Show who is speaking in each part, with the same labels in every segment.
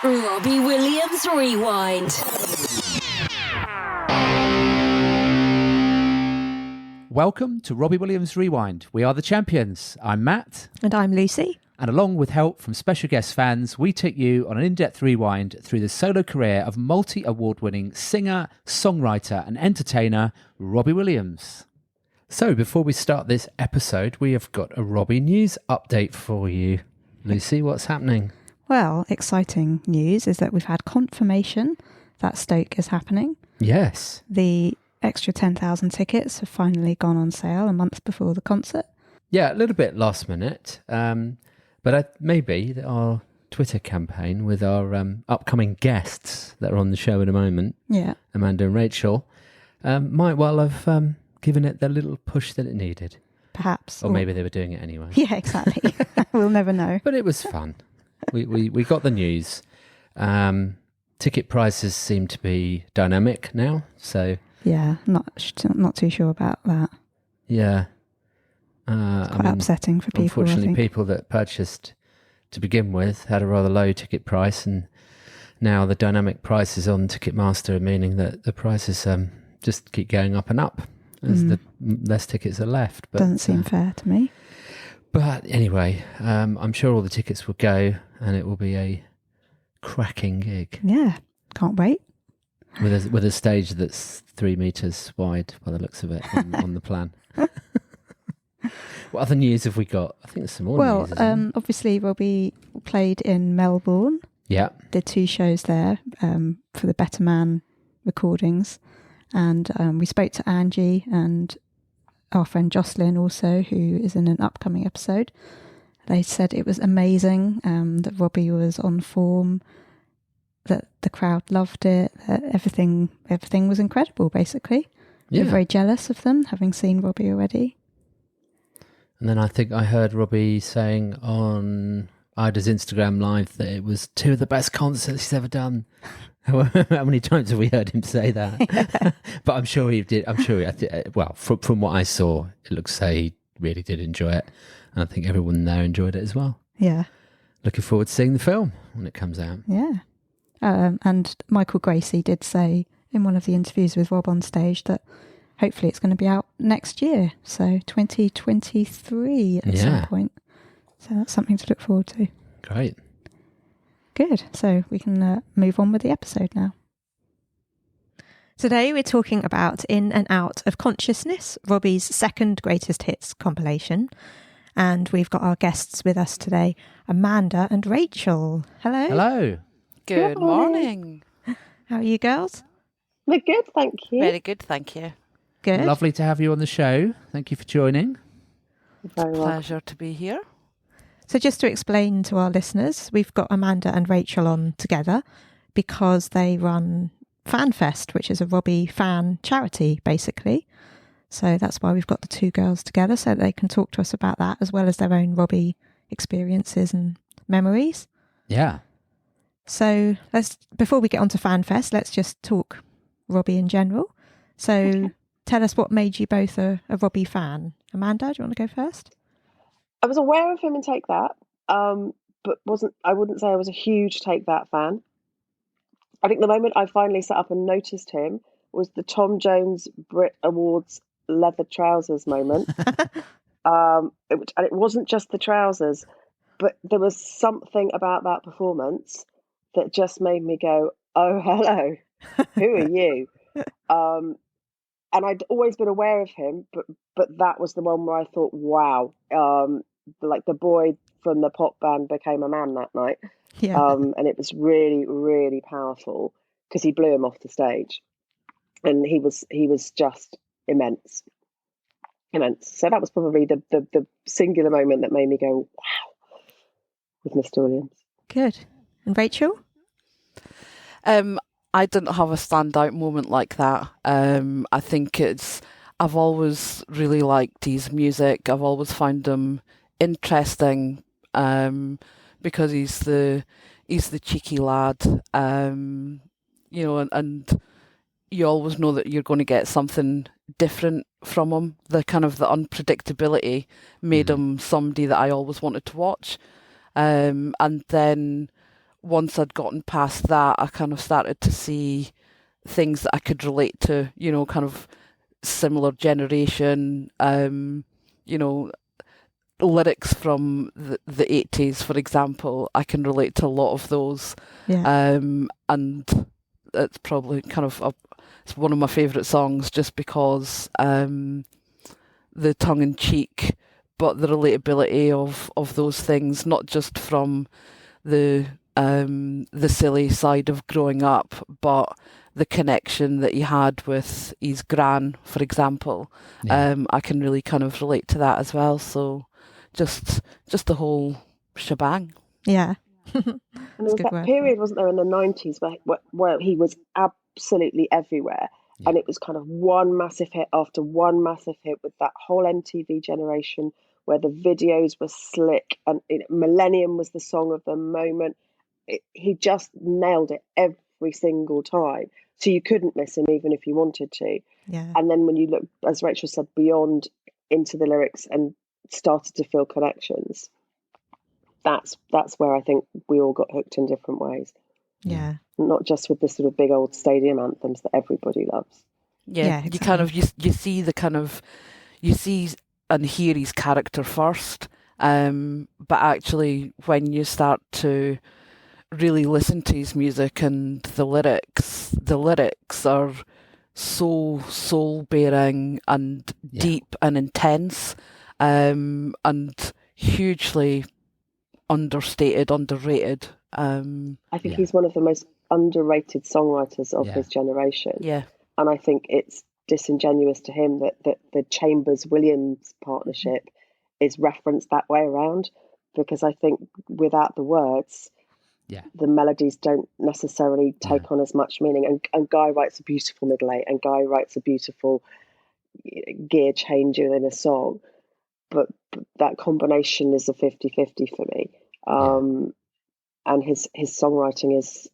Speaker 1: Robbie Williams Rewind.
Speaker 2: Welcome to Robbie Williams Rewind. We are the champions. I'm Matt.
Speaker 3: And I'm Lucy.
Speaker 2: And along with help from special guest fans, we take you on an in-depth rewind through the solo career of multi-award-winning singer, songwriter and entertainer Robbie Williams. So before we start this episode, we have got a Robbie news update for you. Lucy, what's happening?
Speaker 3: Well, exciting news is that we've had confirmation that Stoke is happening.
Speaker 2: Yes.
Speaker 3: The extra 10,000 tickets have finally gone on sale a month before the concert.
Speaker 2: Yeah, a little bit last minute. But maybe our Twitter campaign with our upcoming guests that are on the show in a moment, Amanda and Rachel, might well have given it the little push that it needed.
Speaker 3: Perhaps.
Speaker 2: Or maybe they were doing it anyway.
Speaker 3: Yeah, exactly. We'll never know.
Speaker 2: But it was fun. We got the news. Ticket prices seem to be dynamic now, so...
Speaker 3: Yeah, not too sure about that.
Speaker 2: Yeah.
Speaker 3: It's quite upsetting for people,
Speaker 2: unfortunately, people that purchased to begin with had a rather low ticket price, and now the dynamic prices on Ticketmaster are meaning that the prices just keep going up and up as the less tickets are left. But
Speaker 3: doesn't seem fair to me.
Speaker 2: But anyway, I'm sure all the tickets will go, and it will be a cracking gig.
Speaker 3: Yeah, can't wait.
Speaker 2: With a stage that's 3 meters wide by the looks of it on the plan. What other news have we got? I think there's some more news.
Speaker 3: Well, obviously Robbie played in Melbourne.
Speaker 2: Yeah.
Speaker 3: Did 2 shows there for the Better Man recordings. And we spoke to Angie and our friend Jocelyn also, who is in an upcoming episode. They said it was amazing, that Robbie was on form, that the crowd loved it, that everything was incredible, basically.
Speaker 2: Yeah.
Speaker 3: We're very jealous of them, having seen Robbie already.
Speaker 2: And then I think I heard Robbie saying on Ida's Instagram Live that it was 2 of the best concerts he's ever done. How many times have we heard him say that? Yeah. But I'm sure he did. Well, from what I saw, it looks like he really did enjoy it. And I think everyone there enjoyed it as well.
Speaker 3: Yeah.
Speaker 2: Looking forward to seeing the film when it comes out.
Speaker 3: Yeah. And Michael Gracie did say in one of the interviews with Rob on stage that hopefully it's going to be out next year. So 2023 at some point. So that's something to look forward to.
Speaker 2: Great.
Speaker 3: Good. So we can move on with the episode now.
Speaker 4: Today we're talking about In and Out of Consciousness, Robbie's second greatest hits compilation. And we've got our guests with us today, Amanda and Rachel. Hello.
Speaker 2: Hello.
Speaker 5: Good morning.
Speaker 4: How are you girls?
Speaker 6: We're good, thank you.
Speaker 5: Very good, thank you.
Speaker 4: Good.
Speaker 2: Lovely to have you on the show. Thank you for joining.
Speaker 5: Pleasure to be here.
Speaker 4: So just to explain to our listeners, we've got Amanda and Rachel on together because they run FanFest, which is a Robbie fan charity, basically. So that's why we've got the 2 girls together, so that they can talk to us about that as well as their own Robbie experiences and memories.
Speaker 2: Yeah.
Speaker 4: So before we get on to FanFest, let's just talk Robbie in general. So tell us what made you both a Robbie fan. Amanda, do you want to go first?
Speaker 6: I was aware of him in Take That, but I wouldn't say I was a huge Take That fan. I think the moment I finally sat up and noticed him was the Tom Jones Brit Awards leather trousers moment. And it wasn't just the trousers, but there was something about that performance that just made me go, oh, hello, who are you? And I'd always been aware of him, but that was the one where I thought, wow, like the boy from the pop band became a man that night.
Speaker 4: Yeah.
Speaker 6: And it was really, really powerful because he blew him off the stage, and he was just immense. So that was probably the singular moment that made me go, wow, with Mr. Williams.
Speaker 4: Good. And Rachel?
Speaker 5: I didn't have a standout moment like that. I think I've always really liked his music. I've always found him interesting because he's the cheeky lad, and you always know that you're going to get something different from him. The unpredictability made him somebody that I always wanted to watch. And then once I'd gotten past that, I kind of started to see things that I could relate to, you know, kind of similar generation, you know, lyrics from the 80s, for example. I can relate to a lot of those.
Speaker 4: Yeah.
Speaker 5: And it's probably kind of, it's one of my favourite songs just because the tongue-in-cheek, but the relatability of those things, not just from the silly side of growing up, but the connection that he had with his gran, for example.
Speaker 2: Yeah.
Speaker 5: I can really kind of relate to that as well. So just the whole shebang.
Speaker 4: Yeah.
Speaker 6: And there
Speaker 4: That's a
Speaker 6: was
Speaker 4: good
Speaker 6: that
Speaker 4: word.
Speaker 6: period, wasn't there, in the 90s where he was absolutely everywhere.
Speaker 2: Yeah.
Speaker 6: And it was kind of one massive hit after one massive hit with that whole MTV generation where the videos were slick and Millennium was the song of the moment. He just nailed it every single time. So you couldn't miss him even if you wanted to.
Speaker 4: Yeah.
Speaker 6: And then when you look, as Rachel said, beyond into the lyrics and started to feel connections, that's where I think we all got hooked in different ways.
Speaker 4: Yeah.
Speaker 6: Not just with the sort of big old stadium anthems that everybody loves.
Speaker 5: Yeah,
Speaker 4: Yeah,
Speaker 5: you kind of you see the kind of you see and hear his character first, but actually when you start to really listen to his music and the lyrics are so soul bearing and deep and intense, and hugely understated, underrated.
Speaker 6: I think he's one of the most underrated songwriters of his generation.
Speaker 5: Yeah.
Speaker 6: And I think it's disingenuous to him that the Chambers-Williams partnership is referenced that way around, because I think without the words, the melodies don't necessarily take on as much meaning. And Guy writes a beautiful middle eight, and Guy writes a beautiful gear change in a song. But that combination is a 50-50 for me. And his songwriting is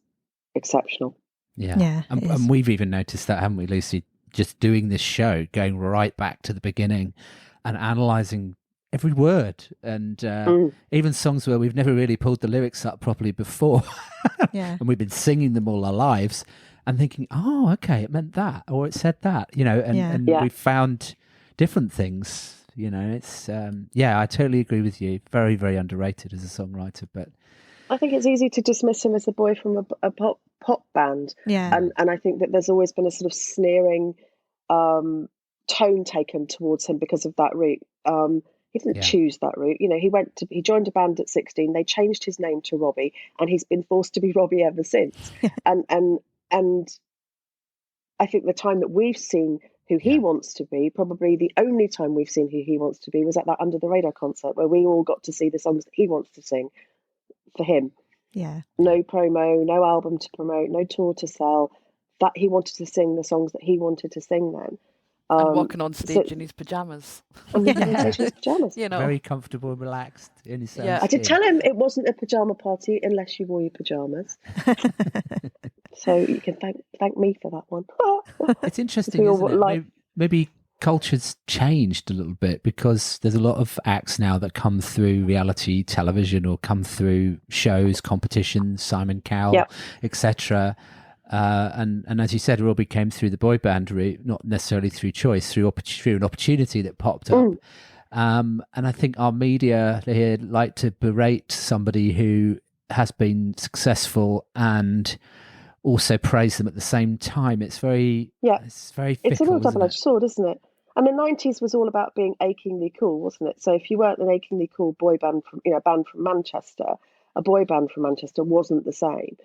Speaker 6: exceptional.
Speaker 2: Yeah. And we've even noticed that, haven't we, Lucy? Just doing this show, going right back to the beginning and analysing every word, and even songs where we've never really pulled the lyrics up properly before. And we've been singing them all our lives and thinking, oh, okay, it meant that, or it said that, you know, and we've found different things, you know. It's, I totally agree with you. Very, very underrated as a songwriter, but
Speaker 6: I think it's easy to dismiss him as a boy from a pop band. And I think that there's always been a sort of sneering tone taken towards him because of that route. He didn't choose that route. You know, he joined a band at 16. They changed his name to Robbie, and he's been forced to be Robbie ever since. and I think the time that we've seen who he wants to be, probably the only time we've seen who he wants to be, was at that Under the Radar concert where we all got to see the songs that he wants to sing for him. No promo, no album to promote, no tour to sell. That he wanted to sing the songs that he wanted to sing then.
Speaker 5: And walking on stage in his pajamas.
Speaker 6: And walking on stage in his pajamas.
Speaker 5: You know.
Speaker 2: Very comfortable and relaxed in his
Speaker 6: I did tell him it wasn't a pajama party unless you wore your pajamas. So you can thank me for that one.
Speaker 2: It's interesting, isn't it? Maybe culture's changed a little bit, because there's a lot of acts now that come through reality television or come through shows, competitions, Simon Cowell, etc. And as you said, Robbie came through the boy band route, not necessarily through choice, through an opportunity that popped up. And I think our media here like to berate somebody who has been successful and also praise them at the same time. It's very it's very fickle,
Speaker 6: it's a real double-edged sword, isn't it? And the 90s was all about being achingly cool, wasn't it? So if you weren't an achingly cool boy band from, a band from Manchester, a boy band from Manchester wasn't the same.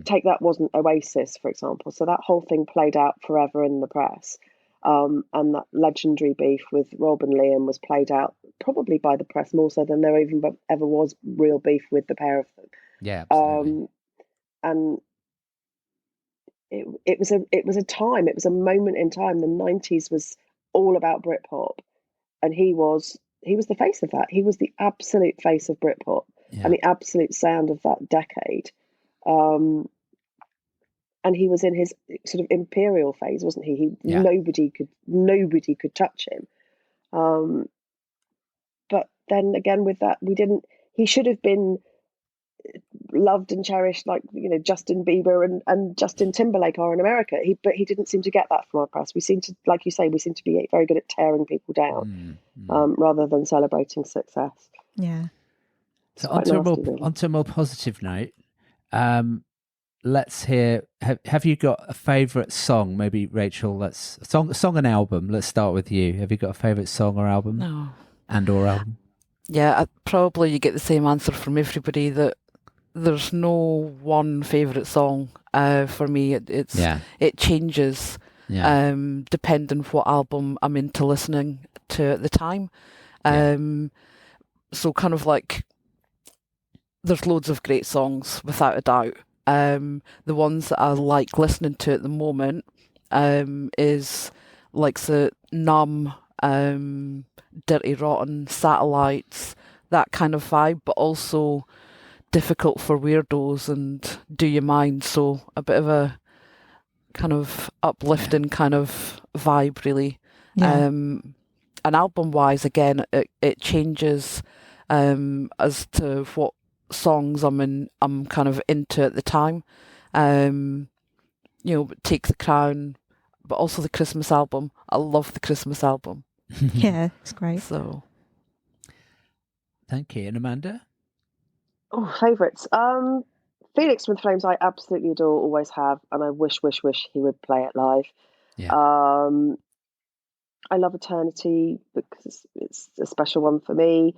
Speaker 6: Take that wasn't Oasis, for example. So that whole thing played out forever in the press. And that legendary beef with Rob and Liam was played out probably by the press more so than there even ever was real beef with the pair of them.
Speaker 2: Yeah, absolutely.
Speaker 6: And it was a time, it was a moment in time. The 90s was all about Britpop, and he was the face of that. He was the absolute face of Britpop and the absolute sound of that decade. And he was in his sort of imperial phase, wasn't he? Nobody could touch him. But then again, with that, he should have been loved and cherished, like, you know, Justin Bieber and Justin Timberlake are in America. But he didn't seem to get that from our press. We seem to, like you say, to be very good at tearing people down, rather than celebrating success.
Speaker 4: Yeah.
Speaker 7: So
Speaker 6: Really.
Speaker 7: onto a more positive note, let's hear. Have you got a favourite song? Maybe Rachel. Let's song and album. Let's start with you. Have you got a favourite song or album?
Speaker 5: No.
Speaker 7: Or album?
Speaker 5: Yeah, probably you get the same answer from everybody, that there's no one favourite song for me. It changes depending what album I'm into listening to at the time. So kind of like, there's loads of great songs without a doubt. The ones that I like listening to at the moment is like the Numb, Dirty Rotten, Satellites, that kind of vibe, but also Difficult for Weirdos and Do You Mind? So a bit of a kind of uplifting kind of vibe, really.
Speaker 4: Yeah.
Speaker 5: And album-wise, again, it changes as to what songs I'm kind of into at the time. You know, Take the Crown, but also the Christmas album. I love the Christmas album.
Speaker 4: Yeah, it's great.
Speaker 5: So,
Speaker 7: thank you. And Amanda?
Speaker 6: Oh, favourites. Felix with Flames, I absolutely adore, always have, and I wish he would play it live.
Speaker 7: Yeah.
Speaker 6: I love Eternity because it's a special one for me.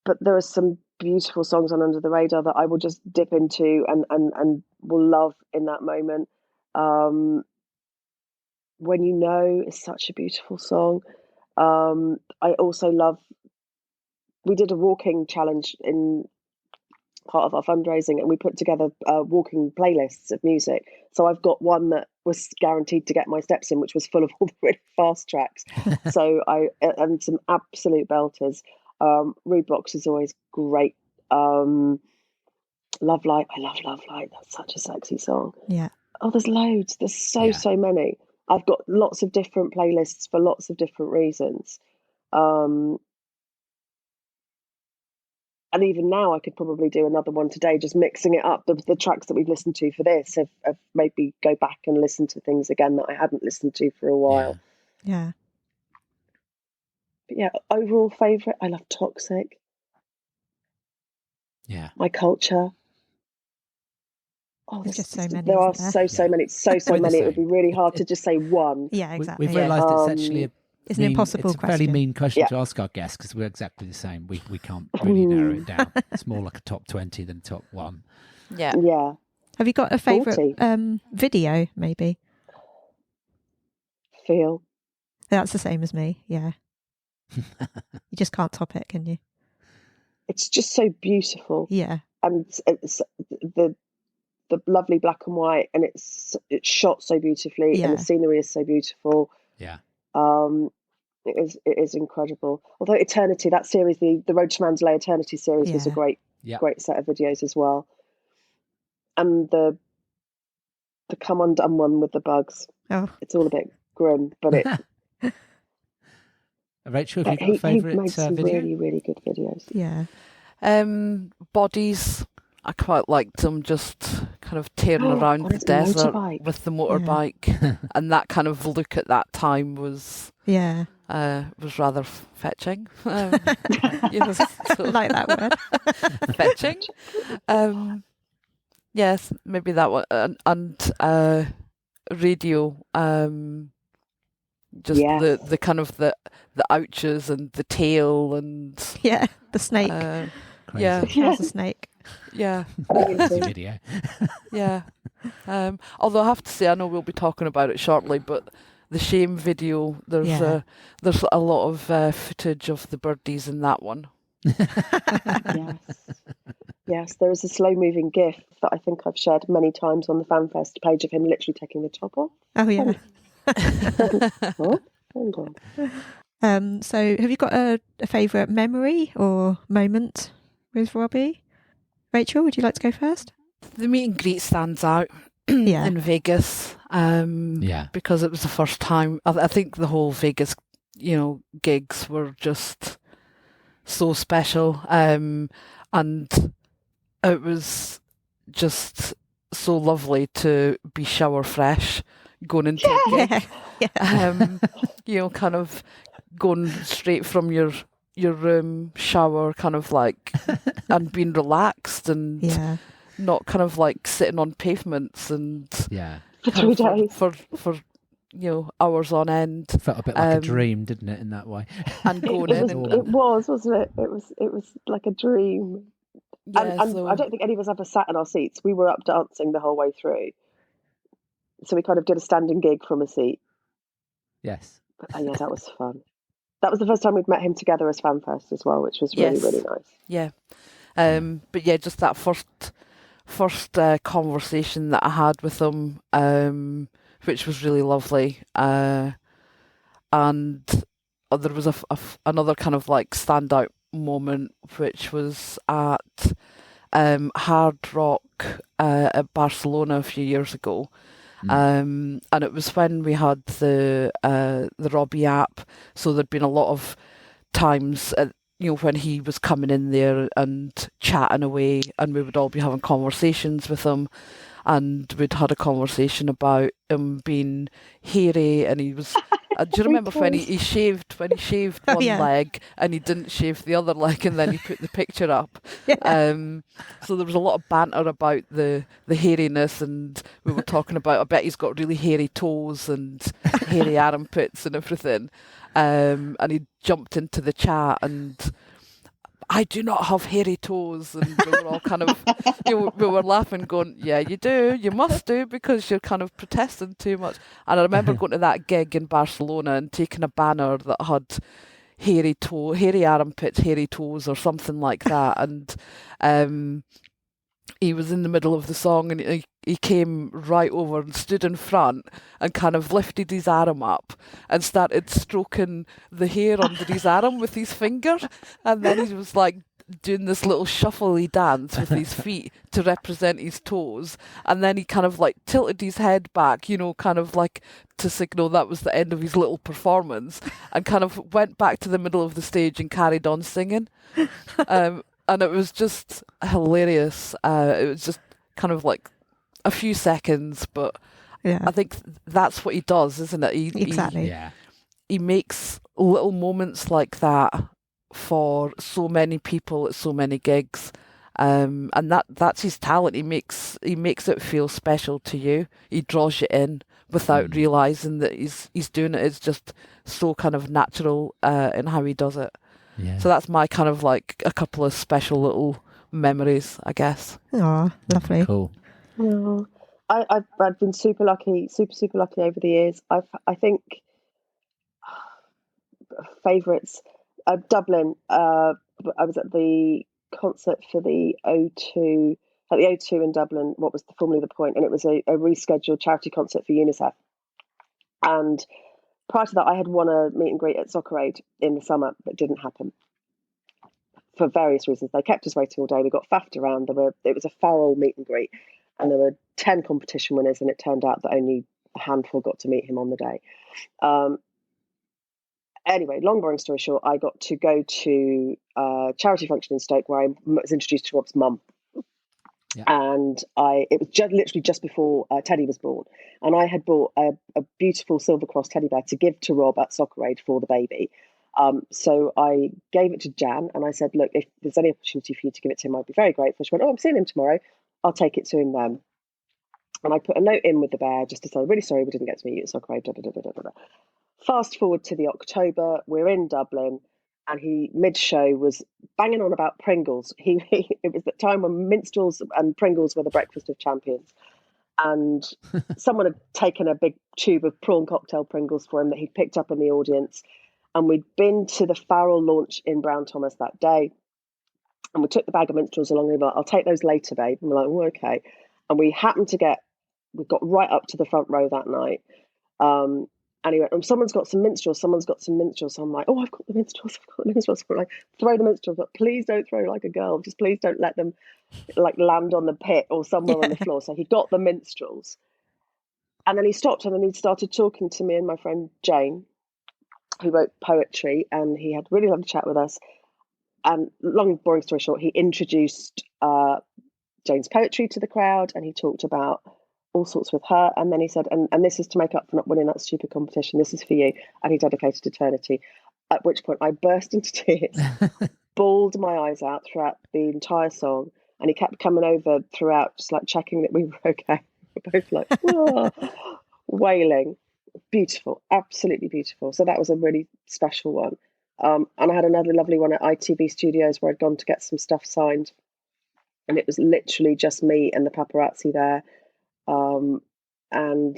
Speaker 6: But there are some beautiful songs on Under the Radar that I will just dip into and will love in that moment. When You Know is such a beautiful song. I also love, we did a walking challenge in part of our fundraising, and we put together walking playlists of music. So I've got one that was guaranteed to get my steps in, which was full of all the really fast tracks. So and some absolute belters. Reeboks is always great. Love Light, I love Love Light. That's such a sexy song.
Speaker 4: Yeah.
Speaker 6: Oh, there's loads. There's so many. I've got lots of different playlists for lots of different reasons. And even now, I could probably do another one today, just mixing it up. The tracks that we've listened to for this have made me go back and listen to things again that I hadn't listened to for a while.
Speaker 4: Yeah.
Speaker 6: But yeah, overall favourite, I love Toxic.
Speaker 7: Yeah.
Speaker 6: My Culture. Oh,
Speaker 4: There's just so many.
Speaker 6: There are
Speaker 4: there?
Speaker 6: so many. So many. It would be really hard to just say one.
Speaker 4: Yeah, exactly.
Speaker 7: We've realised it's actually
Speaker 4: it's an impossible
Speaker 7: it's a fairly
Speaker 4: question.
Speaker 7: mean question to ask our guests, because we're exactly the same. We can't really narrow it down. It's more like a top 20 than top 1.
Speaker 5: yeah.
Speaker 6: Yeah.
Speaker 4: Have you got a favourite
Speaker 6: 40.
Speaker 4: video, maybe?
Speaker 6: Feel.
Speaker 4: That's the same as me, yeah. You just can't top it, can you?
Speaker 6: It's just so beautiful.
Speaker 4: Yeah.
Speaker 6: And it's the lovely black and white, and it's shot so beautifully, and the scenery is so beautiful.
Speaker 7: Yeah.
Speaker 6: It is incredible. Although Eternity, that series, the Road to Mandalay Eternity series, was a great set of videos as well. And the Come Undone one with the bugs.
Speaker 4: Oh,
Speaker 6: it's all a bit grim, but it.
Speaker 7: Rachel, have you got a favourite
Speaker 6: he made some
Speaker 7: video?
Speaker 6: really, really good videos.
Speaker 4: yeah.
Speaker 5: Bodies, I quite liked them just kind of tearing around
Speaker 6: on
Speaker 5: the
Speaker 6: his
Speaker 5: desert
Speaker 6: motorbike.
Speaker 5: with the motorbike, and that kind of look at that time was rather fetching. So
Speaker 4: Like that word.
Speaker 5: fetching. Yes, maybe that one, and radio. Just the kind of the ouches and the tail and
Speaker 4: Yeah, the snake. There's a snake.
Speaker 5: Yeah.
Speaker 7: Video.
Speaker 5: Yeah. Although I have to say, I know we'll be talking about it shortly, but the Shame video, there's a lot of footage of the birdies in that one.
Speaker 6: Yes, there is a slow moving GIF that I think I've shared many times on the FanFest page of him literally taking the top off.
Speaker 4: Oh yeah.
Speaker 6: Oh, hold on.
Speaker 4: So have you got a favourite memory or moment with Robbie? Rachel, would you like to go first?
Speaker 5: The meet and greet stands out in Vegas. Because it was the first time. I think the whole Vegas, gigs were just so special. And It was just so lovely to be shower fresh going into a gig. You know, kind of going straight from your room, shower, kind of like, and being relaxed and not kind of like sitting on pavements and
Speaker 6: For 3 days.
Speaker 5: for you know, hours on end.
Speaker 7: Felt a bit like a dream, didn't it, in that way?
Speaker 5: And going in.
Speaker 6: It was, wasn't it? It was like a dream.
Speaker 5: Yeah,
Speaker 6: and
Speaker 5: so
Speaker 6: I don't think any of us ever sat in our seats. We were up dancing the whole way through. So we kind of did a standing gig from a seat.
Speaker 7: Yes.
Speaker 6: But yeah, that was fun. That was the first time we'd met him together as FanFest as well, which was really, really nice.
Speaker 5: Yeah. But yeah, just that first conversation that I had with him, which was really lovely. And there was another kind of like standout moment, which was at Hard Rock at Barcelona a few years ago. And it was when we had the Robbie app, so there'd been a lot of times you know, when he was coming in there and chatting away, and we would all be having conversations with him, and we'd had a conversation about him being hairy, and he was. Do you remember when he shaved one leg and he didn't shave the other leg, and then he put the picture up? So there was a lot of banter about the hairiness, and we were talking about, I bet he's got really hairy toes and hairy armpits and everything. And he jumped into the chat and, I do not have hairy toes, and we were all kind of, we were laughing, going, yeah, you do, you must do, because you're kind of protesting too much. And I remember going to that gig in Barcelona and taking a banner that had hairy armpits, hairy toes, or something like that, and he was in the middle of the song, and he came right over and stood in front and kind of lifted his arm up and started stroking the hair under his arm with his finger. And then he was like doing this little shuffly dance with his feet to represent his toes. And then he kind of like tilted his head back, you know, kind of like to signal that was the end of his little performance, and kind of went back to the middle of the stage and carried on singing. And it was just hilarious. It was just kind of like a few seconds, but I think that's what he does, isn't it?
Speaker 4: Exactly.
Speaker 5: He makes little moments like that for so many people at so many gigs, and that's his talent. He makes it feel special to you. He draws you in without realizing that he's doing it. It's just so kind of natural in how he does it.
Speaker 7: Yeah.
Speaker 5: So that's my kind of like a couple of special little memories, I guess.
Speaker 4: Oh, lovely.
Speaker 7: Cool.
Speaker 6: Oh, I've been super lucky over the years. I think favourites. Dublin. I was at the concert for the O2 at the O2 in Dublin. What was formerly the Point, and it was a rescheduled charity concert for UNICEF. And prior to that, I had won a meet and greet at Soccer Aid in the summer, but didn't happen for various reasons. They kept us waiting all day. We got faffed around. It was a Farrell meet and greet, and there were 10 competition winners, and it turned out that only a handful got to meet him on the day. Anyway, long boring story short, I got to go to a charity function in Stoke where I was introduced to Rob's mum. Yeah. And it was literally just before Teddy was born, and I had bought a beautiful Silver Cross teddy bear to give to Rob at Soccer Aid for the baby. So I gave it to Jan, and I said, look, if there's any opportunity for you to give it to him, I'd be very grateful. She went, I'm seeing him tomorrow. I'll take it to him then. And I put a note in with the bear just to say, really sorry we didn't get to meet you at Soccer Aid. Fast forward to the October, we're in Dublin, and he mid-show was banging on about Pringles. It was the time when minstrels and Pringles were the breakfast of champions. And someone had taken a big tube of prawn cocktail Pringles for him that he'd picked up in the audience. And we'd been to the Farrell launch in Brown Thomas that day. And we took the bag of minstrels along, and we were like, I'll take those later, babe. And we're like, oh, okay. And we got right up to the front row that night. And he went, someone's got some minstrels. So I'm like, I've got the minstrels. We're like, throw the minstrels, but please don't throw like a girl. Just please don't let them like land on the pit or somewhere on the floor. So he got the minstrels. And then he stopped, and then he started talking to me and my friend Jane, who wrote poetry, and he had really lovely chat with us. And long, boring story short, he introduced Jane's poetry to the crowd, and he talked about all sorts with her. And then he said, and this is to make up for not winning that stupid competition. This is for you. And he dedicated Eternity. At which point I burst into tears, bawled my eyes out throughout the entire song. And he kept coming over throughout, just like checking that we were okay. We're both like, whoa, wailing. Beautiful, absolutely beautiful. So that was a really special one. And I had another lovely one at ITV Studios where I'd gone to get some stuff signed. And it was literally just me and the paparazzi there. And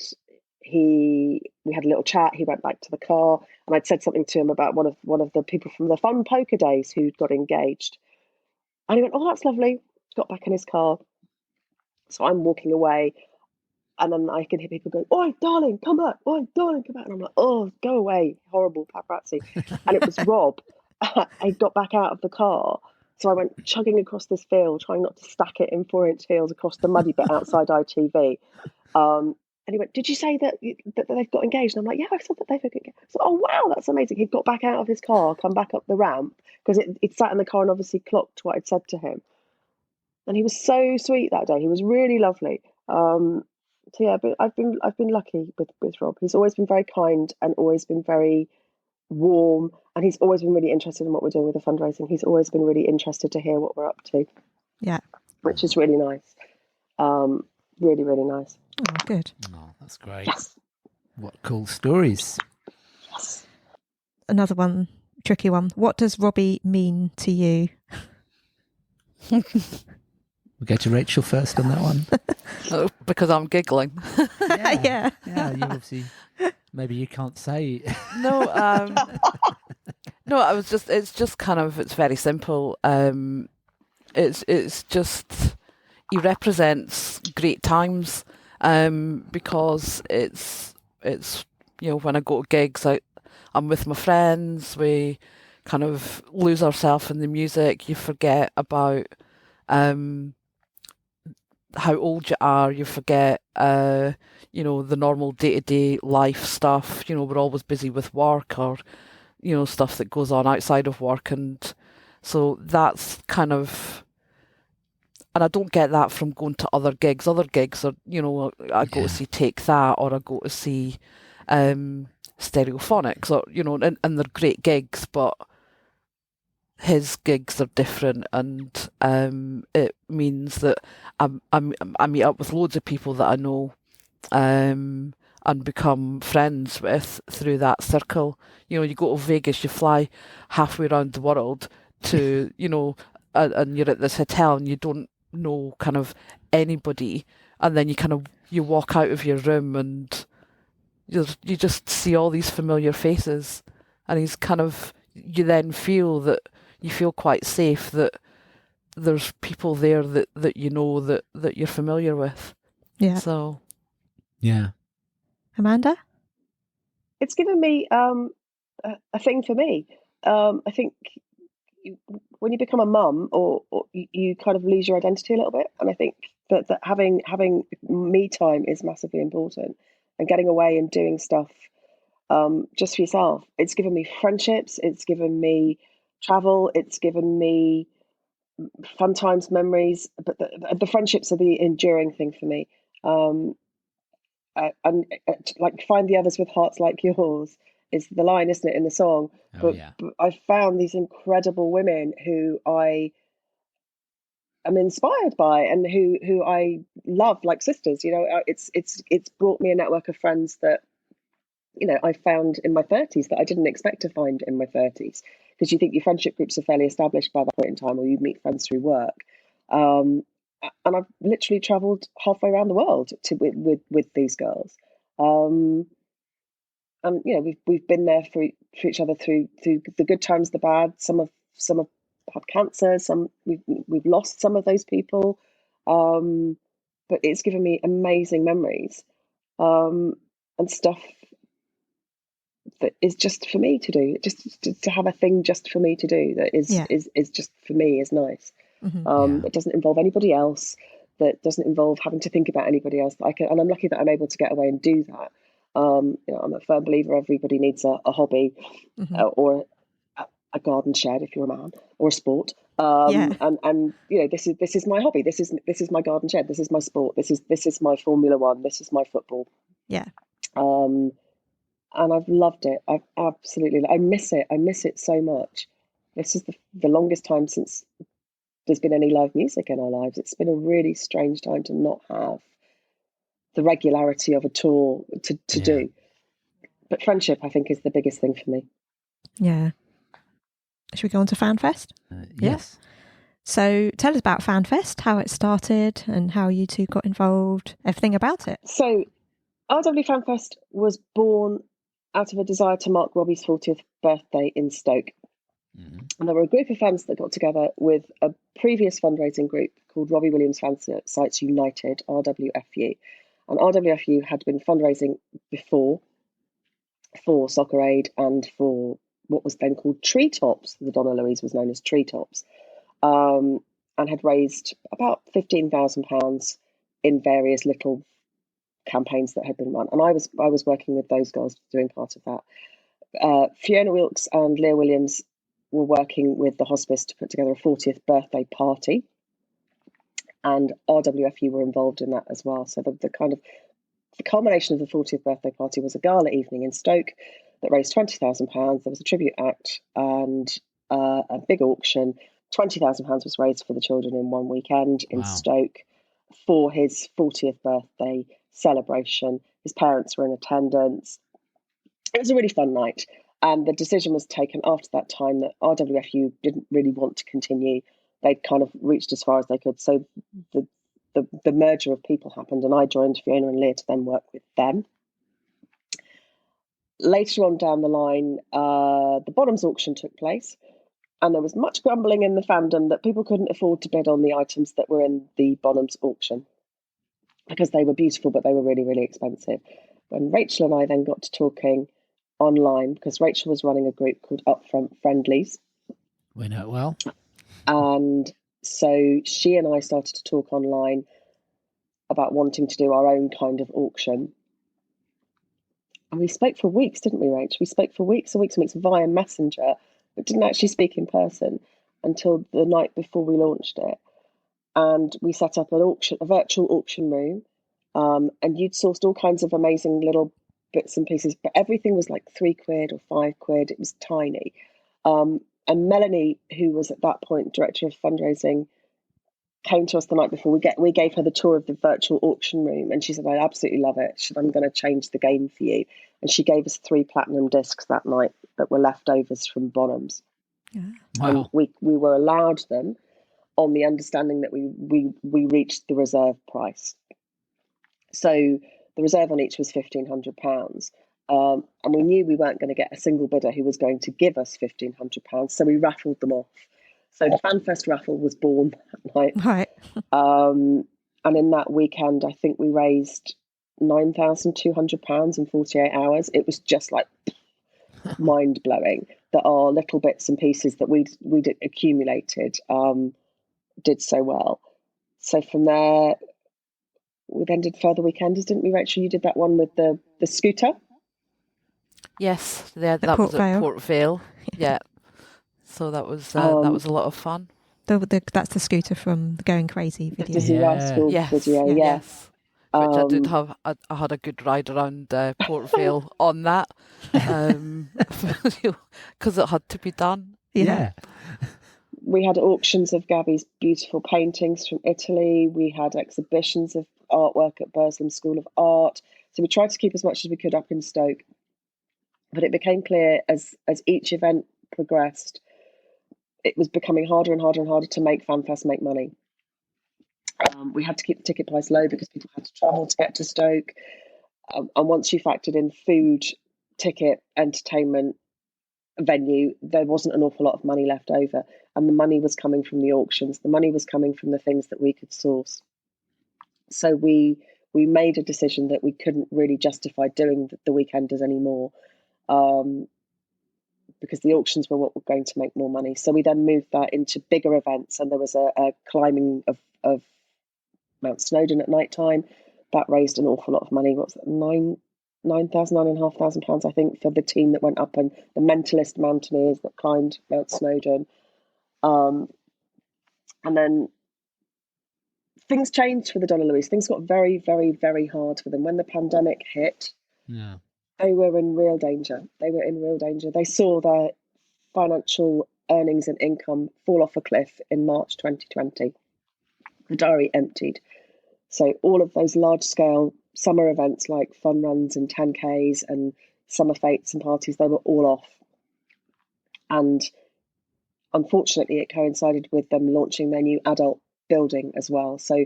Speaker 6: we had a little chat. He went back to the car, and I'd said something to him about one of the people from the Fun Poker Days who'd got engaged. And he went, "Oh, that's lovely." Got back in his car. So I'm walking away, and then I can hear people going, "Oi, darling, come back! Oi, darling, come back!" And I'm like, "Oh, go away, horrible paparazzi!" And it was Rob. I got back out of the car. So I went chugging across this field, trying not to stack it in 4-inch heels across the muddy bit outside ITV. And he went, "Did you say that they've got engaged?" And I'm like, "Yeah, I said that they've got engaged." So, "Oh, wow, that's amazing." He'd got back out of his car, come back up the ramp, because it sat in the car and obviously clocked what I'd said to him. And he was so sweet that day. He was really lovely. So yeah, but I've been lucky with Rob. He's always been very kind and always been very warm, and he's always been really interested in what we're doing with the fundraising. He's always been really interested to hear what we're up to.
Speaker 4: Yeah.
Speaker 6: Which is really nice. Really, really nice.
Speaker 4: Oh, good.
Speaker 7: Oh, that's great.
Speaker 6: Yes.
Speaker 7: What cool stories.
Speaker 6: Yes.
Speaker 4: Another one, tricky one. What does Robbie mean to you?
Speaker 7: We'll go to Rachel first on that one.
Speaker 5: Oh, because I'm giggling.
Speaker 4: Yeah.
Speaker 7: Yeah, you obviously, maybe you can't say.
Speaker 5: No, no, it's just kind of, it's very simple. It's just, he represents great times, because it's, you know, when I go to gigs, I'm with my friends, we kind of lose ourselves in the music, you forget about, how old you are, you forget, you know, the normal day-to-day life stuff. You know, we're always busy with work or, you know, stuff that goes on outside of work. And so that's kind of, and I don't get that from going to other gigs. Other gigs are, you know, I go to see Take That, or I go to see Stereophonics, or, you know, and they're great gigs, but his gigs are different, and it means that I meet up with loads of people that I know, and become friends with through that circle. You know, you go to Vegas, you fly halfway around the world to, you know, and you're at this hotel and you don't know kind of anybody, and then you walk out of your room and you just see all these familiar faces, and he's kind of, you then feel that you feel quite safe that there's people there that you know that you're familiar with.
Speaker 4: Yeah.
Speaker 5: So
Speaker 7: Yeah.
Speaker 4: Amanda?
Speaker 6: It's given me a thing for me. I think when you become a mum, or you kind of lose your identity a little bit, and I think that having me time is massively important, and getting away and doing stuff just for yourself. It's given me friendships. It's given me travel. It's given me fun times, memories. But the friendships are the enduring thing for me. And like, find the others with hearts like yours is the line, isn't it, in the song?
Speaker 7: Oh,
Speaker 6: but
Speaker 7: yeah.
Speaker 6: I found these incredible women who I am inspired by, and who I love like sisters. You know, it's brought me a network of friends that, you know, I found in my 30s that I didn't expect to find in my 30s, because you think your friendship groups are fairly established by that point in time, or you meet friends through work. And I've literally travelled halfway around the world with these girls. And you know, we've been there for each other through the good times, the bad. Some have had cancer. Some we've lost some of those people. But it's given me amazing memories, and stuff that is just for me to do. Just to have a thing just for me to do that is just for me is nice.
Speaker 4: Mm-hmm.
Speaker 6: That doesn't involve anybody else. That doesn't involve having to think about anybody else. And I'm lucky that I'm able to get away and do that. You know, I'm a firm believer everybody needs a hobby,
Speaker 4: Mm-hmm.
Speaker 6: or a garden shed if you're a man. or a sport. And you know, this is my hobby. This is my garden shed. This is my sport. This is my Formula One. This is my football.
Speaker 4: Yeah.
Speaker 6: And I've loved it. I miss it. I miss it so much. This is the longest time since there's been any live music in our lives. It's been a really strange time to not have the regularity of a tour to do. But friendship, I think, is the biggest thing for me.
Speaker 4: Yeah. Should we go on to FanFest?
Speaker 7: Yes.
Speaker 4: So tell us about FanFest, how it started and how you two got involved, everything about it.
Speaker 6: So RW FanFest was born out of a desire to mark Robbie's 40th birthday in Stoke. Mm-hmm. And there were a group of fans that got together with a previous fundraising group called Robbie Williams Fan Sites United, RWFU. And RWFU had been fundraising before for Soccer Aid and for what was then called Treetops. The Donna Louise was known as Treetops, and had raised about £15,000 in various little campaigns that had been run. And I was working with those girls doing part of that. Fiona Wilkes and Leah Williams were working with the hospice to put together a 40th birthday party, and RWFU were involved in that as well. So the culmination of the 40th birthday party was a gala evening in Stoke that raised £20,000. There was a tribute act and a big auction. £20,000 was raised for the children in one weekend in Stoke for his 40th birthday celebration. His parents were in attendance. It was a really fun night. And the decision was taken after that time that RWFU didn't really want to continue. They'd kind of reached as far as they could. So the merger of people happened, and I joined Fiona and Leah to then work with them. Later on down the line, the Bottoms auction took place, and there was much grumbling in the fandom that people couldn't afford to bid on the items that were in the Bottoms auction because they were beautiful, but they were really, really expensive. When Rachel and I then got to talking online, because Rachel was running a group called Upfront Friendlies.
Speaker 7: We know it well.
Speaker 6: And so she and I started to talk online about wanting to do our own kind of auction. And we spoke for weeks, didn't we, Rach? We spoke for weeks and weeks and weeks via Messenger, but didn't actually speak in person until the night before we launched it. And we set up a virtual auction room, and you'd sourced all kinds of amazing little bits and pieces, but everything was like £3 or £5. It was tiny. And Melanie, who was at that point director of fundraising, came to us the night before. We gave her the tour of the virtual auction room, and she said, "I absolutely love it. She said, I'm going to change the game for you." And she gave us 3 platinum discs that night that were leftovers from Bottoms.
Speaker 4: Yeah.
Speaker 7: Wow.
Speaker 6: And we were allowed them on the understanding that we reached the reserve price. So the reserve on each was £1,500. And we knew we weren't going to get a single bidder who was going to give us £1,500. So we raffled them off. So the FanFest raffle was born that night.
Speaker 4: Right.
Speaker 6: And in that weekend, I think we raised £9,200 in 48 hours. It was just like mind blowing that our little bits and pieces that we'd accumulated did so well. So from there, we then did further weekenders, didn't we, Rachel? You did that one with the scooter.
Speaker 5: Yes, that was at Port Vale. Yeah, so that was a lot of fun.
Speaker 4: That's the scooter from the Going Crazy video.
Speaker 6: The Dizzy Rascal video.
Speaker 5: Yes. Which I had a good ride around Port Vale on that, because it had to be done.
Speaker 4: Yeah.
Speaker 6: We had auctions of Gabby's beautiful paintings from Italy. We had exhibitions of artwork at Burslem School of Art. So we tried to keep as much as we could up in Stoke. But it became clear as each event progressed, it was becoming harder and harder and harder to make FanFest make money. We had to keep the ticket price low because people had to travel to get to Stoke. And once you factored in food, ticket, entertainment, venue, there wasn't an awful lot of money left over. And the money was coming from the auctions. The money was coming from the things that we could source. So we made a decision that we couldn't really justify doing the weekenders anymore, because the auctions were what were going to make more money. So we then moved that into bigger events, and there was a climbing of Mount Snowdon at night time. That raised an awful lot of money. What was it, £9,500, I think, for the team that went up, and the Mentalist mountaineers that climbed Mount Snowdon. And then things changed for the Donna Louise. Things got very, very, very hard for them. When the pandemic hit, they were in real danger. They saw their financial earnings and income fall off a cliff in March 2020. The diary emptied. So all of those large-scale summer events like fun runs and 10Ks and summer fetes and parties, they were all off. And unfortunately, it coincided with them launching their new adult building as well. So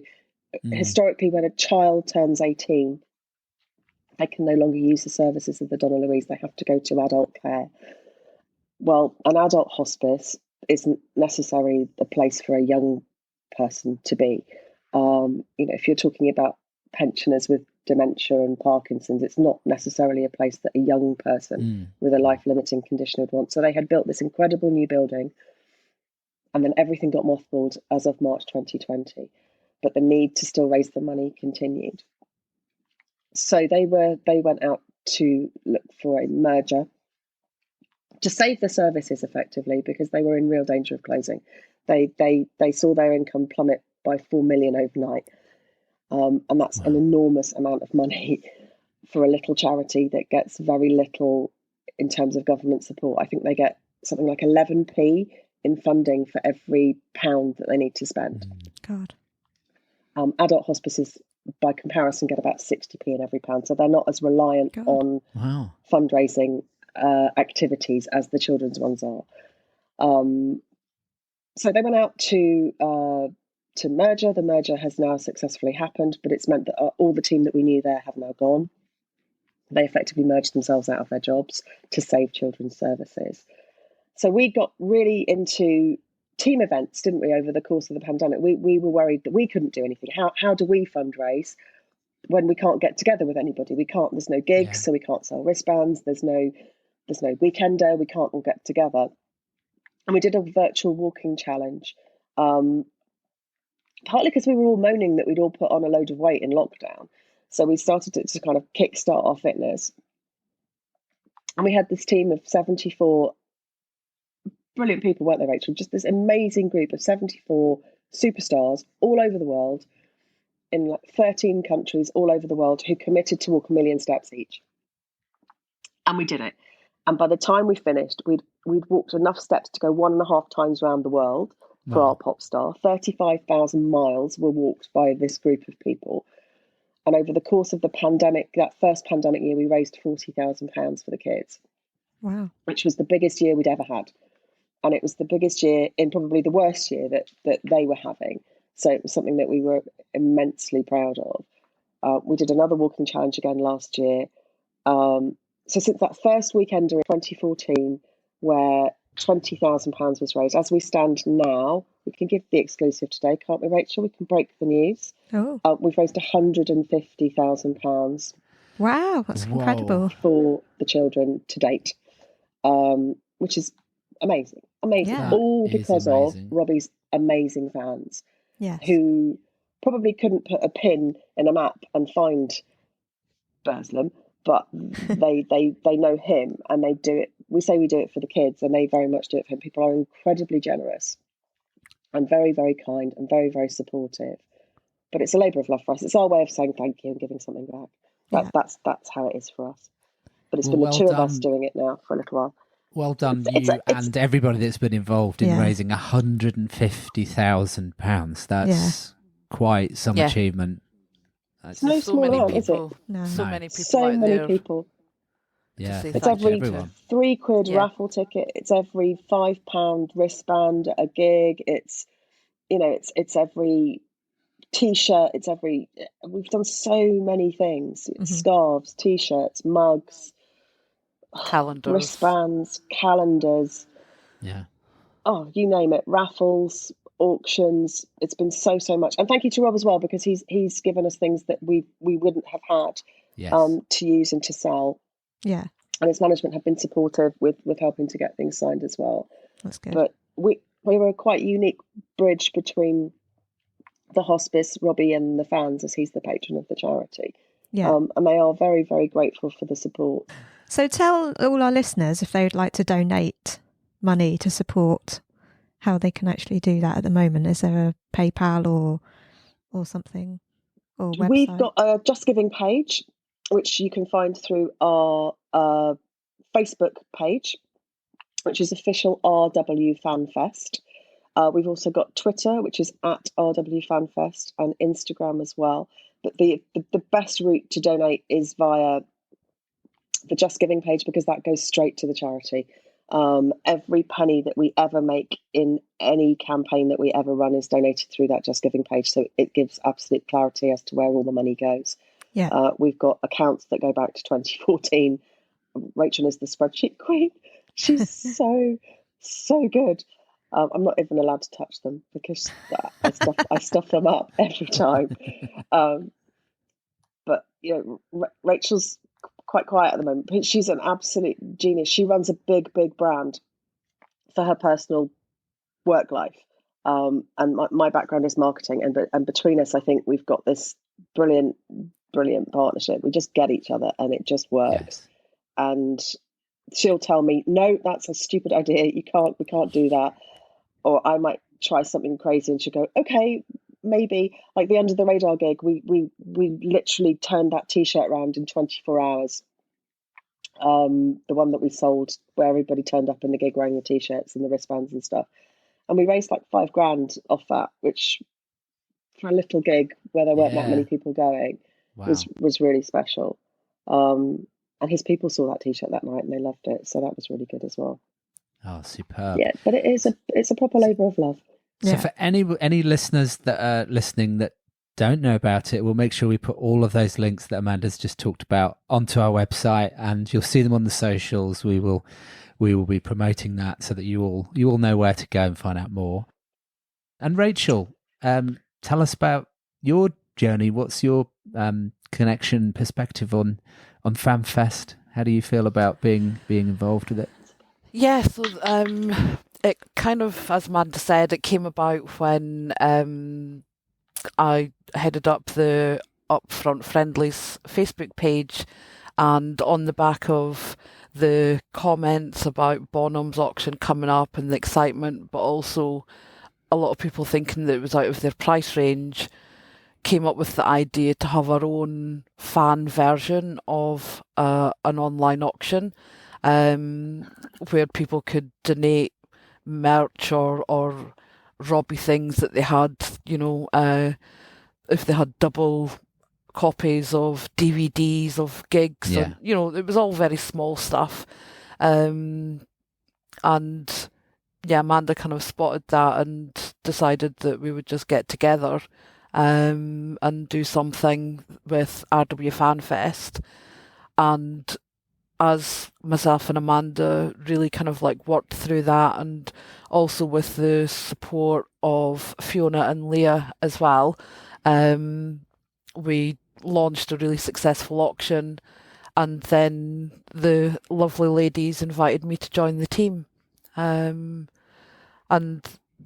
Speaker 6: historically, when a child turns 18, they can no longer use the services of the Donna Louise. They have to go to adult care. Well, an adult hospice isn't necessarily the place for a young person to be. If you're talking about pensioners with dementia and Parkinson's, it's not necessarily a place that a young person with a life-limiting condition would want. So they had built this incredible new building, and then everything got mothballed as of March 2020. But the need to still raise the money continued. So they went out to look for a merger to save the services effectively, because they were in real danger of closing. They saw their income plummet by 4 million overnight. And that's an enormous amount of money for a little charity that gets very little in terms of government support. I think they get something like 11p in funding for every pound that they need to spend.
Speaker 4: God.
Speaker 6: Adult hospices, by comparison, get about 60p in every pound. So they're not as reliant on fundraising activities as the children's ones are. So they went out to merger. The merger has now successfully happened, but it's meant that all the team that we knew there have now gone. They effectively merged themselves out of their jobs to save children's services. So we got really into team events, didn't we, over the course of the pandemic? We were worried that we couldn't do anything. How do we fundraise when we can't get together with anybody? There's no gigs, so we can't sell wristbands. There's no weekender. We can't all get together. And we did a virtual walking challenge, partly because we were all moaning that we'd all put on a load of weight in lockdown. So we started to kind of kickstart our fitness. And we had this team of 74 brilliant people, weren't they, Rachel? Just this amazing group of 74 superstars all over the world, in like 13 countries all over the world, who committed to walk 1 million steps each. And we did it. And by the time we finished, we'd walked enough steps to go 1.5 times around the world for our pop star. 35,000 miles were walked by this group of people. And over the course of the pandemic, that first pandemic year, we raised £40,000 for the kids.
Speaker 4: Wow. Which
Speaker 6: was the biggest year we'd ever had. And it was the biggest year in probably the worst year that they were having. So it was something that we were immensely proud of. We did another walking challenge again last year. So since that first weekend in 2014, where £20,000 was raised, as we stand now, we can give the exclusive today, can't we, Rachel? We can break the news. We've raised £150,000.
Speaker 4: Wow, that's incredible.
Speaker 6: For the children to date, which is amazing.
Speaker 4: Yeah.
Speaker 6: All because of Robbie's amazing fans, who probably couldn't put a pin in a map and find Burslem, but they know him, and they do it. We say we do it for the kids, and they very much do it for him. People are incredibly generous and very, very kind and very, very supportive. But it's a labour of love for us. It's our way of saying thank you and giving something back. That's how it is for us. But it's been the two of us doing it now for a little while.
Speaker 7: Well done, and everybody that's been involved in raising £150,000. That's quite some achievement.
Speaker 6: It's no small amount, is it?
Speaker 5: No. So many people.
Speaker 6: So many people.
Speaker 7: Yeah,
Speaker 6: it's every £3 raffle ticket. It's every £5 wristband at a gig. It's every T-shirt. It's every. We've done so many things. Scarves, T-shirts, mugs,
Speaker 5: calendars,
Speaker 6: wristbands, calendars.
Speaker 7: Yeah.
Speaker 6: Oh, you name it. Raffles, auctions. It's been so much. And thank you to Rob as well, because he's given us things that we wouldn't have had to use and to sell.
Speaker 4: Yeah.
Speaker 6: And his management have been supportive with helping to get things signed as well.
Speaker 4: That's good.
Speaker 6: But we were a quite unique bridge between the hospice, Robbie, and the fans, as he's the patron of the charity.
Speaker 4: Yeah.
Speaker 6: And they are very, very grateful for the support.
Speaker 4: So tell all our listeners if they would like to donate money to support how they can actually do that at the moment? Is there a PayPal or something, or website?
Speaker 6: We've got a Just Giving page, which you can find through our Facebook page, which is official RW FanFest. We've also got Twitter, which is at RW FanFest, and Instagram as well. But the best route to donate is via the Just Giving page, because that goes straight to the charity. Every penny that we ever make in any campaign that we ever run is donated through that Just Giving page, so it gives absolute clarity as to where all the money goes. We've got accounts that go back to 2014. Rachel is the spreadsheet queen. She's so good. I'm not even allowed to touch them because I stuff them up every time. But Rachel's quite quiet at the moment, but she's an absolute genius. She runs a big brand for her personal work life. And my background is marketing, and between us, I think we've got this brilliant partnership. We just get each other, and it just works.
Speaker 7: Yes.
Speaker 6: And she'll tell me, "No, that's a stupid idea. We can't do that." Or I might try something crazy, and she'll go, "Okay, maybe." Like the Under the Radar gig, we literally turned that T-shirt around in 24 hours. The one that we sold, where everybody turned up in the gig wearing the T-shirts and the wristbands and stuff, and we raised like $5,000 off that, which for a little gig where there weren't that many people going was really special. And his people saw that T-shirt that night and they loved it, so that was really good as well.
Speaker 7: Oh, superb.
Speaker 6: Yeah, but it's a proper labour of love.
Speaker 7: So for any listeners that are listening that don't know about it, we'll make sure we put all of those links that Amanda's just talked about onto our website, and you'll see them on the socials. We will be promoting that so that you all know where to go and find out more. And Rachel, tell us about your journey. What's your connection perspective on FanFest? How do you feel about being involved with it?
Speaker 5: Yeah, so it kind of, as Amanda said, it came about when I headed up the Upfront Friendlies Facebook page, and on the back of the comments about Bonham's auction coming up and the excitement, but also a lot of people thinking that it was out of their price range, came up with the idea to have our own fan version of an online auction, where people could donate merch or Robbie things that they had, if they had double copies of DVDs of gigs, and, it was all very small stuff. And Amanda kind of spotted that and decided that we would just get together and do something with RW FanFest. And as myself and Amanda really kind of like worked through that, and also with the support of Fiona and Leah as well, we launched a really successful auction, and then the lovely ladies invited me to join the team. And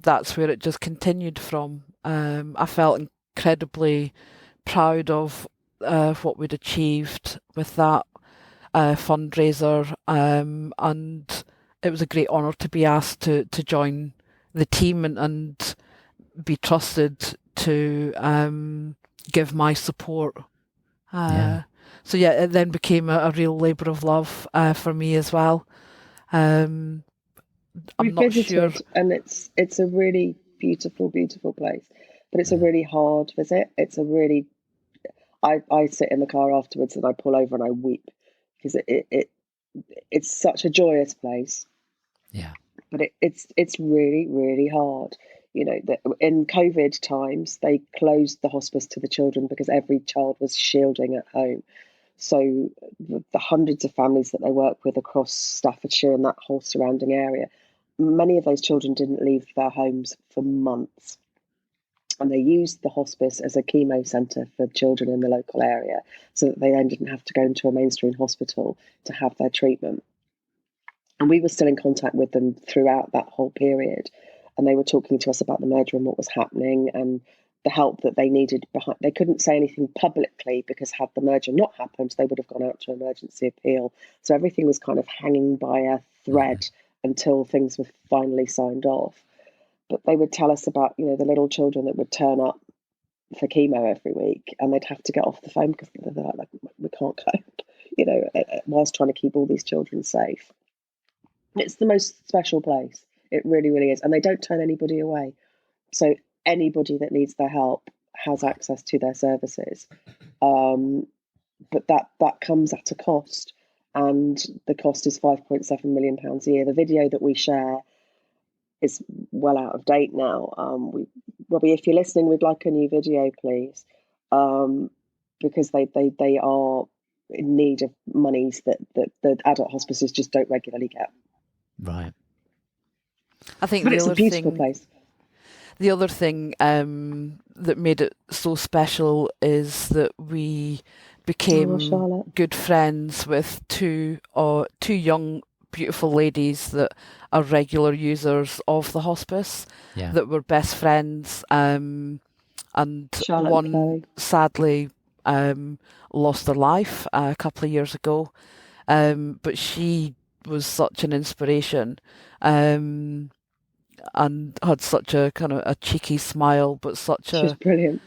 Speaker 5: that's where it just continued from. I felt incredibly proud of what we'd achieved with that fundraiser, and it was a great honour to be asked to join the team and be trusted to give my support. So it then became a real labour of love for me as well. I'm not sure,
Speaker 6: and it's a really beautiful place, but it's a really hard visit. It's a really, I sit in the car afterwards and I pull over and I weep, because it's such a joyous place.
Speaker 2: Yeah,
Speaker 6: but it's really, really hard. In COVID times, they closed the hospice to the children because every child was shielding at home. So the hundreds of families that they work with across Staffordshire and that whole surrounding area, many of those children didn't leave their homes for months. And they used the hospice as a chemo centre for children in the local area, so that they then didn't have to go into a mainstream hospital to have their treatment. And we were still in contact with them throughout that whole period. And they were talking to us about the merger and what was happening and the help that they needed behind. They couldn't say anything publicly because had the merger not happened, they would have gone out to emergency appeal. So everything was kind of hanging by a thread until things were finally signed off. but they would tell us about, the little children that would turn up for chemo every week, and they'd have to get off the phone because they're like, we can't cope, whilst trying to keep all these children safe. It's the most special place. It really, really is. And they don't turn anybody away. So anybody that needs their help has access to their services. But that comes at a cost. And the cost is £5.7 million a year. The video that we share is well out of date now. Robbie, if you're listening, we'd like a new video, please, because they are in need of monies that the adult hospices just don't regularly get.
Speaker 2: Right.
Speaker 5: I think
Speaker 6: but it's a beautiful place.
Speaker 5: The other thing that made it so special is that we became good friends with two young, beautiful ladies that are regular users of the hospice, that were best friends, and
Speaker 6: Charlotte
Speaker 5: one sadly lost her life a couple of years ago, but she was such an inspiration, and had such a kind of a cheeky smile, but she was
Speaker 6: brilliant.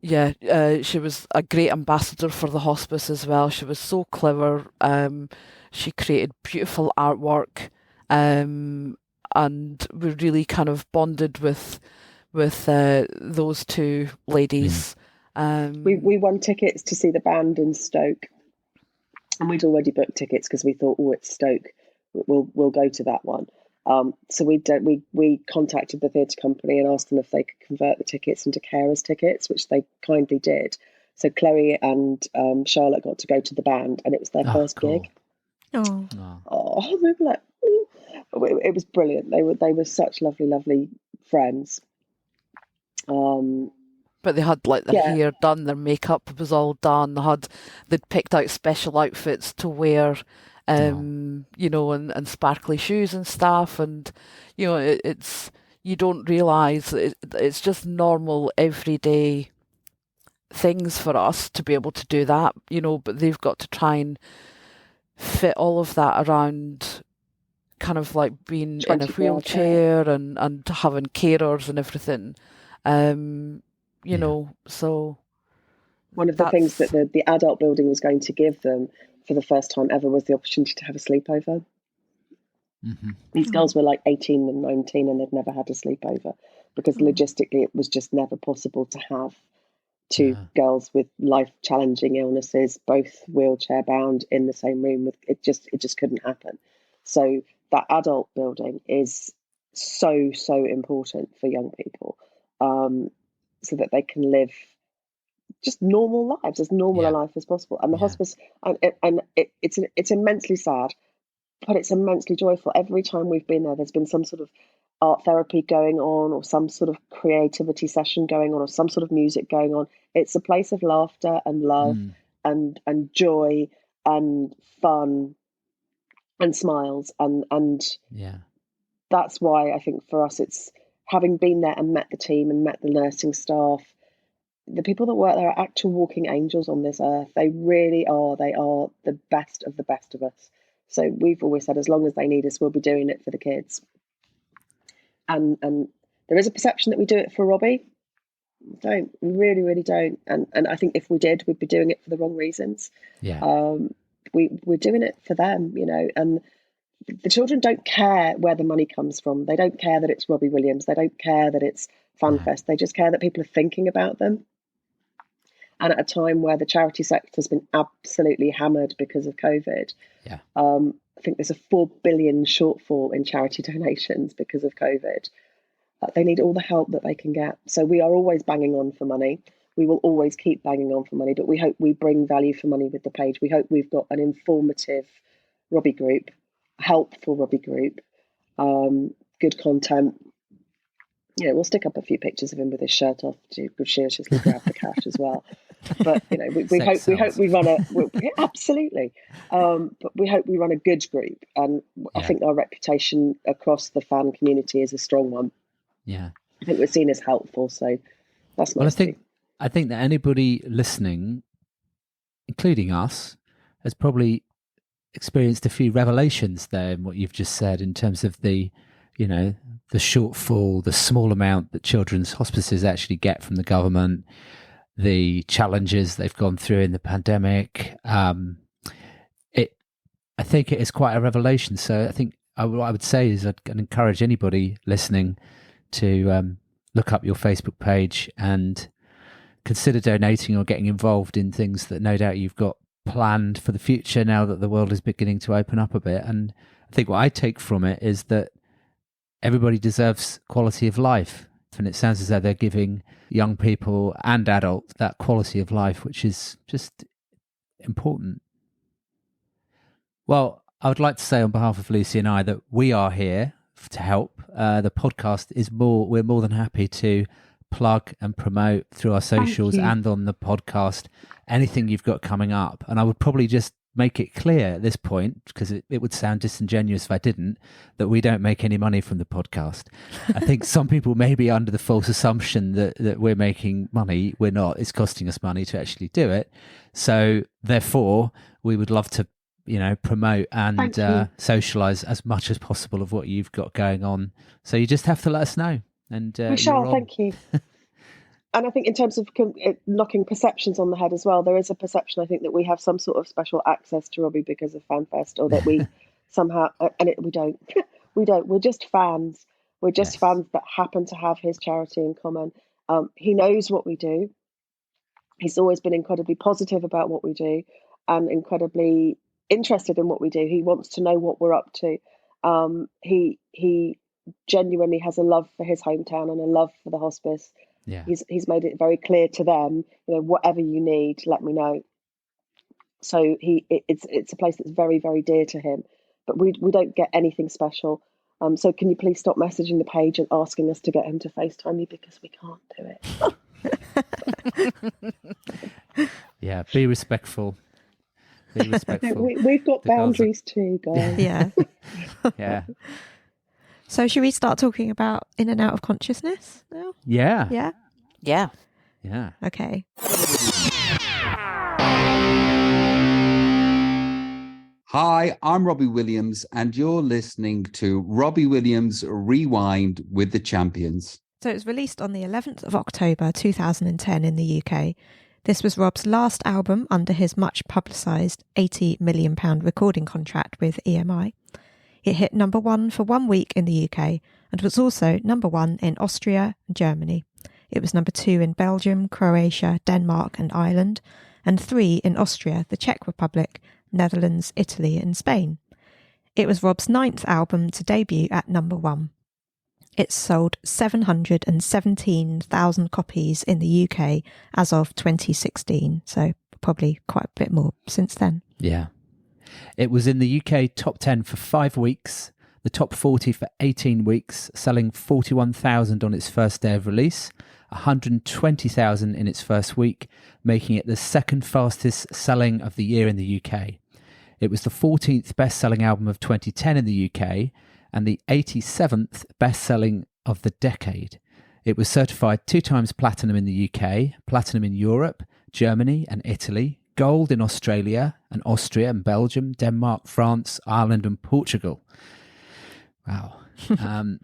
Speaker 5: Yeah, she was a great ambassador for the hospice as well. She was so clever. She created beautiful artwork, and we really kind of bonded with those two ladies.
Speaker 6: We won tickets to see the band in Stoke, and we'd already booked tickets because we thought, it's Stoke, we'll go to that one. So we contacted the theatre company and asked them if they could convert the tickets into carers tickets, which they kindly did. So Chloe and Charlotte got to go to the band, and it was their first gig. Oh, we were like, it was brilliant. They were such lovely friends.
Speaker 5: But they had like their hair done, their makeup was all done. They'd picked out special outfits to wear. And sparkly shoes and stuff, and it's you don't realise it's just normal everyday things for us to be able to do that, but they've got to try and fit all of that around kind of like being in a wheelchair and having carers and everything, so
Speaker 6: one of the things that the adult building was going to give them for the first time ever was the opportunity to have a sleepover. Mm-hmm. These girls were like 18 and 19 and they'd never had a sleepover because logistically it was just never possible to have two girls with life-challenging illnesses, both wheelchair-bound, in the same room. It just couldn't happen. So that adult building is so important for young people, so that they can live just normal lives, as normal a life as possible. And the hospice, and it's immensely sad, but it's immensely joyful. Every time we've been there, there's been some sort of art therapy going on, or some sort of creativity session going on, or some sort of music going on. It's a place of laughter and love and joy and fun and smiles. And that's why I think for us, it's having been there and met the team and met the nursing staff. The people that work there are actual walking angels on this earth. They really are. They are the best of us. So we've always said, as long as they need us, we'll be doing it for the kids. And there is a perception that we do it for Robbie. We don't. We really don't. And I think if we did, we'd be doing it for the wrong reasons. We're doing it for them, and the children don't care where the money comes from. They don't care that it's Robbie Williams. They don't care that it's FanFest. They just care that people are thinking about them. And at a time where the charity sector has been absolutely hammered because of COVID, I think there's a 4 billion shortfall in charity donations because of COVID. They need all the help that they can get. So we are always banging on for money. We will always keep banging on for money, but we hope we bring value for money with the page. We hope we've got an informative Robbie group, helpful Robbie group, good content. We'll stick up a few pictures of him with his shirt off to graciously grab the cash as well. But we hope we run absolutely. But we hope we run a good group, and I think our reputation across the fan community is a strong one.
Speaker 2: Yeah,
Speaker 6: I think we're seen as helpful, so that's nice.
Speaker 2: Well, I think that anybody listening, including us, has probably experienced a few revelations there in what you've just said in terms of the
Speaker 7: the shortfall, the small amount that children's hospices actually get from the government, the challenges they've gone through in the pandemic. I think it is quite a revelation. So I think what I would say is I'd encourage anybody listening to look up your Facebook page and consider donating or getting involved in things that no doubt you've got planned for the future now that the world is beginning to open up a bit. And I think what I take from it is that everybody deserves quality of life. And it sounds as though they're giving young people and adults that quality of life, which is just important. Well, I would like to say on behalf of Lucy and I that we are here to help. The podcast is we're more than happy to plug and promote through our socials and on the podcast anything you've got coming up. And I would probably just make it clear at this point, because it would sound disingenuous if I didn't, that we don't make any money from the podcast. I think some people may be under the false assumption that we're making money. We're not. It's costing us money to actually do it. So therefore, we would love to promote and socialise as much as possible of what you've got going on. So you just have to let us know. And
Speaker 6: we shall. Thank you. And I think in terms of knocking perceptions on the head as well, there is a perception, I think, that we have some sort of special access to Robbie because of FanFest, or that we somehow, we don't. We don't. We're just fans. We're just fans that happen to have his charity in common. He knows what we do. He's always been incredibly positive about what we do and incredibly interested in what we do. He wants to know what we're up to. He genuinely has a love for his hometown and a love for the hospice.
Speaker 7: Yeah.
Speaker 6: He's made it very clear to them, whatever you need, let me know. So it's a place that's very, very dear to him. But we don't get anything special. So can you please stop messaging the page and asking us to get him to FaceTime you, because we can't do it.
Speaker 7: Yeah, be respectful. Be respectful.
Speaker 6: We've got boundaries too, guys.
Speaker 4: Yeah.
Speaker 7: Yeah.
Speaker 4: So should we start talking about in and out of consciousness now?
Speaker 7: Yeah.
Speaker 4: Yeah?
Speaker 5: Yeah.
Speaker 7: Yeah.
Speaker 4: Okay.
Speaker 8: Hi, I'm Robbie Williams, and you're listening to Robbie Williams Rewind with the Champions.
Speaker 4: So it was released on the 11th of October 2010 in the UK. This was Rob's last album under his much publicised £80 million recording contract with EMI. It hit number 1 for 1 week in the UK and was also number 1 in Austria and Germany. It was number 2 in Belgium, Croatia, Denmark and Ireland, and 3 in Austria, the Czech Republic, Netherlands, Italy and Spain. It was Rob's 9th album to debut at number 1. It sold 717,000 copies in the UK as of 2016, so probably quite a bit more since then.
Speaker 7: Yeah. It was in the UK top 10 for 5 weeks, the top 40 for 18 weeks, selling 41,000 on its first day of release, 120,000 in its first week, making it the second fastest selling of the year in the UK. It was the 14th best-selling album of 2010 in the UK and the 87th best-selling of the decade. It was certified 2 times platinum in the UK, platinum in Europe, Germany and Italy, gold in Australia and Austria and Belgium, Denmark, France, Ireland and Portugal. Wow.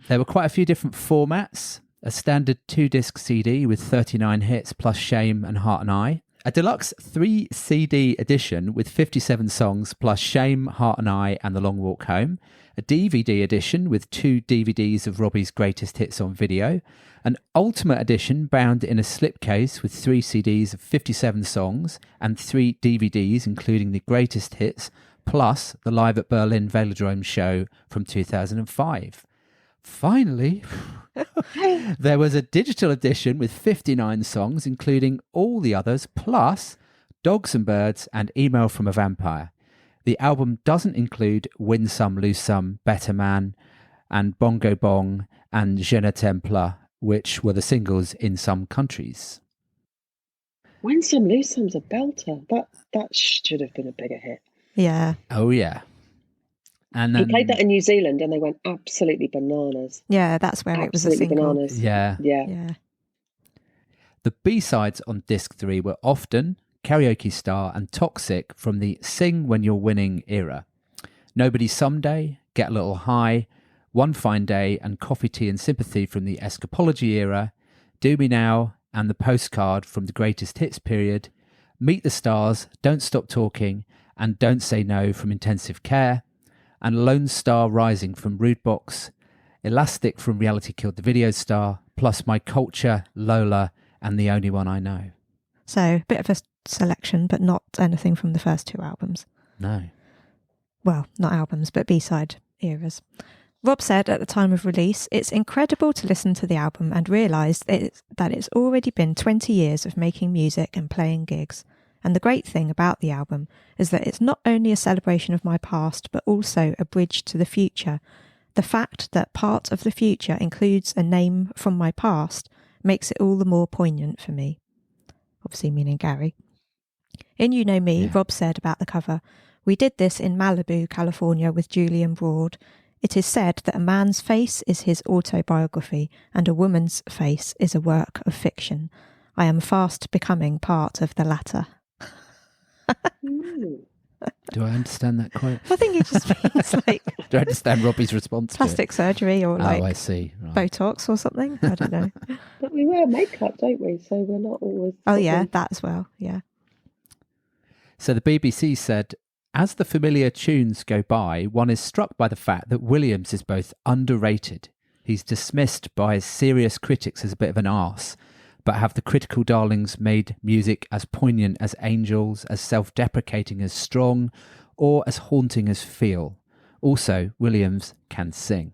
Speaker 7: There were quite a few different formats. A standard 2-disc CD with 39 hits plus Shame and Heart and Eye. A deluxe 3 CD edition with 57 songs plus Shame, Heart and Eye and The Long Walk Home. A DVD edition with 2 DVDs of Robbie's greatest hits on video. An Ultimate Edition bound in a slipcase with 3 CDs of 57 songs and 3 DVDs including the greatest hits, plus the Live at Berlin Velodrome show from 2005. Finally, there was a digital edition with 59 songs including all the others, plus Dogs and Birds and Email from a Vampire. The album doesn't include Win Some, Lose Some, Better Man and Bongo Bong and Je ne t'aime plus, which were the singles in some countries.
Speaker 6: Win Some, Lose Some's a belter. That should have been a bigger hit.
Speaker 4: Yeah.
Speaker 7: Oh, yeah. And then,
Speaker 6: he played that in New Zealand and they went absolutely bananas.
Speaker 4: Yeah, that's where it was a
Speaker 6: Absolutely
Speaker 4: single.
Speaker 6: bananas.
Speaker 7: Yeah.
Speaker 4: Yeah.
Speaker 7: The B-sides on disc 3 were Often, Karaoke Star and Toxic from the Sing When You're Winning era. Nobody Someday, Get a Little High, One Fine Day and Coffee, Tea and Sympathy from the Escapology era, Do Me Now and The Postcard from the Greatest Hits period, Meet the Stars, Don't Stop Talking and Don't Say No from Intensive Care, and Lone Star Rising from Rude Box, Elastic from Reality Killed the Video Star, plus My Culture, Lola and The Only One I Know.
Speaker 4: So a bit of a selection, but not anything from the first 2 albums.
Speaker 7: No.
Speaker 4: Well, not albums, but B-side eras. Rob said at the time of release, it's incredible to listen to the album and realise that it's already been 20 years of making music and playing gigs. And the great thing about the album is that it's not only a celebration of my past, but also a bridge to the future. The fact that part of the future includes a name from my past makes it all the more poignant for me. Obviously meaning Gary. In You Know Me, Rob said about the cover, we did this in Malibu, California with Julian Broad. It is said that a man's face is his autobiography and a woman's face is a work of fiction. I am fast becoming part of the latter.
Speaker 2: Do I understand that quote?
Speaker 4: I think it just means like
Speaker 2: Do I understand Robbie's response
Speaker 4: plastic surgery or like
Speaker 2: I see. Right.
Speaker 4: Botox or something. I don't know.
Speaker 6: But we wear makeup, don't we? So we're not always.
Speaker 4: Oh yeah, that as well. Yeah.
Speaker 7: So the BBC said, as the familiar tunes go by, one is struck by the fact that Williams is both underrated. He's dismissed by serious critics as a bit of an arse, but have the critical darlings made music as poignant as Angels, as self-deprecating as Strong, or as haunting as Feel. Also, Williams can sing.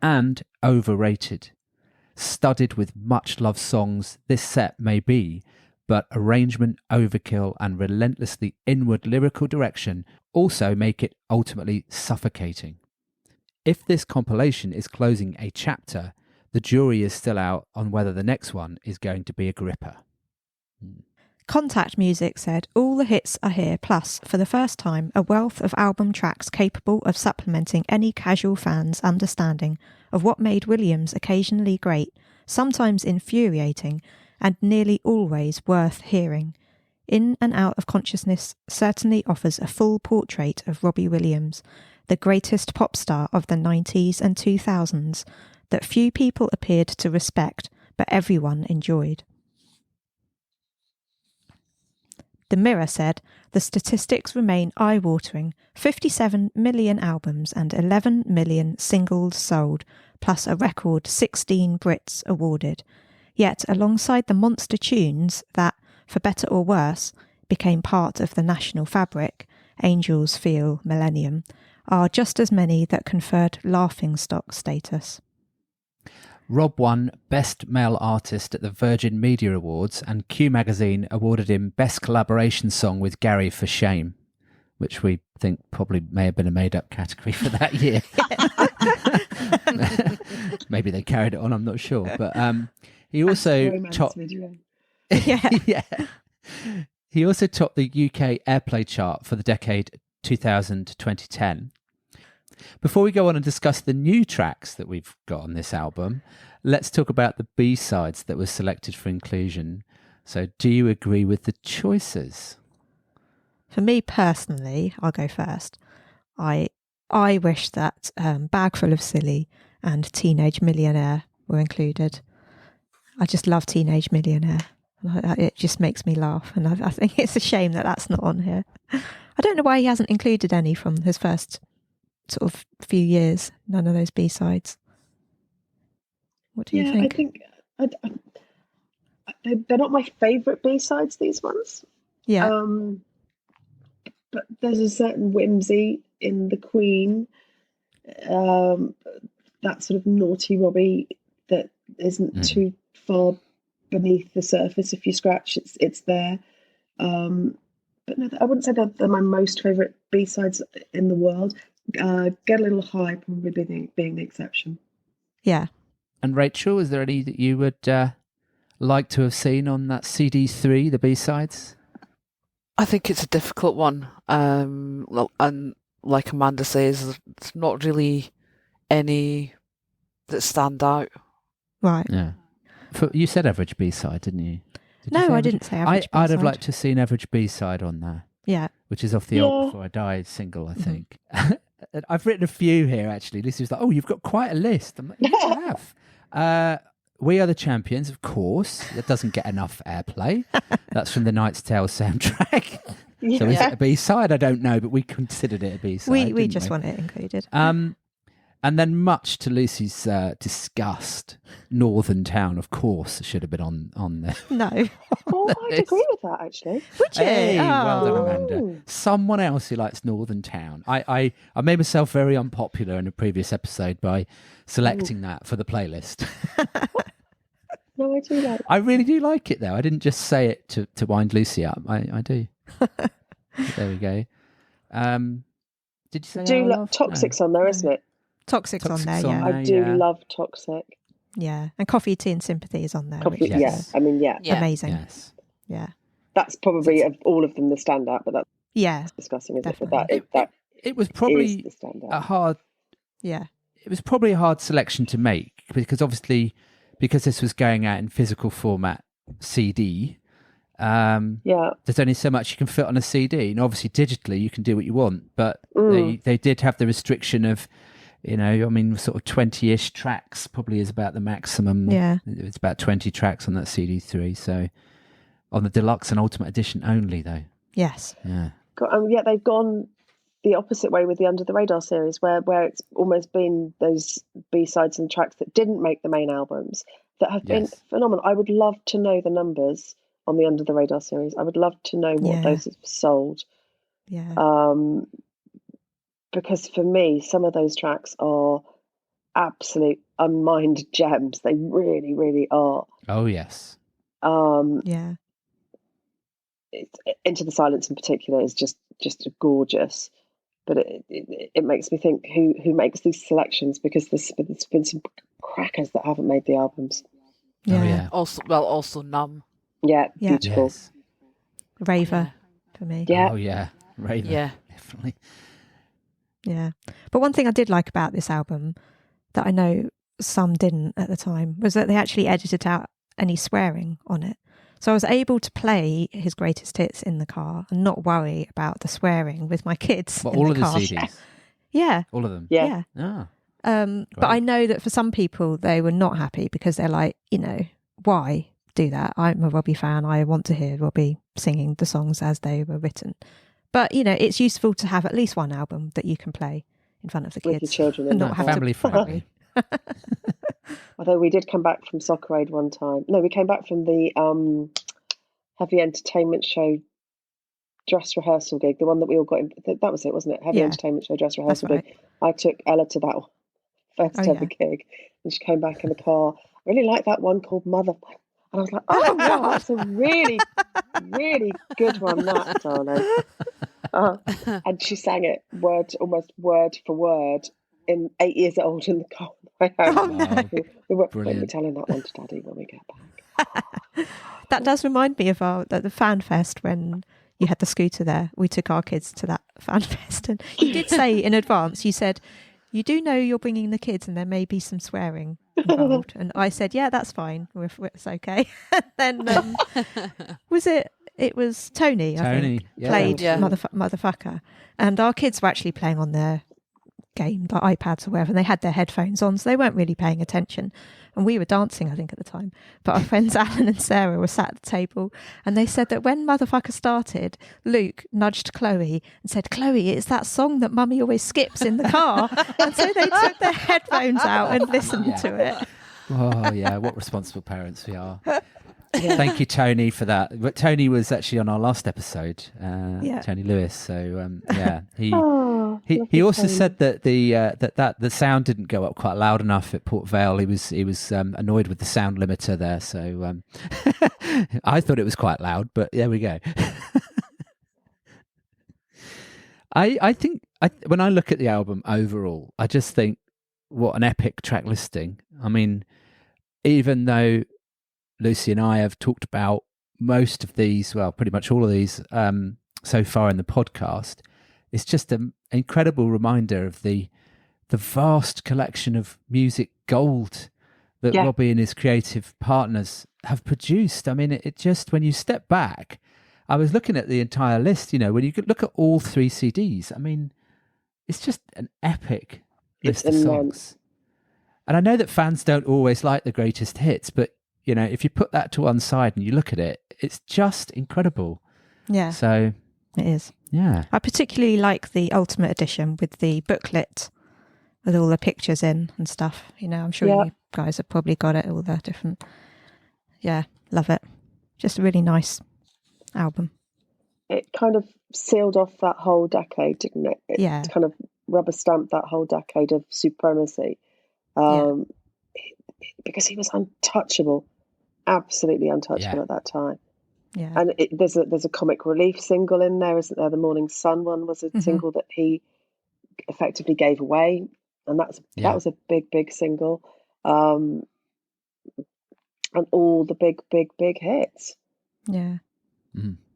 Speaker 7: And overrated. Studded with much loved songs, this set may be, but arrangement, overkill, and relentlessly inward lyrical direction also make it ultimately suffocating. If this compilation is closing a chapter, the jury is still out on whether the next one is going to be a gripper.
Speaker 4: Contact Music said, all the hits are here, plus, for the first time, a wealth of album tracks capable of supplementing any casual fan's understanding of what made Williams occasionally great, sometimes infuriating, and nearly always worth hearing. In and Out of Consciousness certainly offers a full portrait of Robbie Williams, the greatest pop star of the 90s and 2000s, that few people appeared to respect, but everyone enjoyed. The Mirror said, the statistics remain eye-watering, 57 million albums and 11 million singles sold, plus a record 16 Brits awarded. Yet, alongside the monster tunes that, for better or worse, became part of the national fabric, Angels, Feel, Millennium, are just as many that conferred laughingstock status.
Speaker 7: Rob won Best Male Artist at the Virgin Media Awards, and Q Magazine awarded him Best Collaboration Song with Gary for Shame, which we think probably may have been a made-up category for that year. Maybe they carried it on, I'm not sure. But he also topped... yeah. He also topped the UK Airplay chart for the decade 2000-2010. Before we go on and discuss the new tracks that we've got on this album, let's talk about the B-sides that were selected for inclusion. So do you agree with the choices?
Speaker 4: For me personally, I'll go first. I wish that Bag Full of Silly and Teenage Millionaire were included. I just love Teenage Millionaire. It just makes me laugh, and I think it's a shame that that's not on here. I don't know why he hasn't included any from his first sort of few years. None of those B-sides. What do you think?
Speaker 6: I think they're not my favourite B-sides, these ones.
Speaker 4: Yeah.
Speaker 6: But there's a certain whimsy in the Queen, that sort of naughty Robbie that isn't too far beneath the surface. If you scratch, it's there. But no, I wouldn't say they're my most favourite B-sides in the world. Get a Little High probably being the exception.
Speaker 4: Yeah.
Speaker 7: And Rachel, is there any that you would like to have seen on that CD3, the B-sides?
Speaker 5: I think it's a difficult one. And like Amanda says, there's not really any that stand out.
Speaker 4: Right.
Speaker 7: Yeah. You said average B-side, didn't you?
Speaker 4: No, I didn't say average B-side.
Speaker 7: I'd have liked to have seen average B-side on there.
Speaker 4: Yeah.
Speaker 7: Which is off the Old Before I Die single, I think. I've written a few here actually. Lucy was like, "Oh, you've got quite a list." I'm like, "Yeah, I have." We Are the Champions, of course. It doesn't get enough airplay. That's from the Knight's Tale soundtrack. So is it a B-side? I don't know, but we considered it a B-side.
Speaker 4: We just want it included.
Speaker 7: And then, much to Lucy's disgust, Northern Town, of course, should have been on there.
Speaker 4: No.
Speaker 6: Oh, I'd agree with that, actually.
Speaker 4: Would you?
Speaker 7: Hey, well done,
Speaker 4: Oh.
Speaker 7: Amanda. Someone else who likes Northern Town. I made myself very unpopular in a previous episode by selecting that for the playlist.
Speaker 6: No, I do like it.
Speaker 7: I really do like it, though. I didn't just say it to wind Lucy up. I do. There we go. Did you say
Speaker 6: Do
Speaker 7: Our Love?
Speaker 6: Toxic's
Speaker 7: No.
Speaker 6: on there, isn't it?
Speaker 4: Toxic's on there,
Speaker 7: Toxic's on
Speaker 4: yeah.
Speaker 7: there.
Speaker 6: I do
Speaker 7: yeah.
Speaker 6: love Toxic.
Speaker 4: Yeah. And Coffee, Tea and Sympathy is on there.
Speaker 6: Coffee,
Speaker 4: which is
Speaker 6: yeah. I mean, yeah.
Speaker 5: Yeah.
Speaker 4: amazing.
Speaker 7: Yes.
Speaker 4: Yeah.
Speaker 6: That's probably of all of them the standout, but that's
Speaker 4: Yeah.
Speaker 6: discussing, isn't
Speaker 4: Definitely.
Speaker 6: it? But that
Speaker 7: It was
Speaker 6: is
Speaker 7: probably
Speaker 6: the standout.
Speaker 7: a hard.
Speaker 4: Yeah.
Speaker 7: It was probably a hard selection to make because obviously, because this was going out in physical format CD.
Speaker 6: Yeah.
Speaker 7: There's only so much you can fit on a CD, and obviously digitally you can do what you want. But
Speaker 6: Mm.
Speaker 7: they did have the restriction of, I mean, sort of 20-ish tracks probably is about the maximum.
Speaker 4: Yeah.
Speaker 7: It's about 20 tracks on that CD3. So on the deluxe and ultimate edition only, though.
Speaker 4: Yes.
Speaker 7: Yeah.
Speaker 6: Yeah, they've gone the opposite way with the Under the Radar series, where it's almost been those B-sides and tracks that didn't make the main albums that have been
Speaker 7: Yes.
Speaker 6: phenomenal. I would love to know the numbers on the Under the Radar series. I would love to know what
Speaker 4: Yeah.
Speaker 6: those have sold.
Speaker 4: Yeah.
Speaker 6: Because for me, some of those tracks are absolute unmined gems. They really, really are.
Speaker 7: Oh, yes.
Speaker 4: Yeah.
Speaker 6: Into the Silence in particular is just gorgeous. But it makes me think who makes these selections, because there's been some crackers that haven't made the albums.
Speaker 4: Yeah.
Speaker 7: Oh, yeah.
Speaker 5: Also Numb.
Speaker 6: Yeah,
Speaker 4: Yeah.
Speaker 6: beautiful.
Speaker 7: Yes.
Speaker 4: Raver for me.
Speaker 6: Yeah.
Speaker 7: Oh, yeah. Raven.
Speaker 5: Yeah.
Speaker 7: Definitely.
Speaker 4: Yeah. But one thing I did like about this album that I know some didn't at the time was that they actually edited out any swearing on it. So I was able to play his greatest hits in the car and not worry about the swearing with my kids.
Speaker 7: But
Speaker 4: in
Speaker 7: all
Speaker 4: the
Speaker 7: of the
Speaker 4: car.
Speaker 7: CDs.
Speaker 4: Yeah.
Speaker 7: All of them.
Speaker 6: Yeah.
Speaker 4: Yeah.
Speaker 7: Ah.
Speaker 4: But I know that for some people they were not happy because they're like, why do that? I'm a Robbie fan. I want to hear Robbie singing the songs as they were written. But, it's useful to have at least one album that you can play in front of the
Speaker 6: With your
Speaker 4: kids
Speaker 6: children
Speaker 4: and
Speaker 6: in
Speaker 4: not
Speaker 6: that
Speaker 4: have
Speaker 6: car.
Speaker 7: Family
Speaker 4: to
Speaker 7: friendly.
Speaker 6: Although we did come back from Soccer Aid one time. No, we came back from the Heavy Entertainment Show dress rehearsal gig, the one that we all got in. That was it, wasn't it? Heavy
Speaker 4: Yeah.
Speaker 6: Entertainment Show dress
Speaker 4: That's
Speaker 6: rehearsal
Speaker 4: right.
Speaker 6: gig. I took Ella to that one, first
Speaker 4: Oh,
Speaker 6: ever gig, and she came back in the car. I really like that one called Mother. And I was like, oh, wow, that's a really, really good one, that, darling. And she sang it almost word for word, in 8 years old in the car on the way home.
Speaker 4: Oh, no.
Speaker 6: We won't be
Speaker 7: Brilliant.
Speaker 6: telling that one to Daddy when we get back.
Speaker 4: That does remind me of the fan fest when you had the scooter there. We took our kids to that fan fest, and you did say in advance, you said, you do know you're bringing the kids and there may be some swearing involved. And I said, yeah, that's fine. It's okay. And then it was Tony, I
Speaker 7: Tony,
Speaker 4: think,
Speaker 7: yeah.
Speaker 4: played
Speaker 5: Yeah.
Speaker 4: Motherfucker. And our kids were actually playing on their game, like iPads or whatever, and they had their headphones on, so they weren't really paying attention. And we were dancing, I think, at the time. But our friends Alan and Sarah were sat at the table, and they said that when Motherfucker started, Luke nudged Chloe and said, Chloe, it's that song that Mummy always skips in the car. And so they took their headphones out and listened to it.
Speaker 7: Oh, yeah. What responsible parents we are. Thank you, Tony, for that. But Tony was actually on our last episode, Tony Lewis. So, he also said that the sound didn't go up quite loud enough at Port Vale. He was annoyed with the sound limiter there. So I thought it was quite loud, but there we go. I think when I look at the album overall, I just think what an epic track listing. I mean, even though Lucy and I have talked about most of these, well, pretty much all of these so far in the podcast, it's just an incredible reminder of the vast collection of music gold that Robbie and his creative partners have produced. I mean, it just, when you step back, I was looking at the entire list, when you could look at all 3 CDs, I mean, it's just an epic
Speaker 6: It's
Speaker 7: list of
Speaker 6: immense.
Speaker 7: songs. And I know that fans don't always like the greatest hits, but you know, if you put that to one side and you look at it, it's just incredible.
Speaker 4: Yeah,
Speaker 7: So
Speaker 4: it is.
Speaker 7: yeah,
Speaker 4: I particularly like the Ultimate Edition with the booklet with all the pictures in and stuff. You know, I'm sure
Speaker 6: Yeah.
Speaker 4: you guys have probably got it, all the different. Yeah, love it. Just a really nice album.
Speaker 6: It kind of sealed off that whole decade, didn't it? It
Speaker 4: Yeah.
Speaker 6: kind of rubber stamped that whole decade of supremacy. Because he was untouchable, absolutely untouchable
Speaker 7: Yeah.
Speaker 6: at that time.
Speaker 4: Yeah.
Speaker 6: And there's a comic relief single in there, isn't there? The Morning Sun one was a single that he effectively gave away, and that was a big single. And all the big hits.
Speaker 4: Yeah.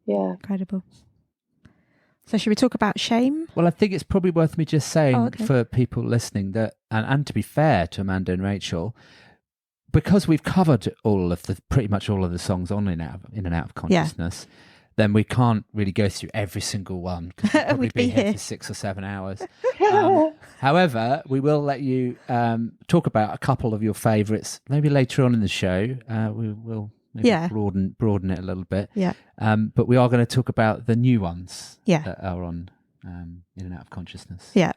Speaker 6: Yeah.
Speaker 4: Incredible. So should we talk about Shame?
Speaker 7: well, I think it's probably worth me just saying
Speaker 4: okay.
Speaker 7: for people listening that, and to be fair to Amanda and Rachel, because we've covered pretty much all of the songs on In and Out of Consciousness, then we can't really go through every single one because we'd probably
Speaker 4: We'd
Speaker 7: be
Speaker 4: be
Speaker 7: here
Speaker 4: here.
Speaker 7: for 6 or 7 hours. However, we will let you talk about a couple of your favourites maybe later on in the show. We will maybe
Speaker 4: Yeah.
Speaker 7: broaden it a little bit.
Speaker 4: Yeah.
Speaker 7: But we are going to talk about the new ones
Speaker 4: Yeah.
Speaker 7: that are on In and Out of Consciousness.
Speaker 4: Yeah.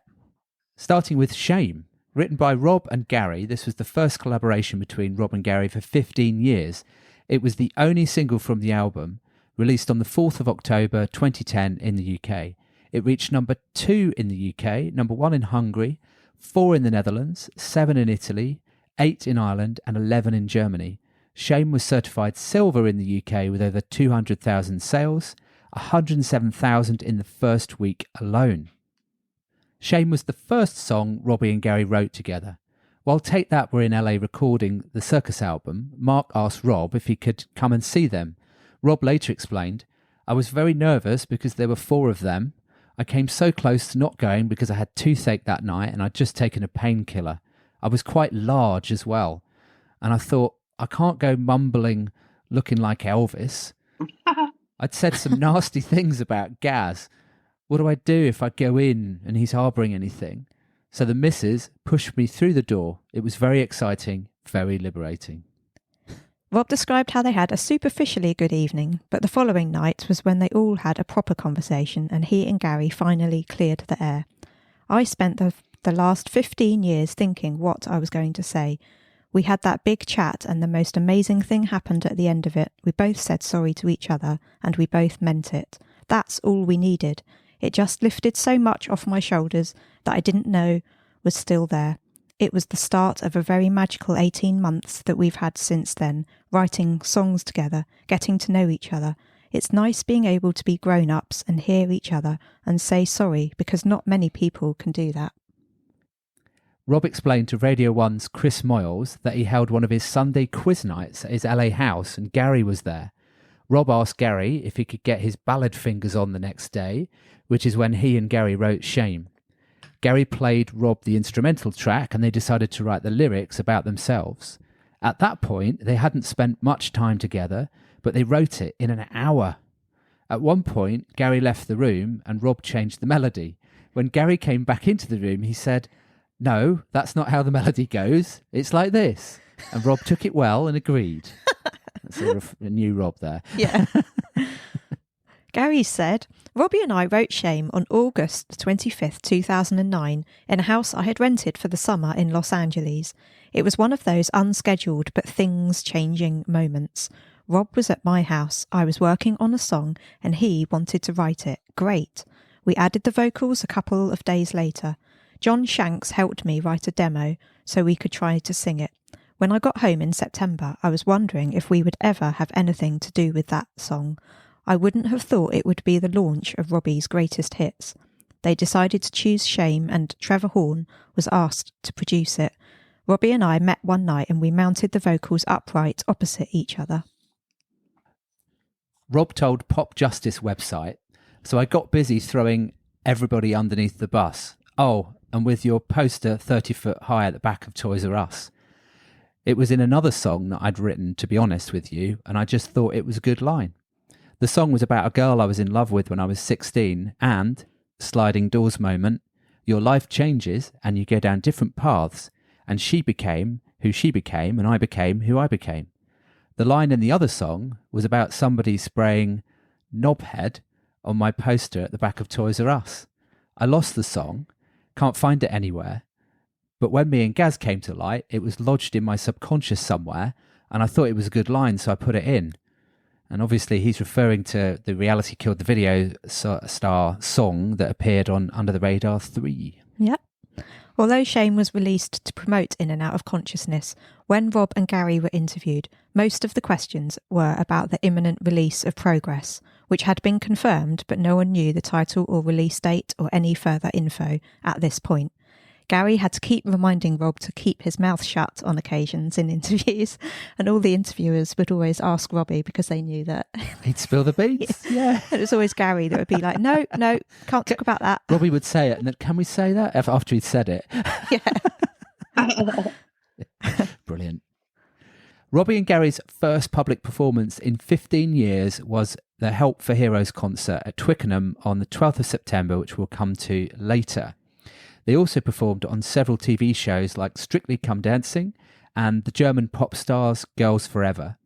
Speaker 7: Starting with Shame. Written by Rob and Gary, this was the first collaboration between Rob and Gary for 15 years. It was the only single from the album, released on the 4th of October 2010 in the UK. It reached number 2 in the UK, number 1 in Hungary, 4 in the Netherlands, 7 in Italy, 8 in Ireland and 11 in Germany. Shame was certified silver in the UK with over 200,000 sales, 107,000 in the first week alone. Shame was the first song Robbie and Gary wrote together. While Take That were in LA recording the Circus album, Mark asked Rob if he could come and see them. Rob later explained, "I was very nervous because there were 4 of them. I came so close to not going because I had toothache that night and I'd just taken a painkiller. I was quite large as well. And I thought, I can't go mumbling, looking like Elvis. I'd said some nasty things about Gaz. What do I do if I go in and he's harbouring anything? So the missus pushed me through the door. It was very exciting, very liberating."
Speaker 4: Rob described how they had a superficially good evening, but the following night was when they all had a proper conversation and he and Gary finally cleared the air. "I spent the last 15 years thinking what I was going to say. We had that big chat and the most amazing thing happened at the end of it. We both said sorry to each other and we both meant it. That's all we needed. It just lifted so much off my shoulders that I didn't know was still there. It was the start of a very magical 18 months that we've had since then, writing songs together, getting to know each other. It's nice being able to be grown-ups and hear each other and say sorry because not many people can do that."
Speaker 7: Rob explained to Radio 1's Chris Moyles that he held one of his Sunday quiz nights at his LA house and Gary was there. Rob asked Gary if he could get his ballad fingers on the next day, which is when he and Gary wrote Shame. Gary played Rob the instrumental track and they decided to write the lyrics about themselves. At that point, they hadn't spent much time together, but they wrote it in an hour. At one point, Gary left the room and Rob changed the melody. When Gary came back into the room, he said, "No, that's not how the melody goes. It's like this." And Rob took it well and agreed. That's a new Rob there.
Speaker 4: Yeah. Gary said, "Robbie and I wrote Shame on August 25th, 2009 in a house I had rented for the summer in Los Angeles. It was one of those unscheduled but things-changing moments. Rob was at my house, I was working on a song, and he wanted to write it. Great. We added the vocals a couple of days later. John Shanks helped me write a demo so we could try to sing it. When I got home in September, I was wondering if we would ever have anything to do with that song. I wouldn't have thought it would be the launch of Robbie's greatest hits. They decided to choose Shame and Trevor Horn was asked to produce it. Robbie and I met one night and we mounted the vocals upright opposite each other."
Speaker 7: Rob told Pop Justice website, "So I got busy throwing everybody underneath the bus. Oh, and with your poster 30 foot high at the back of Toys R Us. It was in another song that I'd written, to be honest with you, and I just thought it was a good line. The song was about a girl I was in love with when I was 16 and, sliding doors moment, Your life changes and you go down different paths, and she became who she became and I became who I became. The line in the other song was about somebody spraying knobhead on my poster at the back of Toys R Us. I lost the song, can't find it anywhere, but when me and Gaz came to light, it was lodged in my subconscious somewhere, and I thought it was a good line, so I put it in. And obviously he's referring to the Reality Killed the Video star song that appeared on Under the Radar 3.
Speaker 4: Yep. Although Shame was released to promote In and Out of Consciousness, when Rob and Gary were interviewed, most of the questions were about the imminent release of Progress, which had been confirmed, but no one knew the title or release date or any further info at this point. Gary had to keep reminding Rob to keep his mouth shut on occasions in interviews, and all the interviewers would always ask Robbie because they knew that
Speaker 7: He'd spill the beans. Yeah.
Speaker 4: it was always Gary that would be like, no, can't talk about that.
Speaker 7: Robbie would say it, and then, can we say that? After he'd said it.
Speaker 4: Yeah.
Speaker 7: Brilliant. Robbie and Gary's first public performance in 15 years was the Help for Heroes concert at Twickenham on the 12th of September, which we'll come to later. They also performed on several TV shows like Strictly Come Dancing and the German pop stars Girls Forever.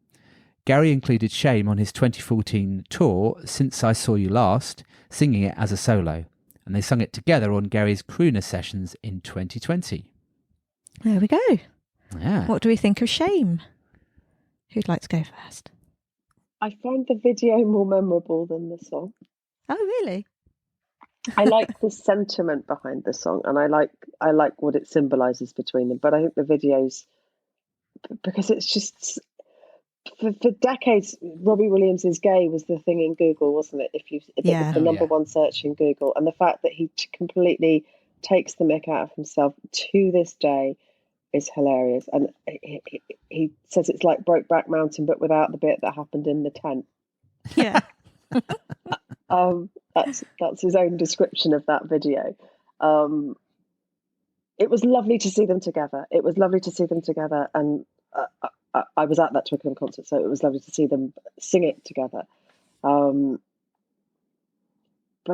Speaker 7: Gary included Shame on his 2014 tour, Since I Saw You Last, singing it as a solo. And they sung it together on Gary's Crooner sessions in 2020.
Speaker 4: There we go.
Speaker 7: Yeah.
Speaker 4: What do we think of Shame? Who'd like to go first?
Speaker 6: I find the video more memorable than the song.
Speaker 4: Oh, really?
Speaker 6: I like the sentiment behind the song, and I like what it symbolises between them. But I think the videos, because it's just for decades, Robbie Williams is gay was the thing in Google, wasn't it? It was the number one search in Google, and the fact that he completely takes the mick out of himself to this day is hilarious. And he says it's like Brokeback Mountain, but without the bit that happened in the tent.
Speaker 4: Yeah.
Speaker 6: That's his own description of that video. It was lovely to see them together. And I was at that Twickenham concert, so it was lovely to see them sing it together. But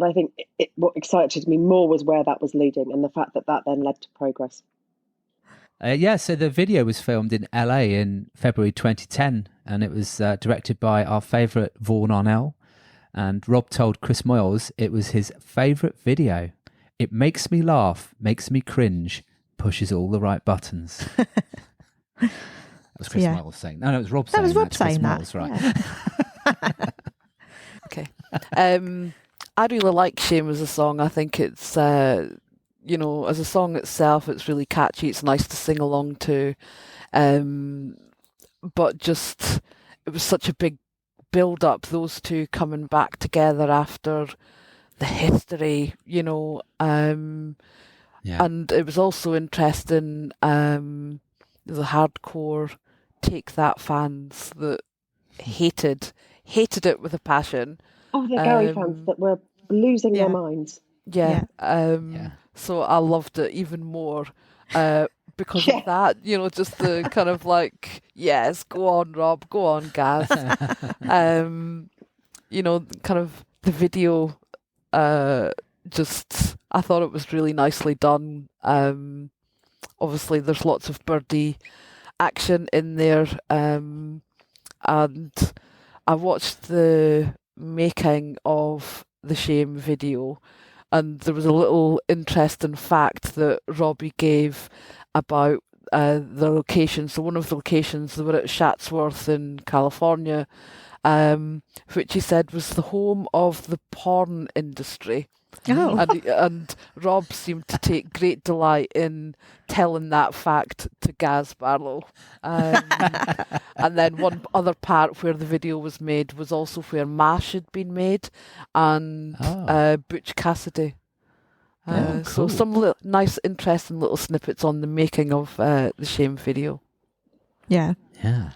Speaker 6: I think what excited me more was where that was leading, and the fact that then led to Progress.
Speaker 7: So the video was filmed in LA in February 2010, and it was directed by our favourite Vaughan Arnell. And Rob told Chris Moyles it was his favourite video. It makes me laugh, makes me cringe, pushes all the right buttons. That was Chris Moyles saying. No, it was Rob saying that.
Speaker 4: That was Rob saying
Speaker 7: Moyles,
Speaker 4: that.
Speaker 7: Right.
Speaker 5: Okay. I really like Shame as a song. I think it's, as a song itself, it's really catchy. It's nice to sing along to. But just, it was such a big build up, those two coming back together after the history, and it was also interesting, the hardcore Take That fans that hated it with a passion.
Speaker 6: Oh, the Gary fans that were losing their minds.
Speaker 5: So I loved it even more because of that, just the kind of like, yes, go on, Rob, go on, Gaz. Kind of the video, I thought it was really nicely done. Obviously, there's lots of birdie action in there. And I watched the making of the Shame video, and there was a little interesting fact that Robbie gave about the location. So one of the locations, they were at Chatsworth in California, which he said was the home of the porn industry.
Speaker 4: Oh.
Speaker 5: And Rob seemed to take great delight in telling that fact to Gaz Barlow. And then one other part where the video was made was also where MASH had been made, and Butch Cassidy.
Speaker 7: Cool.
Speaker 5: So some nice, interesting little snippets on the making of the Shame video.
Speaker 4: Yeah.
Speaker 7: Yeah.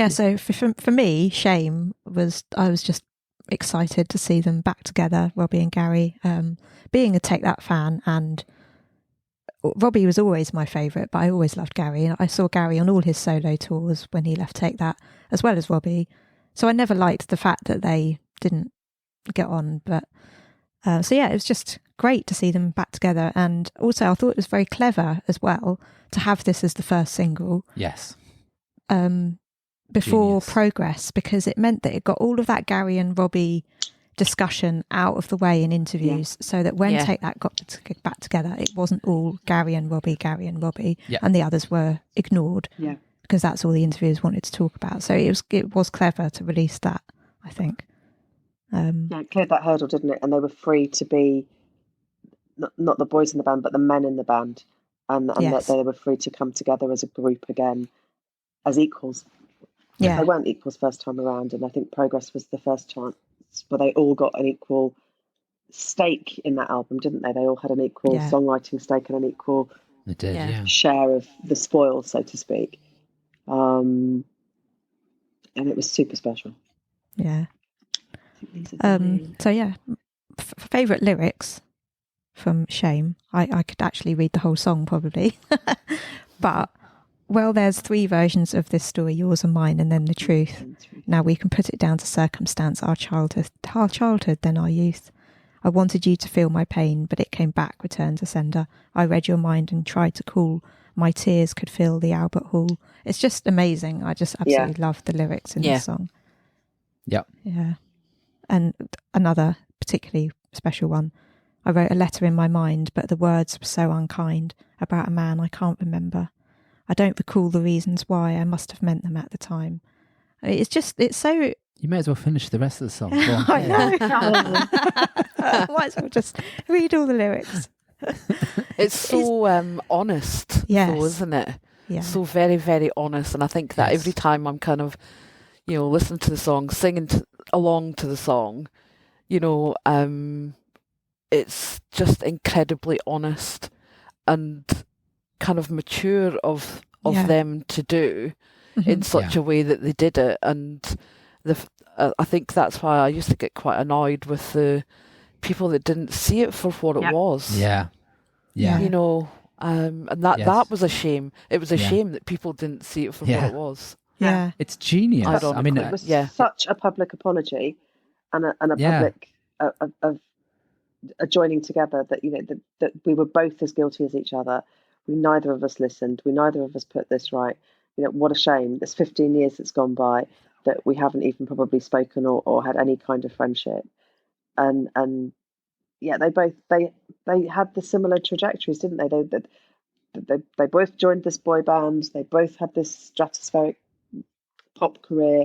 Speaker 4: So for me, Shame I was just excited to see them back together, Robbie and Gary. Being a Take That fan, and Robbie was always my favourite, but I always loved Gary, and I saw Gary on all his solo tours when he left Take That, as well as Robbie. So I never liked the fact that they didn't get on, but it was just great to see them back together. And also I thought it was very clever as well to have this as the first single.
Speaker 7: Yes.
Speaker 4: Before
Speaker 7: Genius.
Speaker 4: Progress, because it meant that it got all of that Gary and Robbie discussion out of the way in interviews, so that when Take That got back together, it wasn't all Gary and Robbie,
Speaker 7: Yeah.
Speaker 4: and the others were ignored.
Speaker 6: Yeah.
Speaker 4: Because that's all the interviewers wanted to talk about. So it was clever to release that, I think.
Speaker 6: It cleared that hurdle, didn't it? And they were free to be not the boys in the band, but the men in the band, and
Speaker 4: Yes.
Speaker 6: that they were free to come together as a group again, as equals.
Speaker 4: Yeah.
Speaker 6: They weren't equals first time around, and I think Progress was the first chance where they all got an equal stake in that album, didn't they? They all had an equal songwriting stake and an equal
Speaker 7: They did, yeah.
Speaker 6: share of the spoil, so to speak. And it was super special.
Speaker 4: Yeah. So yeah, favourite lyrics from Shame. I could actually read the whole song probably. But, well, there's 3 versions of this story, yours and mine, and then the truth. Now we can put it down to circumstance, our childhood, then our youth. I wanted you to feel my pain, but it came back, returned to sender. I read your mind and tried to cool. My tears could fill the Albert Hall. It's just amazing. I just absolutely love the lyrics in this song.
Speaker 7: Yep.
Speaker 4: Yeah. And another particularly special one. I wrote a letter in my mind, but the words were so unkind about a man I can't remember. I don't recall the reasons why. I must have meant them at the time. It's so...
Speaker 7: You may as well finish the rest of the song. Go on.
Speaker 4: I know. Might as well just read all the lyrics.
Speaker 5: It's so honest,
Speaker 4: Yes.
Speaker 5: though, isn't it?
Speaker 4: Yeah.
Speaker 5: So very, very honest. And I think that every time I'm kind of, listening to the song, singing along to the song, it's just incredibly honest and kind of mature of them to do in such a way that they did it. And I think that's why I used to get quite annoyed with the people that didn't see it for what it was.
Speaker 7: Yeah.
Speaker 5: And that was a shame. It was a shame that people didn't see it for what it was.
Speaker 4: Yeah.
Speaker 7: It's genius. I mean,
Speaker 6: it was such a public apology and a public of a joining together that that we were both as guilty as each other. Neither of us listened. Neither of us put this right. What a shame. There's 15 years that's gone by that we haven't even probably spoken or had any kind of friendship. And they had the similar trajectories, didn't they? They both joined this boy band. They both had this stratospheric pop career,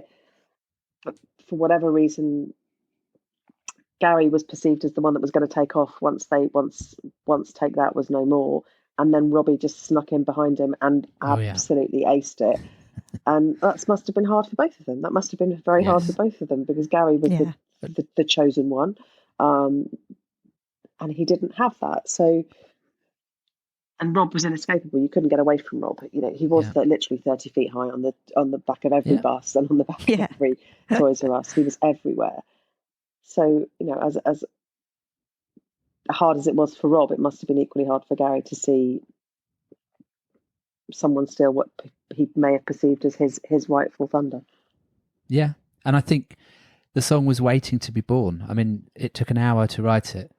Speaker 6: but for whatever reason, Gary was perceived as the one that was going to take off once Take That was no more, and then Robbie just snuck in behind him and absolutely aced it. And that must have been hard for both of them. That must have been very hard for both of them, because Gary was the chosen one, and he didn't have that. So, and Rob was inescapable. You couldn't get away from Rob. He was literally 30 feet high on the back of every bus and on the back of every Toys R Us. He was everywhere. So, as hard as it was for Rob, it must have been equally hard for Gary to see someone steal what he may have perceived as his rightful thunder.
Speaker 7: Yeah, and I think the song was waiting to be born. I mean, it took an hour to write it,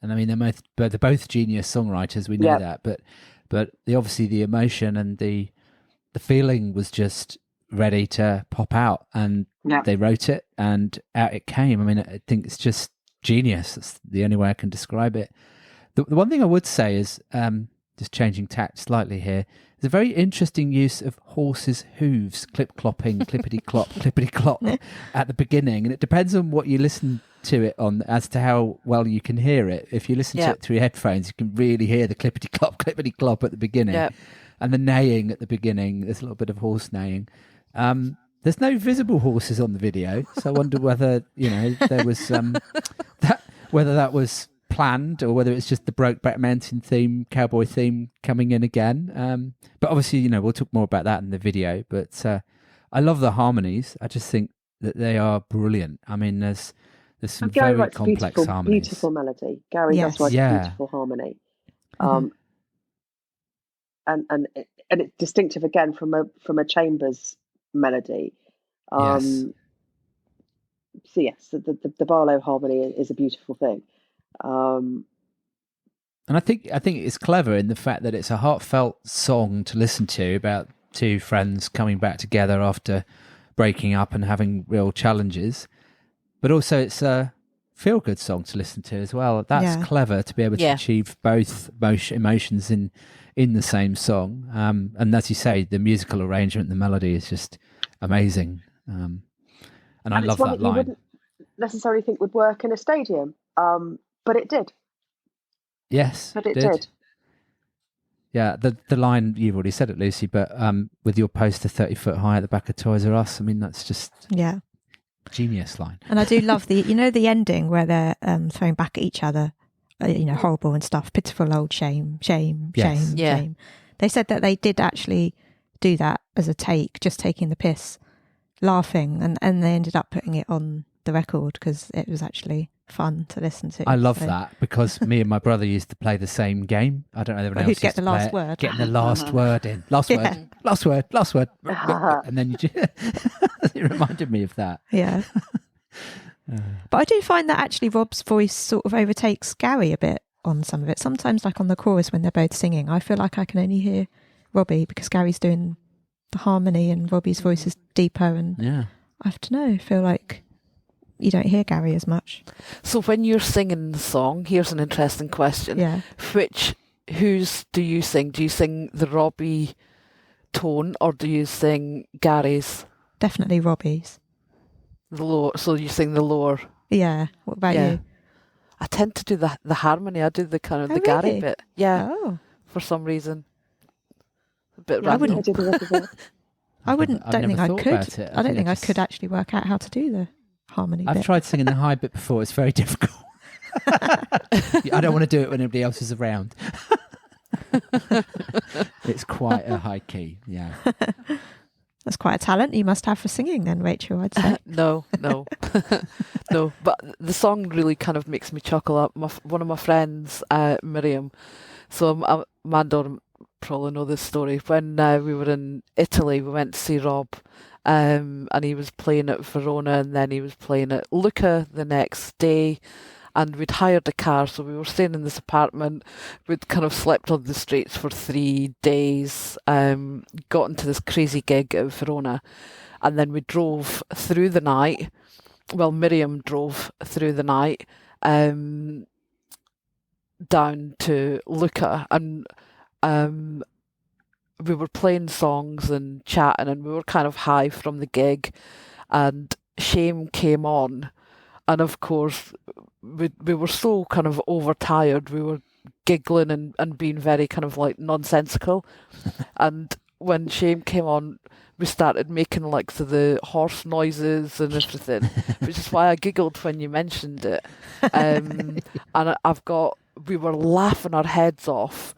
Speaker 7: and I mean they're both genius songwriters. We know that, but obviously the emotion and the feeling was just ready to pop out, and they wrote it, and out it came. I mean, I think it's just genius. That's the only way I can describe it. The one thing I would say is, just changing tact slightly here, is a very interesting use of horses' hooves, clip-clopping, clippity-clop, clippity-clop at the beginning. And it depends on what you listen to it on as to how well you can hear it. If you listen to it through headphones, you can really hear the clippity-clop, clippity-clop at the beginning. Yep. And the neighing at the beginning. There's a little bit of horse neighing. There's no visible horses on the video, so I wonder whether there was whether that was planned or whether it's just the Brokeback Mountain theme, cowboy theme coming in again. But obviously, we'll talk more about that in the video. But I love the harmonies. I just think that they are brilliant. I mean, there's some very complex harmonies.
Speaker 6: Beautiful melody. Gary does write beautiful harmony. And it's distinctive again from a Chambers melody. So yes, the Barlow harmony is a beautiful thing.
Speaker 7: And I think it's clever in the fact that it's a heartfelt song to listen to about two friends coming back together after breaking up and having real challenges. But also it's a feel-good song to listen to as well. That's clever to be able to achieve both emotions in the same song. And as you say, the musical arrangement, the melody is just amazing. And I love that line.
Speaker 6: You wouldn't necessarily think would work in a stadium, but it did.
Speaker 7: Yes,
Speaker 6: but it did.
Speaker 7: Yeah, the line, you've already said it, Lucy, but with your poster 30 foot high at the back of Toys R Us, I mean, that's just genius line.
Speaker 4: And I do love the ending where they're throwing back at each other, horrible and stuff, pitiful old shame. Shame. They said that they did actually do that as a take, just taking the piss, laughing, and they ended up putting it on the record because it was actually fun to listen to.
Speaker 7: I love that because me and my brother used to play the same game. I don't know if anyone else
Speaker 4: get the last word.
Speaker 7: Getting the last word in. Last word. And then you just it reminded me of that.
Speaker 4: Yeah. But I do find that actually Rob's voice sort of overtakes Gary a bit on some of it. Sometimes like on the chorus when they're both singing, I feel like I can only hear Robbie because Gary's doing the harmony and Robbie's voice is deeper, and I have to know, I feel like you don't hear Gary as much.
Speaker 5: So when you're singing the song, here's an interesting question.
Speaker 4: Yeah.
Speaker 5: Whose do you sing? Do you sing the Robbie tone or do you sing Gary's?
Speaker 4: Definitely Robbie's.
Speaker 5: The lower, so you sing the lower.
Speaker 4: Yeah. What about you?
Speaker 5: I tend to do the harmony. I do the kind of the
Speaker 4: really?
Speaker 5: Gary bit. Yeah.
Speaker 4: Oh.
Speaker 5: For some reason. A bit
Speaker 4: I
Speaker 5: random.
Speaker 4: don't think I could.
Speaker 7: I
Speaker 4: don't think I could actually work out how to do the harmony
Speaker 7: I've
Speaker 4: bit.
Speaker 7: tried singing the high bit before. It's very difficult. I don't want to do it when anybody else is around. It's quite a high key, yeah.
Speaker 4: That's quite a talent you must have for singing then, Rachel, I'd say.
Speaker 5: No. No, but the song really kind of makes me chuckle up. One of my friends, Miriam, so Amanda probably know this story. When we were in Italy, we went to see Rob, and he was playing at Verona and then he was playing at Lucca the next day, and we'd hired a car, so we were staying in this apartment. We'd kind of slept on the streets for 3 days, got into this crazy gig at Verona, and then we drove through the night. Well, Miriam drove through the night down to Lucca, and we were playing songs and chatting, and we were kind of high from the gig, and Shame came on, and of course we were so kind of overtired, we were giggling and being very kind of like nonsensical, and when Shame came on, we started making like the horse noises and everything, which is why I giggled when you mentioned it, and we were laughing our heads off.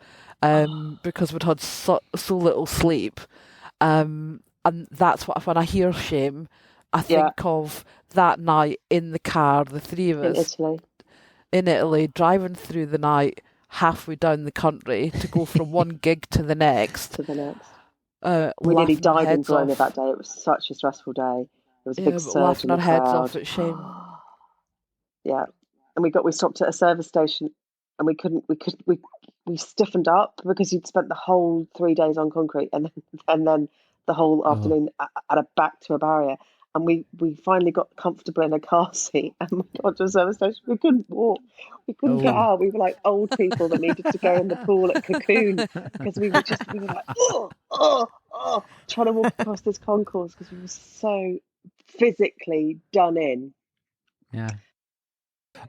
Speaker 5: Because we'd had so little sleep, and that's what, when I hear Shame, I think of that night in the car, the three of us in Italy, driving through the night, halfway down the country to go from one gig to the next.
Speaker 6: We nearly died in Verona that day. It was such a stressful day. There was a big surge
Speaker 5: laughing
Speaker 6: in the
Speaker 5: our heads
Speaker 6: crowd.
Speaker 5: off at Shame.
Speaker 6: Yeah, and we stopped at a service station, and we stiffened up because you'd spent the whole 3 days on concrete and then the whole afternoon back to a barrier. And we finally got comfortable in a car seat and we got to a service station. We couldn't walk. We couldn't get out. We were like old people that needed to go in the pool at Cocoon because we were like, trying to walk across this concourse because we were so physically done in.
Speaker 7: Yeah.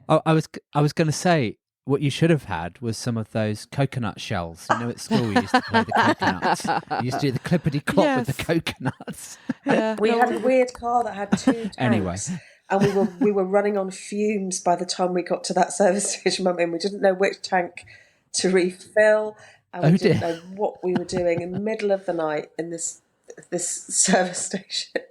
Speaker 7: Oh, I was going to say, what you should have had was some of those coconut shells. You know, at school we used to play the coconuts. You used to do the clippity-clop with the coconuts.
Speaker 9: We had a weird car that had 2 tanks.
Speaker 7: Anyway.
Speaker 9: And we were running on fumes by the time we got to that service station. I mean, we didn't know which tank to refill. And we didn't know what we were doing in the middle of the night in this service station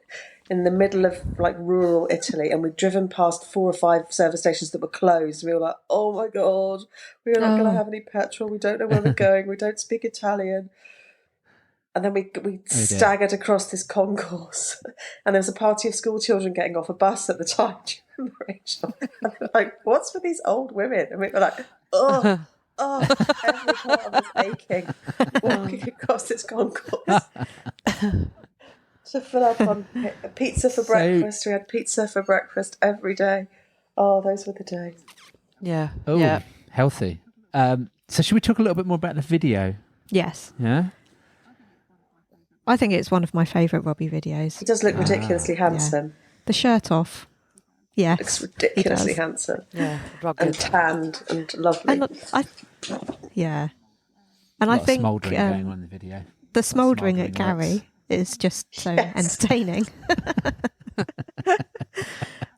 Speaker 9: in the middle of like rural Italy, and we'd driven past 4 or 5 service stations that were closed. We were like, oh my God, we're not going to have any petrol. We don't know where we're going. We don't speak Italian. And then we staggered across this concourse, and there was a party of school children getting off a bus at the time. Do you remember, Rachel? And they're like, what's with these old women? And we were like, oh. Oh, every part of us aching, walking across its concourse. To fill up on pizza for breakfast. We had pizza for breakfast every day. Oh, those were the days.
Speaker 5: Yeah.
Speaker 7: Oh,
Speaker 5: yeah.
Speaker 7: healthy. So should we talk a little bit more about the video?
Speaker 4: Yes.
Speaker 7: Yeah?
Speaker 4: I think it's one of my favourite Robbie videos.
Speaker 9: He does look ridiculously handsome.
Speaker 4: The shirt off. Yes.
Speaker 9: Looks ridiculously handsome.
Speaker 5: Yeah.
Speaker 9: And tanned and lovely.
Speaker 4: And yeah. And I think
Speaker 7: smouldering going on in the video.
Speaker 4: The smouldering at
Speaker 7: smouldering
Speaker 4: Gary
Speaker 7: works.
Speaker 4: is just so entertaining.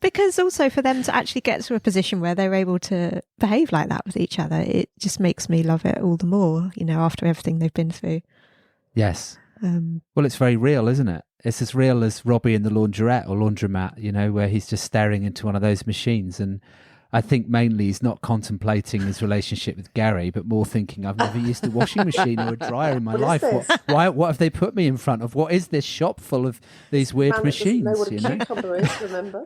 Speaker 4: Because also for them to actually get to a position where they're able to behave like that with each other, it just makes me love it all the more, after everything they've been through.
Speaker 7: Yes. Well, it's very real, isn't it? It's as real as Robbie in the laundrette or laundromat, where he's just staring into one of those machines. And I think mainly he's not contemplating his relationship with Gary, but more thinking, I've never used a washing machine or a dryer in my life. What have they put me in front of? What is this shop full of these weird machines?
Speaker 9: Know what a cucumber is, remember?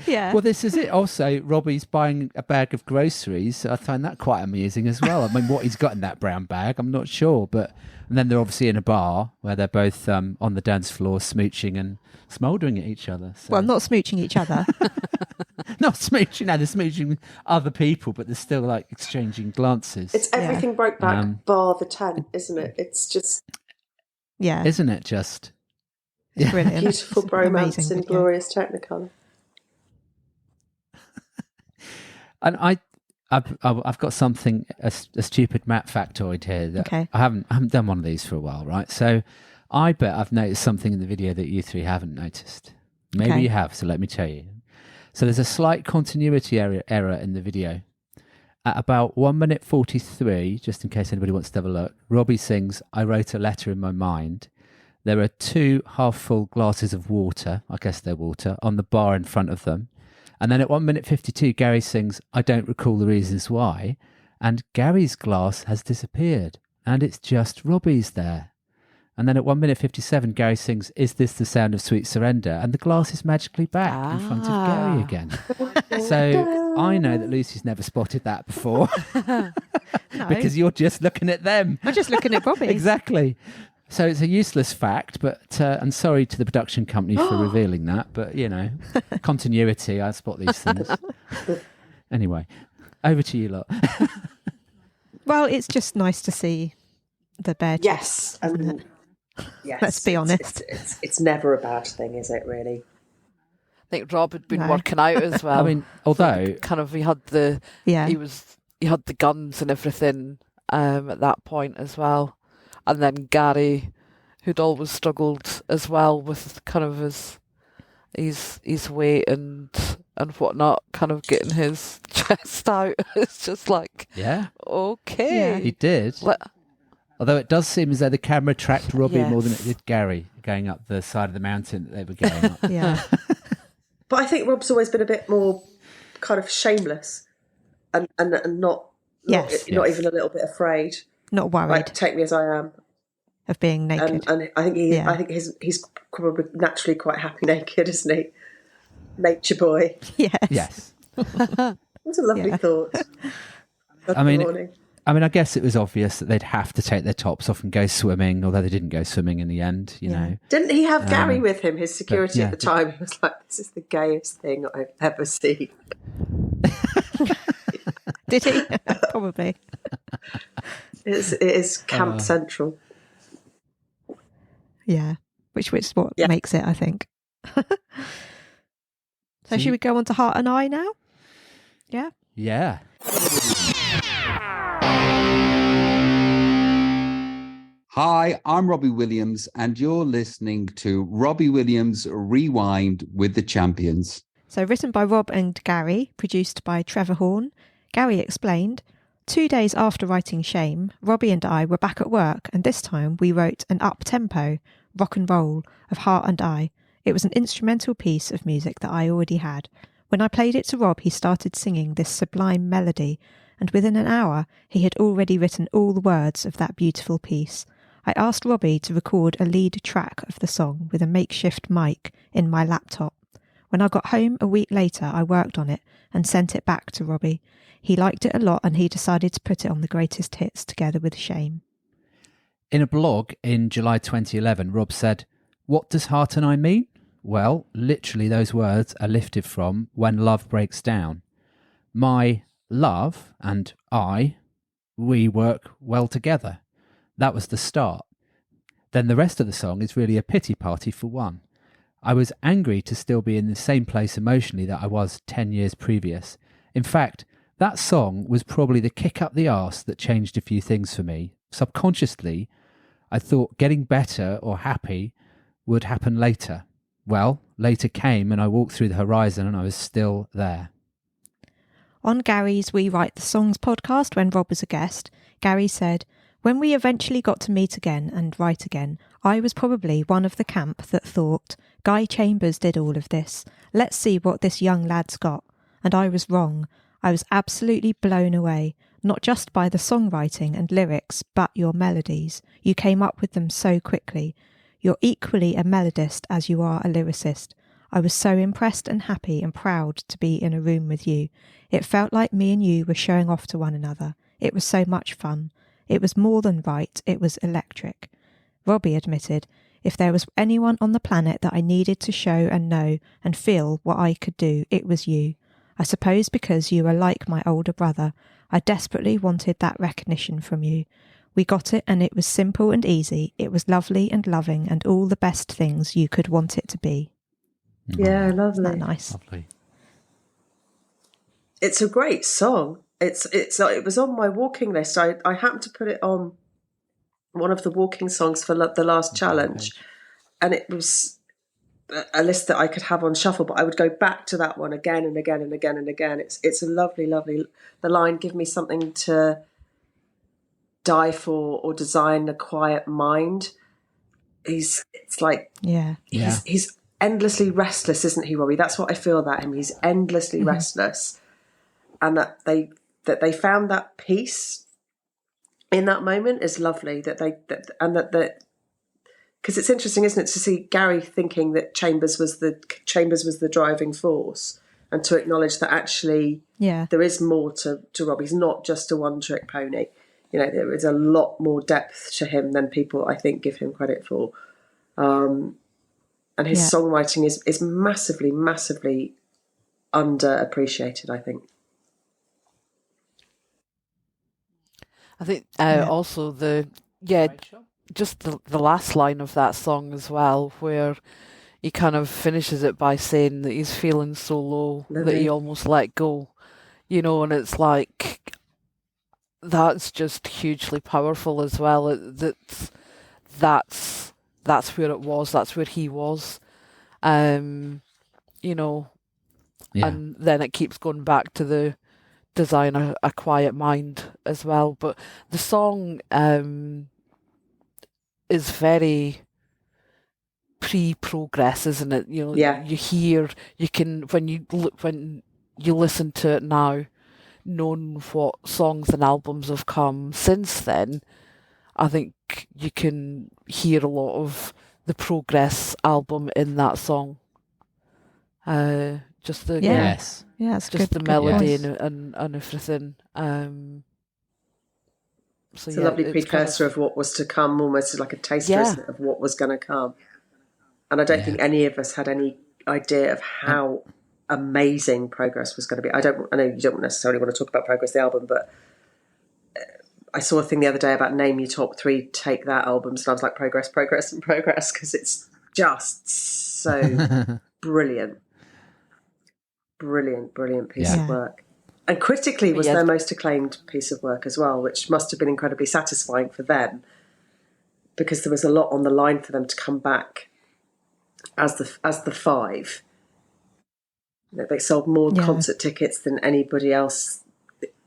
Speaker 4: Yeah.
Speaker 7: Well, this is it. Also, Robbie's buying a bag of groceries. I find that quite amusing as well. I mean, what he's got in that brown bag, I'm not sure. And then they're obviously in a bar where they're both on the dance floor smooching and smouldering at each other. So.
Speaker 4: Well, not smooching each other.
Speaker 7: Not smooching. No, they're smooching with other people, but they're still like exchanging glances.
Speaker 9: It's everything broke back bar the tent, isn't it? It's just...
Speaker 4: Yeah.
Speaker 7: Isn't it just...
Speaker 4: It's brilliant.
Speaker 9: Beautiful bromance in glorious Technicolor.
Speaker 7: And I've got something, a stupid Matt factoid here that I haven't done one of these for a while, right? So I bet I've noticed something in the video that you three haven't noticed. Maybe you have, so let me tell you. So there's a slight continuity error in the video. At about 1 minute 43, just in case anybody wants to have a look, Robbie sings, "I wrote a letter in my mind." There are 2 half-full glasses of water, I guess they're water, on the bar in front of them. And then at 1 minute 52, Gary sings, "I don't recall the reasons why." And Gary's glass has disappeared. And it's just Robbie's there. And then at 1 minute 57, Gary sings, "Is this the sound of sweet surrender?" And the glass is magically back in front of Gary again. So I know that Lucy's never spotted that before.
Speaker 4: No.
Speaker 7: Because you're just looking at them.
Speaker 4: I'm just looking at Robbie.
Speaker 7: Exactly. So it's a useless fact, but I'm sorry to the production company for revealing that. But, continuity, I spot these things. Anyway, over to you lot.
Speaker 9: Well,
Speaker 4: it's just nice to see the bare
Speaker 9: yes,
Speaker 4: chest, isn't it?
Speaker 9: Yes,
Speaker 4: let's be honest.
Speaker 9: It's never a bad thing, is it? Really.
Speaker 5: I think Rob had been working out as well.
Speaker 7: I mean, although
Speaker 5: kind of he had the he had the guns and everything at that point as well, and then Gary, who'd always struggled as well with kind of his weight and whatnot, kind of getting his chest out. It's just like okay,
Speaker 7: he did. Although it does seem as though the camera tracked Robbie more than it did Gary going up the side of the mountain that they were going up.
Speaker 4: Yeah.
Speaker 9: But I think Rob's always been a bit more kind of shameless and not even a little bit afraid.
Speaker 4: Not worried.
Speaker 9: Like, take me as I am.
Speaker 4: Of being naked.
Speaker 9: And I think he's probably naturally quite happy naked, isn't he? Nature boy.
Speaker 4: Yes.
Speaker 9: What a lovely thought.
Speaker 7: I mean, I guess it was obvious that they'd have to take their tops off and go swimming, although they didn't go swimming in the end, you know.
Speaker 9: Didn't he have Gary with him, his security at the time? He was like, "This is the gayest thing I've ever seen."
Speaker 4: Did he? Probably.
Speaker 9: It is Camp Central.
Speaker 4: Yeah, which is what makes it, I think. So should we go on to Heart and Eye now? Yeah?
Speaker 7: Yeah.
Speaker 8: Hi, I'm Robbie Williams, and you're listening to Robbie Williams Rewind with the Champions.
Speaker 4: So written by Rob and Gary, produced by Trevor Horn. Gary explained, 2 days after writing Shame, Robbie and I were back at work, and this time we wrote an up-tempo, rock and roll of Heart and Eye. It was an instrumental piece of music that I already had. When I played it to Rob, he started singing this sublime melody, and within an hour he had already written all the words of that beautiful piece. I asked Robbie to record a lead track of the song with a makeshift mic in my laptop. When I got home a week later, I worked on it and sent it back to Robbie. He liked it a lot and he decided to put it on the greatest hits together with Shame.
Speaker 7: In a blog in July 2011, Rob said, "What does Heart and I mean? Well, literally those words are lifted from When Love Breaks Down. My love and we work well together. That was the start. Then the rest of the song is really a pity party for one. I was angry to still be in the same place emotionally that I was 10 years previous. In fact, that song was probably the kick up the arse that changed a few things for me. Subconsciously, I thought getting better or happy would happen later. Well, later came and I walked through the horizon and I was still there."
Speaker 4: On Gary's We Write the Songs podcast, when Rob was a guest, Gary said, "When we eventually got to meet again and write again, I was probably one of the camp that thought, Guy Chambers did all of this. Let's see what this young lad's got. And I was wrong. I was absolutely blown away, not just by the songwriting and lyrics, but your melodies. You came up with them so quickly. You're equally a melodist as you are a lyricist. I was so impressed and happy and proud to be in a room with you. It felt like me and you were showing off to one another. It was so much fun. It was more than right, it was electric." Robbie admitted, "If there was anyone on the planet that I needed to show and know and feel what I could do, it was you. I suppose because you were like my older brother, I desperately wanted that recognition from you. We got it and it was simple and easy. It was lovely and loving and all the best things you could want it to be."
Speaker 9: Yeah, lovely.
Speaker 4: Isn't that nice?
Speaker 7: Lovely.
Speaker 9: It's a great song. It was on my walking list. I happened to put it on one of the walking songs for the last challenge, and it was a list that I could have on shuffle, but I would go back to that one again and again and again and again. It's a lovely, lovely. The line, "Give me something to die for or design a quiet mind." He's endlessly restless, isn't he, Robbie? That's what I feel about him. He's endlessly restless, and that they found that peace in that moment is lovely. That because it's interesting, isn't it, to see Gary thinking that Chambers was the driving force, and to acknowledge that actually there is more to Rob. He's not just a one-trick pony. You know, there is a lot more depth to him than people, I think, give him credit for. And his songwriting is massively, massively underappreciated, I think.
Speaker 5: I think also just the last line of that song as well, where he kind of finishes it by saying that he's feeling so low that he almost let go, you know, and it's like, that's just hugely powerful as well. That's where it was, that's where he was, you know, and then it keeps going back to the design a quiet mind as well. But the song is very pre-progress, isn't it? You know, when you listen to it now, knowing what songs and albums have come since then, I think you can hear a lot of the Progress album in that song. Just the the melody and everything.
Speaker 9: It's a lovely precursor of what was to come, almost like a taster, isn't it, of what was going to come. And I don't think any of us had any idea of how amazing Progress was going to be. I know you don't necessarily want to talk about Progress, the album, but I saw a thing the other day about name your top 3 Take That albums, and I was like, Progress, because it's just so brilliant piece of work. And critically was their most acclaimed piece of work as well, which must have been incredibly satisfying for them, because there was a lot on the line for them to come back as the 5. You know, they sold more concert tickets than anybody else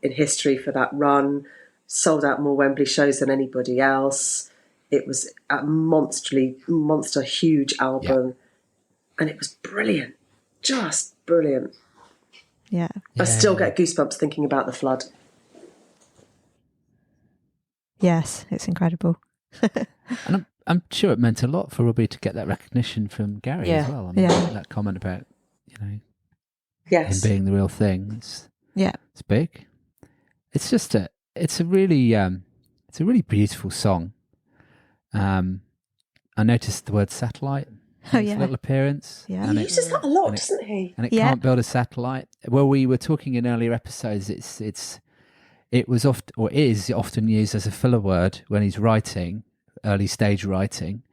Speaker 9: in history for that run, sold out more Wembley shows than anybody else. It was a monster huge album, and it was brilliant, just brilliant.
Speaker 4: Yeah.
Speaker 9: I still get goosebumps thinking about the flood.
Speaker 4: Yes, it's incredible.
Speaker 7: And I'm sure it meant a lot for Robbie to get that recognition from Gary as well. I mean, that comment about him
Speaker 9: Yes.
Speaker 7: being the real thing. It's big. It's just it's a really beautiful song. I noticed the word satellite. His little appearance.
Speaker 9: Yeah. He uses that a lot, doesn't he?
Speaker 7: And it can't build a satellite. Well, we were talking in earlier episodes. It was often used as a filler word when he's writing, early stage writing,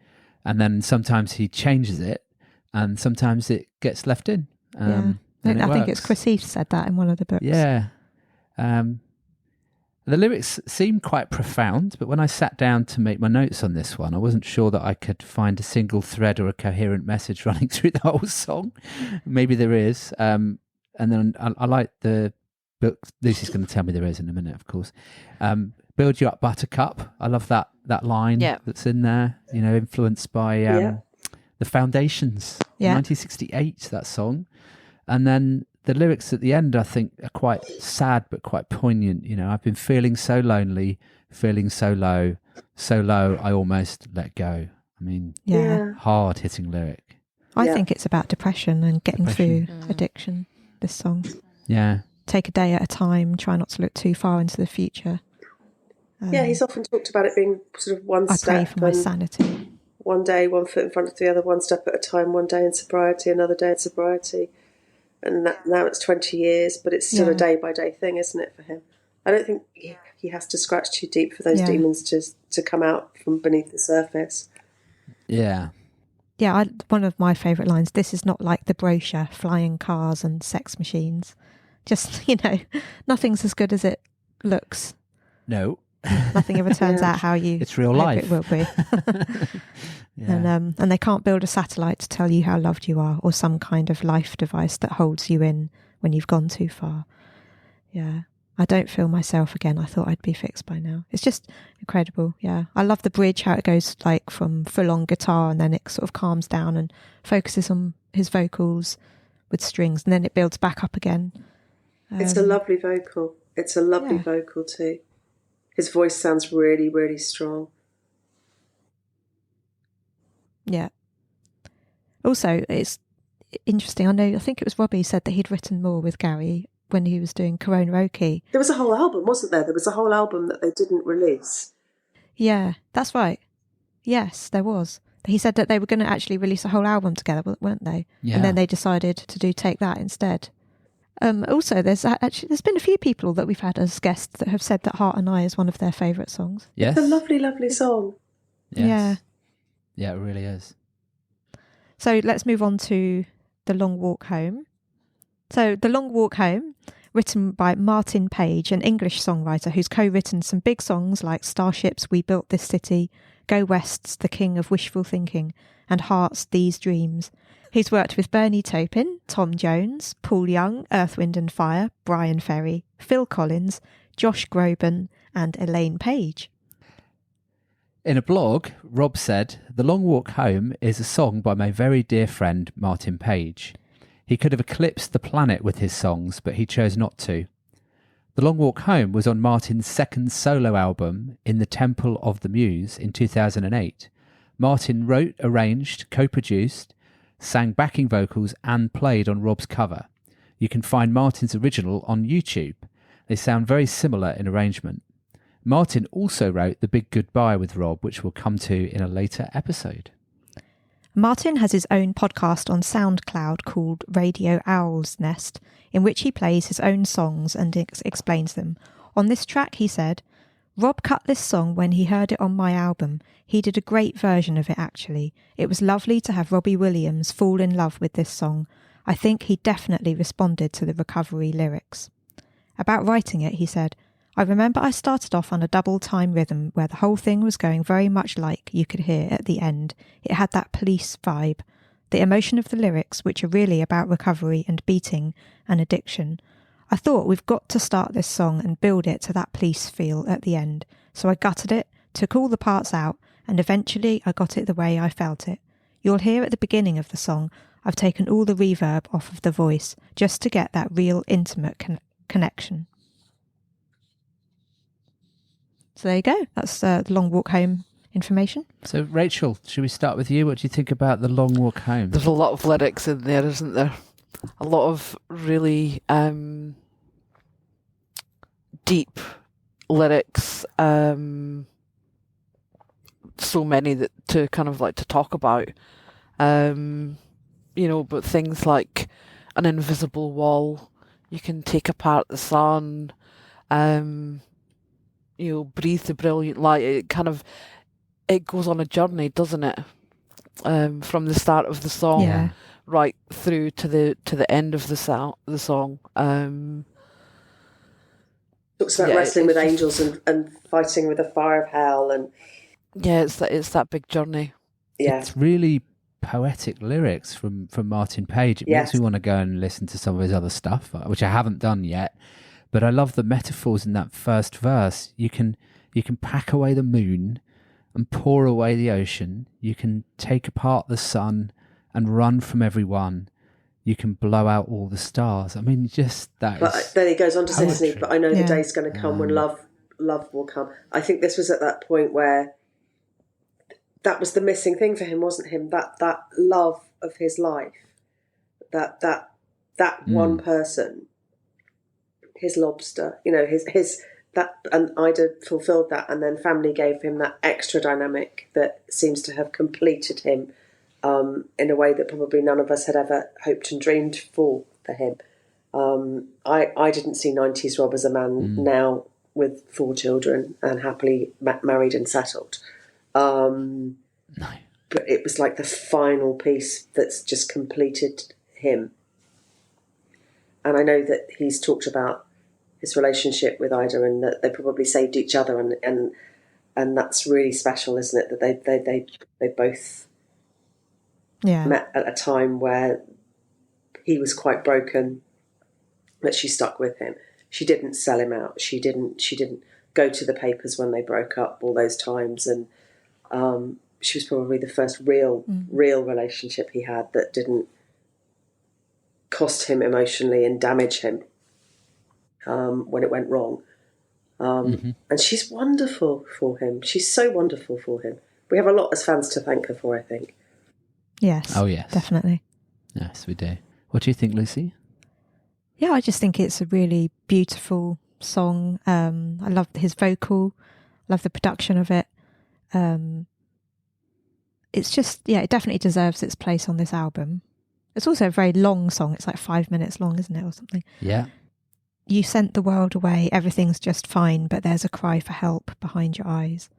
Speaker 7: and then sometimes he changes it, and sometimes it gets left in.
Speaker 4: I think it's Chris Heath said that in one of the books.
Speaker 7: Yeah. The lyrics seem quite profound, but when I sat down to make my notes on this one, I wasn't sure that I could find a single thread or a coherent message running through the whole song. Maybe there is. And then I like the book. Lucy's going to tell me there is in a minute, of course. Build you up, Buttercup. I love that line that's in there, influenced by the Foundations. 1968, that song. And then the lyrics at the end, I think, are quite sad but quite poignant. I've been feeling so lonely, feeling so low, I almost let go. I mean, hard hitting lyric.
Speaker 4: I think it's about depression and getting through addiction, this song.
Speaker 7: Yeah.
Speaker 4: Take a day at a time, try not to look too far into the future.
Speaker 9: He's often talked about it being sort of one step.
Speaker 4: I pray for my sanity.
Speaker 9: One day, one foot in front of the other, one step at a time, one day in sobriety, another day in sobriety. And now it's 20 years, but it's still a day-by-day thing, isn't it, for him? I don't think he has to scratch too deep for those demons to come out from beneath the surface.
Speaker 7: Yeah.
Speaker 4: Yeah, one of my favourite lines, this is not like the brochure, flying cars and sex machines. Just, nothing's as good as it looks.
Speaker 7: No.
Speaker 4: Nothing ever turns out how you
Speaker 7: it's real life.
Speaker 4: It will be. And they can't build a satellite to tell you how loved you are, or some kind of life device that holds you in when you've gone too far. Yeah. I don't feel myself again. I thought I'd be fixed by now. It's just incredible. Yeah. I love the bridge, how it goes like from full on guitar and then it sort of calms down and focuses on his vocals with strings, and then it builds back up again.
Speaker 9: It's a lovely vocal. It's a lovely vocal too. His voice sounds really, really strong.
Speaker 4: Yeah. Also, it's interesting. I think it was Robbie said that he'd written more with Gary when he was doing Karaoke.
Speaker 9: There was a whole album, wasn't there? There was a whole album that they didn't release.
Speaker 4: Yeah, that's right. Yes, there was. He said that they were going to actually release a whole album together, weren't they? Yeah. And then they decided to Take That instead. Also, there's been a few people that we've had as guests that have said that Heart and I is one of their favourite songs.
Speaker 7: Yes.
Speaker 9: It's a lovely, lovely song.
Speaker 7: Yes.
Speaker 4: Yeah.
Speaker 7: Yeah, it really is.
Speaker 4: So let's move on to The Long Walk Home. So The Long Walk Home, written by Martin Page, an English songwriter who's co-written some big songs like Starships, We Built This City, Go West's The King of Wishful Thinking, and Heart's These Dreams. He's worked with Bernie Taupin, Tom Jones, Paul Young, Earth, Wind and Fire, Brian Ferry, Phil Collins, Josh Groban and Elaine Page.
Speaker 7: In a blog, Rob said, "The Long Walk Home is a song by my very dear friend Martin Page. He could have eclipsed the planet with his songs, but he chose not to. The Long Walk Home was on Martin's second solo album, In the Temple of the Muse, in 2008. Martin wrote, arranged, co-produced, sang backing vocals and played on Rob's cover. You can find Martin's original on YouTube. They sound very similar in arrangement. Martin also wrote The Big Goodbye with Rob, which we'll come to in a later episode."
Speaker 4: Martin has his own podcast on SoundCloud called Radio Owl's Nest, in which he plays his own songs and explains them. On this track, he said, "Rob cut this song when he heard it on my album. He did a great version of it, actually. It was lovely to have Robbie Williams fall in love with this song. I think he definitely responded to the recovery lyrics." About writing it, he said, "I remember I started off on a double time rhythm where the whole thing was going very much like you could hear at the end. It had that Police vibe. The emotion of the lyrics, which are really about recovery and beating and addiction. I thought we've got to start this song and build it to that Police feel at the end. So I gutted it, took all the parts out, and eventually I got it the way I felt it. You'll hear at the beginning of the song, I've taken all the reverb off of the voice just to get that real intimate connection." So there you go. That's the Long Walk Home information.
Speaker 7: So Rachel, should we start with you? What do you think about The Long Walk Home?
Speaker 5: There's a lot of lyrics in there, isn't there? a lot of really deep lyrics, so many that to kind of like to talk about, but things like an invisible wall, you can take apart the sun, breathe the brilliant light. It goes on a journey, doesn't it? From the start of the song right through to the end of the song.
Speaker 9: Talks about wrestling with angels and fighting with the fire of hell, and
Speaker 5: it's that big journey.
Speaker 9: Yeah,
Speaker 7: it's really poetic lyrics from Martin Page. It makes me want to go and listen to some of his other stuff, which I haven't done yet. But I love the metaphors in that first verse. You can pack away the moon and pour away the ocean. You can take apart the sun and run from everyone. You can blow out all the stars. I mean, just that.
Speaker 9: But then he goes on to
Speaker 7: poetry.
Speaker 9: say, but I know the day's going to come when love will come. I think this was at that point where that was the missing thing for him, wasn't him? That love of his life, that one person, his lobster, his that, and Ida fulfilled that, and then family gave him that extra dynamic that seems to have completed him in a way that probably none of us had ever hoped and dreamed for him. I didn't see 90s Rob as a man now with 4 children and happily married and settled. No. But it was like the final piece that's just completed him. And I know that he's talked about his relationship with Ida and that they probably saved each other, and that's really special, isn't it? That they both met at a time where he was quite broken, but she stuck with him. She didn't sell him out. She didn't go to the papers when they broke up all those times, and she was probably the first real relationship he had that didn't cost him emotionally and damage him when it went wrong. And she's wonderful for him. She's so wonderful for him. We have a lot as fans to thank her for, I think.
Speaker 4: Yes.
Speaker 7: Oh, yes.
Speaker 4: Definitely.
Speaker 7: Yes, we do. What do you think, Lucy?
Speaker 4: Yeah, I just think it's a really beautiful song. I love his vocal, love the production of it. It's just, it definitely deserves its place on this album. It's also a very long song. It's like 5 minutes long, isn't it, or something?
Speaker 7: Yeah.
Speaker 4: You sent the world away, everything's just fine, but there's a cry for help behind your eyes.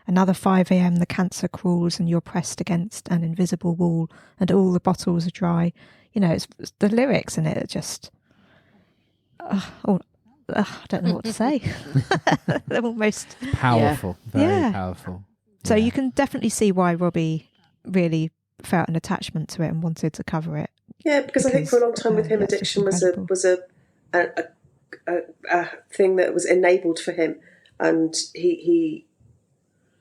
Speaker 4: Another 5 a.m, the cancer crawls and you're pressed against an invisible wall and all the bottles are dry. It's the lyrics in it are just... I don't know what to say. They're almost...
Speaker 7: Powerful, very powerful.
Speaker 4: So you can definitely see why Robbie really felt an attachment to it and wanted to cover it.
Speaker 9: Yeah, because I think for a long time with him, addiction was a thing that was enabled for him, and he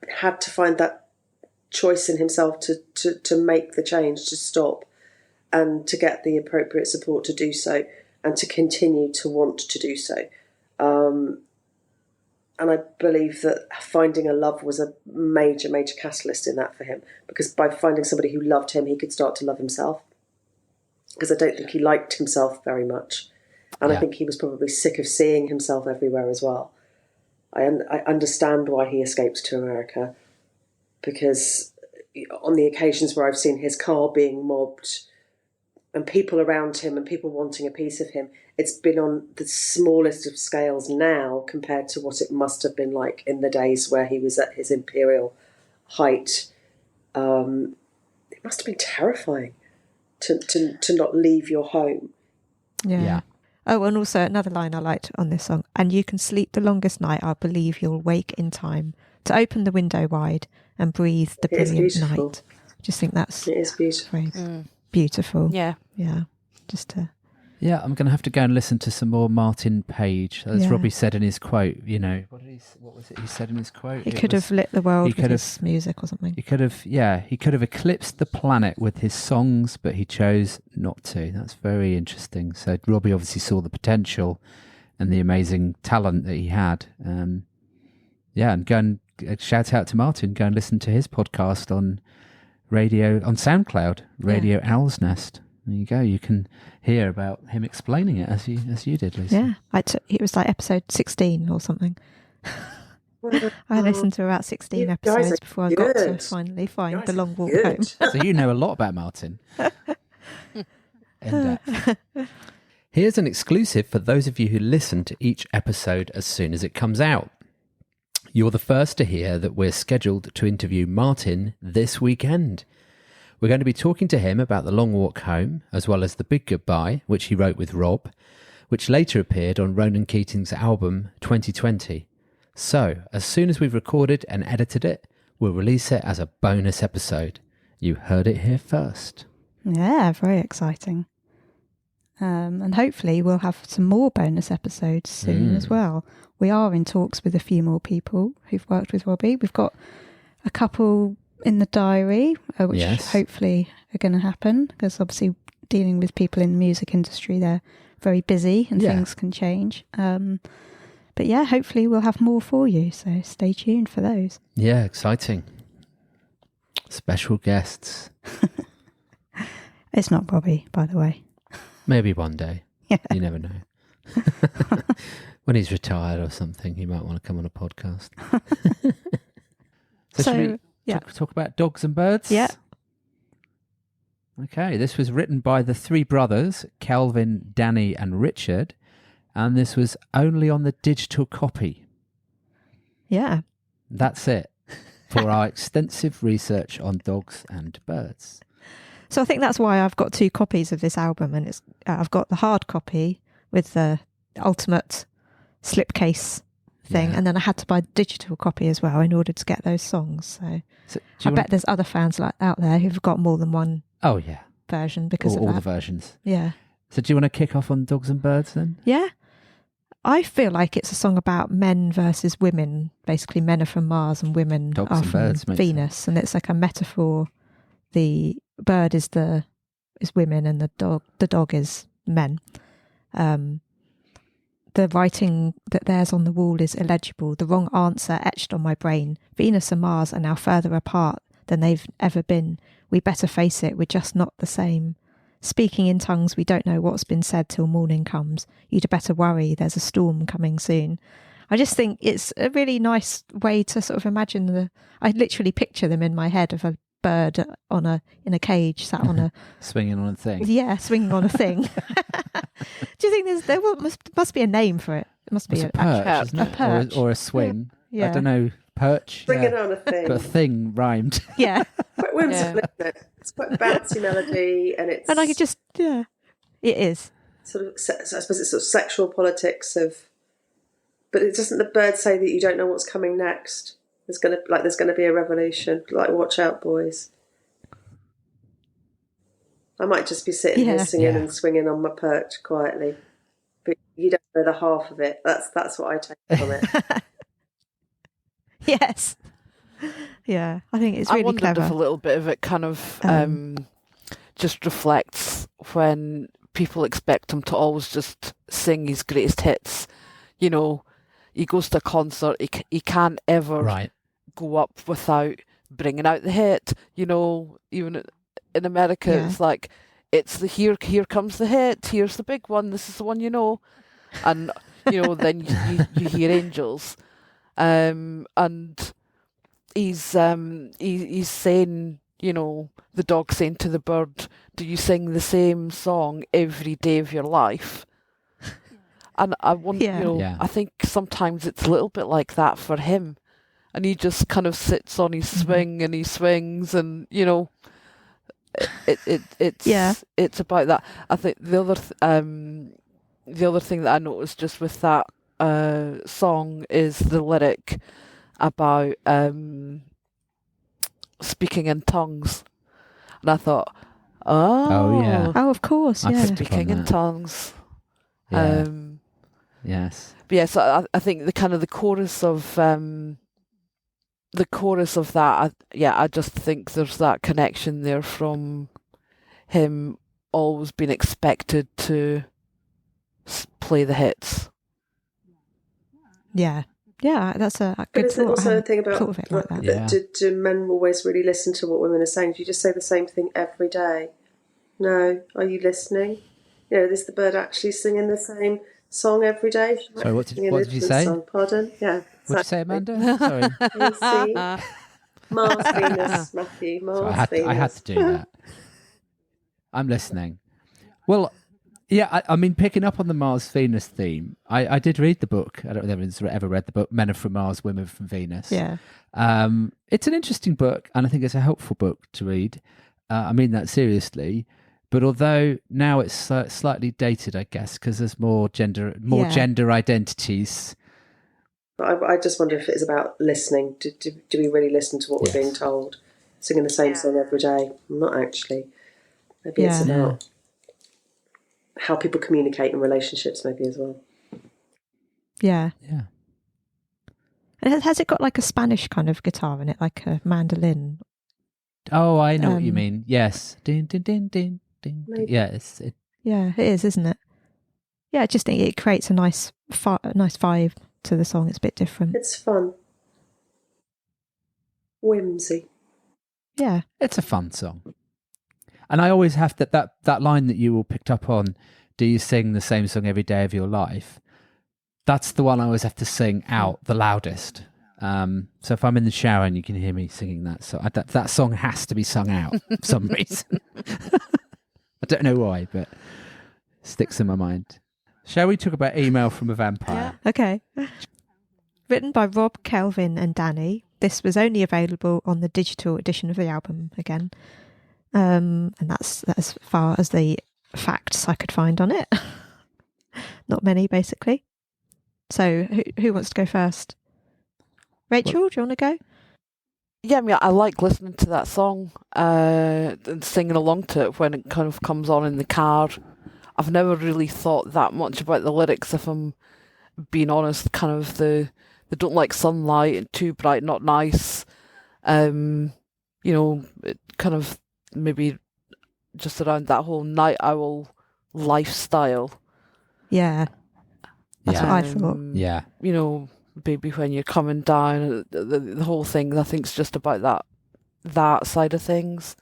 Speaker 9: had to find that choice in himself to make the change, to stop, and to get the appropriate support to do so, and to continue to want to do so. And I believe that finding a love was a major, major catalyst in that for him, because by finding somebody who loved him, he could start to love himself. Because I don't think he liked himself very much. And I think he was probably sick of seeing himself everywhere as well. I understand why he escaped to America, because on the occasions where I've seen his car being mobbed and people around him and people wanting a piece of him, it's been on the smallest of scales now compared to what it must have been like in the days where he was at his imperial height. It must have been terrifying to not leave your home.
Speaker 4: Yeah. Oh, and also another line I liked on this song. And you can sleep the longest night, I believe you'll wake in time to open the window wide and breathe the brilliant night. I just think that's...
Speaker 9: It is beautiful.
Speaker 4: Very beautiful.
Speaker 5: Yeah.
Speaker 4: Yeah. Just to...
Speaker 7: Yeah, I'm going to have to go and listen to some more Martin Page. As Robbie said in his quote, what was it he said in his quote?
Speaker 4: He could have lit the world with his music or something.
Speaker 7: He could have eclipsed the planet with his songs, but he chose not to. That's very interesting. So Robbie obviously saw the potential and the amazing talent that he had. And go and shout out to Martin. Go and listen to his podcast on radio, on SoundCloud, Radio Owl's Nest. There you go. You can hear about him explaining it as you did, Lisa.
Speaker 4: Yeah, it was like episode 16 or something. I listened to about 16 episodes before I got to finally find the long walk home.
Speaker 7: So you know a lot about Martin. In depth.
Speaker 2: Here's an exclusive for those of you who listen to each episode as soon as it comes out. You're the first to hear that we're scheduled to interview Martin this weekend. We're going to be talking to him about The Long Walk Home, as well as The Big Goodbye, which he wrote with Rob, which later appeared on Ronan Keating's album 2020. So, as soon as we've recorded and edited it, we'll release it as a bonus episode. You heard it here first.
Speaker 3: Yeah, very exciting. And hopefully we'll have some more bonus episodes soon as well. We are in talks with a few more people who've worked with Robbie. We've got a couple in the diary, which hopefully are going to happen, because obviously dealing with people in the music industry, they're very busy and things can change. But yeah, hopefully we'll have more for you, so stay tuned for those.
Speaker 2: Yeah, exciting. Special guests.
Speaker 3: It's not Robbie, by the way.
Speaker 2: Maybe one day.
Speaker 3: Yeah.
Speaker 2: You never know. When he's retired or something, he might want to come on a podcast.
Speaker 7: So should we talk about dogs and birds?
Speaker 4: Yeah.
Speaker 7: Okay, this was written by the three brothers, Calvin, Danny and Richard, and this was only on the digital copy.
Speaker 4: Yeah.
Speaker 7: That's it for our extensive research on dogs and birds.
Speaker 4: So I think that's why I've got two copies of this album, and it's I've got the hard copy with the ultimate slipcase thing, and then I had to buy a digital copy as well in order to get those songs. So I bet there's other fans out there who've got more than one version because of
Speaker 7: all
Speaker 4: that.
Speaker 7: the versions.
Speaker 4: Yeah.
Speaker 7: So do you want to kick off on Dogs and Birds then?
Speaker 4: Yeah. I feel like it's a song about men versus women. Basically, men are from Mars and women are from Venus, and it's like a metaphor. The bird is women, and the dog is men. The writing that there's on the wall is illegible. The wrong answer etched on my brain. Venus and Mars are now further apart than they've ever been. We better face it, we're just not the same. Speaking in tongues, we don't know what's been said till morning comes. You'd better worry, there's a storm coming soon. I just think it's a really nice way to sort of imagine I literally picture them in my head of a bird in a cage, sat on a
Speaker 7: swinging on a thing.
Speaker 4: Yeah, swinging on a thing. Do you think there must be a name for it? It must be
Speaker 7: a perch, isn't it?
Speaker 4: A perch.
Speaker 7: Or a swing.
Speaker 4: Yeah.
Speaker 7: I don't know. Perch.
Speaker 9: Swinging on a thing.
Speaker 7: But a thing rhymed.
Speaker 4: Yeah.
Speaker 9: Quite whimsical, isn't it? It's quite a bouncy melody, and it's.
Speaker 4: And I could just it is.
Speaker 9: Sort of, I suppose it's sort of sexual politics of. But it doesn't the bird say that you don't know what's coming next? There's gonna be a revolution. Like, watch out, boys. I might just be sitting here singing and swinging on my perch quietly, but you don't know the half of it. That's what I take from it.
Speaker 4: Yes. Yeah, I think it's really
Speaker 5: I wondered
Speaker 4: clever.
Speaker 5: if a little bit of it kind of just reflects when people expect him to always just sing his greatest hits. You know, he goes to a concert, he can't ever go up without bringing out the hit. You know, even in America, it's like, it's the here comes the hit, here's the big one, this is the one you know. And, you know, then you hear Angels. And he's saying, you know, the dog saying to the bird, do you sing the same song every day of your life? And I wonder, you know, I think sometimes it's a little bit like that for him. And he just kind of sits on his swing and he swings, and, you know, it's about that. I think the other thing that I noticed just with that song is the lyric about speaking in tongues, and I thought,
Speaker 4: oh, of course,
Speaker 5: speaking in tongues.
Speaker 7: Yes,
Speaker 5: but yes, I think the chorus of that. I just think there's that connection there from him always being expected to play the hits.
Speaker 4: Yeah, that's a good
Speaker 9: but is there
Speaker 4: thought.
Speaker 9: also a thing about
Speaker 4: like that.
Speaker 9: Do men always really listen to what women are saying? Do you just say the same thing every day? No. Are you listening? Is the bird actually singing the same song every day?
Speaker 7: Sorry, what did you say?
Speaker 9: Song. Pardon? Yeah.
Speaker 7: What did you say, Amanda? Sorry.
Speaker 9: You see? Mars, Venus, Matthew. Mars, Venus.
Speaker 7: I had to do that. I'm listening. Well, yeah, I mean, picking up on the Mars-Venus theme, I did read the book. I don't know if anyone's ever read the book, Men Are From Mars, Women From Venus.
Speaker 4: Yeah.
Speaker 7: It's an interesting book, and I think it's a helpful book to read. I mean that seriously. But although now it's slightly dated, I guess, because there's more gender identities.
Speaker 9: I just wonder if it is about listening. Do we really listen to what we're being told? Singing the same song every day? Not actually. Maybe it's about how people communicate in relationships, maybe as well.
Speaker 4: Yeah.
Speaker 7: Yeah.
Speaker 4: And has it got like a Spanish kind of guitar in it, like a mandolin?
Speaker 7: Oh, I know what you mean. Yes. Din, din, din, din, din.
Speaker 9: Maybe.
Speaker 7: Yeah,
Speaker 4: Yeah, it is, isn't it? Yeah, I just think it creates a nice vibe to the song. It's a bit different.
Speaker 9: It's fun. Whimsy.
Speaker 4: Yeah.
Speaker 7: it's a fun song. And I always have that line that you all picked up on, do you sing the same song every day of your life? That's the one I always have to sing out the loudest. So if I'm in the shower and you can hear me singing that, so that song has to be sung out for some reason. I don't know why, but it sticks in my mind. Shall we talk about Email from a Vampire?
Speaker 4: Yeah. Okay. Written by Rob, Kelvin and Danny. This was only available on the digital edition of the album again. And that's as far as the facts I could find on it. Not many, basically. So who wants to go first? Rachel, do you want to go?
Speaker 5: Yeah, I mean, I like listening to that song and singing along to it when it kind of comes on in the car. I've never really thought that much about the lyrics, if I'm being honest. Kind of they don't like sunlight and too bright, not nice. It kind of maybe just around that whole night owl lifestyle.
Speaker 4: Yeah. That's what I thought.
Speaker 7: Yeah.
Speaker 5: Baby, when you're coming down, the whole thing, I think, is just about that side of things.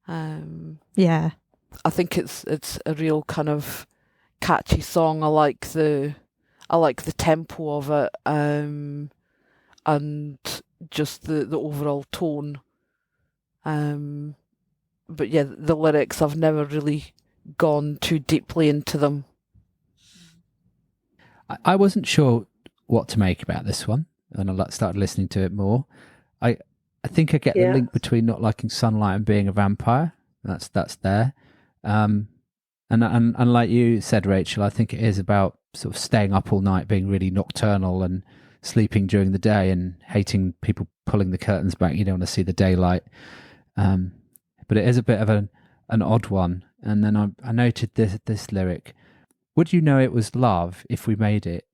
Speaker 4: Yeah.
Speaker 5: I think it's a real kind of catchy song. I like the tempo of it, and just the overall tone. But yeah, the lyrics, I've never really gone too deeply into them.
Speaker 7: I wasn't sure what to make about this one, and I started listening to it more. I think I get the link between not liking sunlight and being a vampire. That's there. And like you said, Rachel, I think it is about sort of staying up all night, being really nocturnal and sleeping during the day and hating people pulling the curtains back. You don't want to see the daylight. But it is a bit of an odd one. And then I noted this lyric. Would you know it was love if we made it,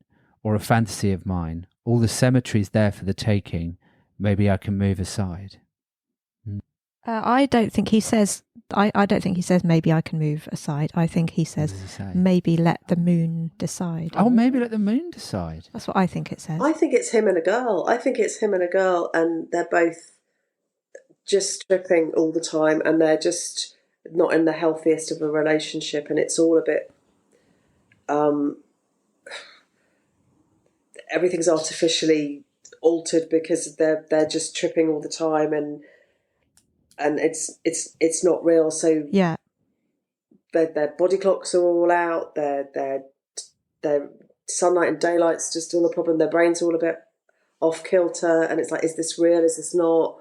Speaker 7: or a fantasy of mine? All the cemetery's there for the taking. Maybe I can move aside.
Speaker 4: I don't think he says. I don't think he says maybe I can move aside. I think he says maybe let the moon decide.
Speaker 7: Oh, maybe let the moon decide.
Speaker 4: That's what I think it says.
Speaker 9: I think it's him and a girl. And they're both just tripping all the time, and they're just not in the healthiest of a relationship, and it's all a bit. Everything's artificially altered because they're just tripping all the time, and it's not real. So
Speaker 4: yeah,
Speaker 9: their body clocks are all out. Their sunlight and daylight's just all a problem. Their brain's all a bit off kilter, and it's like, is this real? Is this not?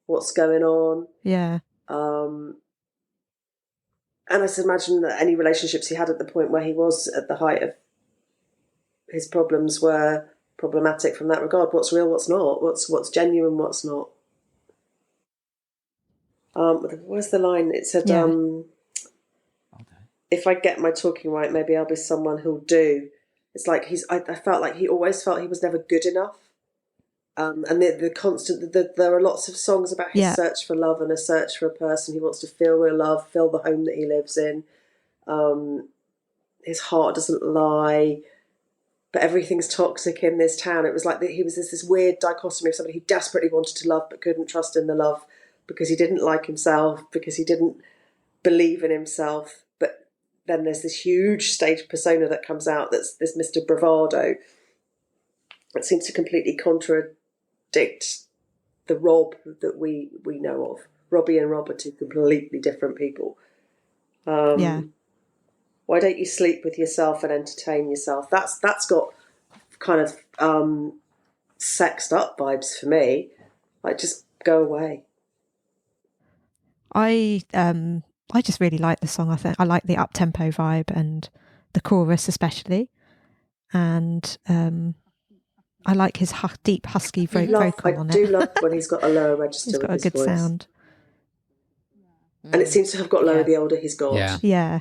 Speaker 9: What's going on?
Speaker 4: Yeah.
Speaker 9: And I just imagine that any relationships he had at the point where he was at the height of his problems were problematic from that regard. What's real? What's not? What's genuine? What's not? Where's the line? It said, if I get my talking right, maybe I'll be someone who'll do. It's like I felt like he always felt he was never good enough. And the constant, there are lots of songs about his search for love and a search for a person. He wants to feel real love, feel the home that he lives in. His heart doesn't lie, but everything's toxic in this town. It was like he was this weird dichotomy of somebody who desperately wanted to love but couldn't trust in the love because he didn't like himself, because he didn't believe in himself, but then there's this huge stage persona that comes out that's this Mr. Bravado that seems to completely contradict the Rob that we know of. Robbie and Rob are two completely different people. Why don't you sleep with yourself and entertain yourself? That's got kind of sexed up vibes for me. Like, just go away.
Speaker 4: I just really like the song. I think I like the up-tempo vibe and the chorus especially, and I like his deep husky vocal on it.
Speaker 9: I do love when he's got a lower register.
Speaker 4: He's got a good
Speaker 9: voice.
Speaker 4: Sound,
Speaker 9: and it seems to have got lower the older he's got.
Speaker 4: Yeah.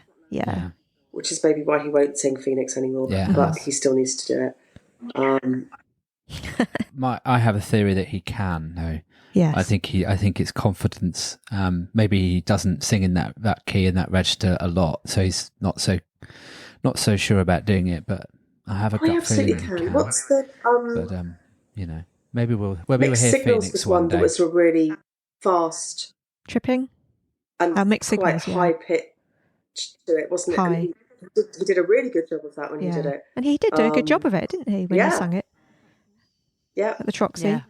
Speaker 9: Which is maybe why he won't sing Phoenix anymore. But he still needs to do it.
Speaker 7: I have a theory that he can, though.
Speaker 4: Yes.
Speaker 7: I think it's confidence. Maybe he doesn't sing in that key and that register a lot, so he's not so sure about doing it. But I have a gut feeling he can.
Speaker 9: What's the
Speaker 7: But maybe we'll hear
Speaker 9: Signals
Speaker 7: Phoenix
Speaker 9: was
Speaker 7: one
Speaker 9: one
Speaker 7: day.
Speaker 9: that was a really fast
Speaker 4: tripping
Speaker 9: and
Speaker 4: mixed
Speaker 9: quite
Speaker 4: signals,
Speaker 9: high pitch to it, wasn't it?
Speaker 4: High.
Speaker 9: And he did a really good job of that when he did it.
Speaker 4: And he did do a good job of it, didn't he, when he sang it?
Speaker 9: Yeah.
Speaker 4: At the Troxy. Yeah.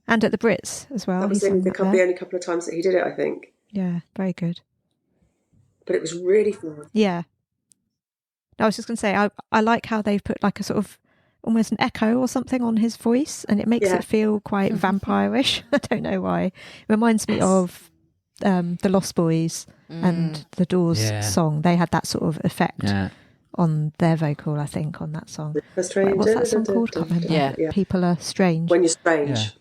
Speaker 4: And at the Brits as well.
Speaker 9: That was the only couple of times that he did it, I think.
Speaker 4: Yeah, very good.
Speaker 9: But it was really fun.
Speaker 4: Yeah. I was just going to say, I like how they've put like a sort of almost an echo or something on his voice, and it makes it feel quite vampire-ish. I don't know why. It reminds me of the Lost Boys and the Doors song. They had that sort of effect on their vocal, I think, on that song. What's that song called? Can't remember.
Speaker 9: Yeah.
Speaker 4: People Are Strange.
Speaker 9: When You're Strange.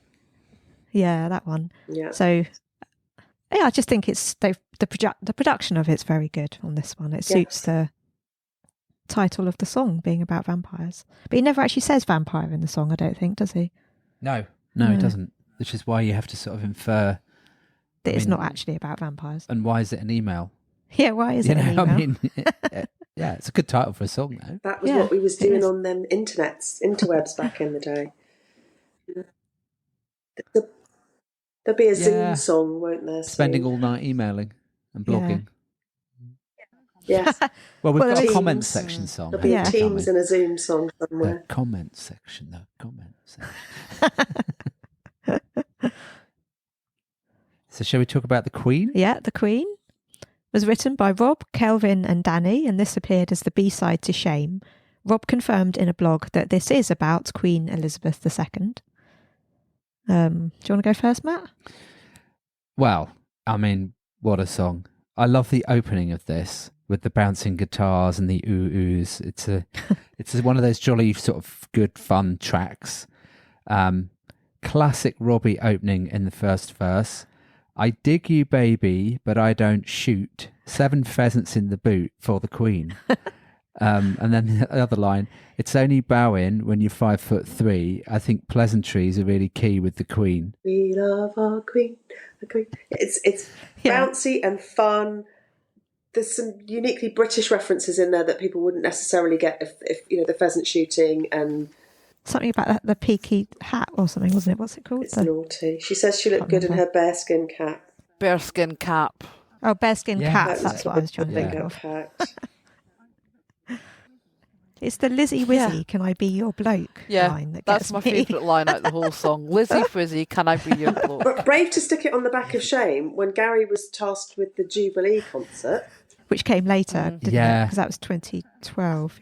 Speaker 4: Yeah, that one.
Speaker 9: Yeah.
Speaker 4: So, yeah, I just think it's the production of it's very good on this one. It suits the title of the song being about vampires. But he never actually says vampire in the song, I don't think, does he?
Speaker 7: No, he doesn't. Which is why you have to sort of infer
Speaker 4: that it's not actually about vampires.
Speaker 7: And why is it an email?
Speaker 4: Yeah, why is it an email?
Speaker 7: I mean, it's a good title for a song, though.
Speaker 9: That was what we was doing on them interwebs back in the day. There'll be a Zoom song, won't there?
Speaker 7: Spending all night emailing and blogging.
Speaker 9: Yes.
Speaker 7: Well, we've got a comments section song.
Speaker 9: There'll be a Teams and a Zoom song somewhere.
Speaker 7: The comments section. So shall we talk about The Queen?
Speaker 4: Yeah, The Queen was written by Rob, Kelvin and Danny, and this appeared as the B-side to Shame. Rob confirmed in a blog that this is about Queen Elizabeth II. Do you want to go first, Matt?
Speaker 7: Well, I mean, what a song. I love the opening of this with the bouncing guitars and the ooh-oohs. It's one of those jolly sort of good fun tracks. Classic Robbie opening in the first verse. I dig you, baby, but I don't shoot. 7 pheasants in the boot for the Queen. And then the other line, it's only bowing when you're 5'3". I think pleasantries are really key with the Queen.
Speaker 9: We love our Queen. The Queen. It's bouncy and fun. There's some uniquely British references in there that people wouldn't necessarily get if the pheasant shooting and
Speaker 4: something about the peaky hat or something, wasn't it? What's it called?
Speaker 9: It's naughty. She says she looked good in her bearskin cap.
Speaker 5: Bearskin cap.
Speaker 4: Oh, bearskin cap. That's what I was trying to think of. It's the Lizzie Wizzy, can I be your bloke line
Speaker 5: that's my favourite line out of the whole song. Lizzie Wizzy, can I be your bloke?
Speaker 9: But brave to stick it on the back of Shame when Gary was tasked with the Jubilee concert.
Speaker 4: Which came later, didn't it? Because that was 2012,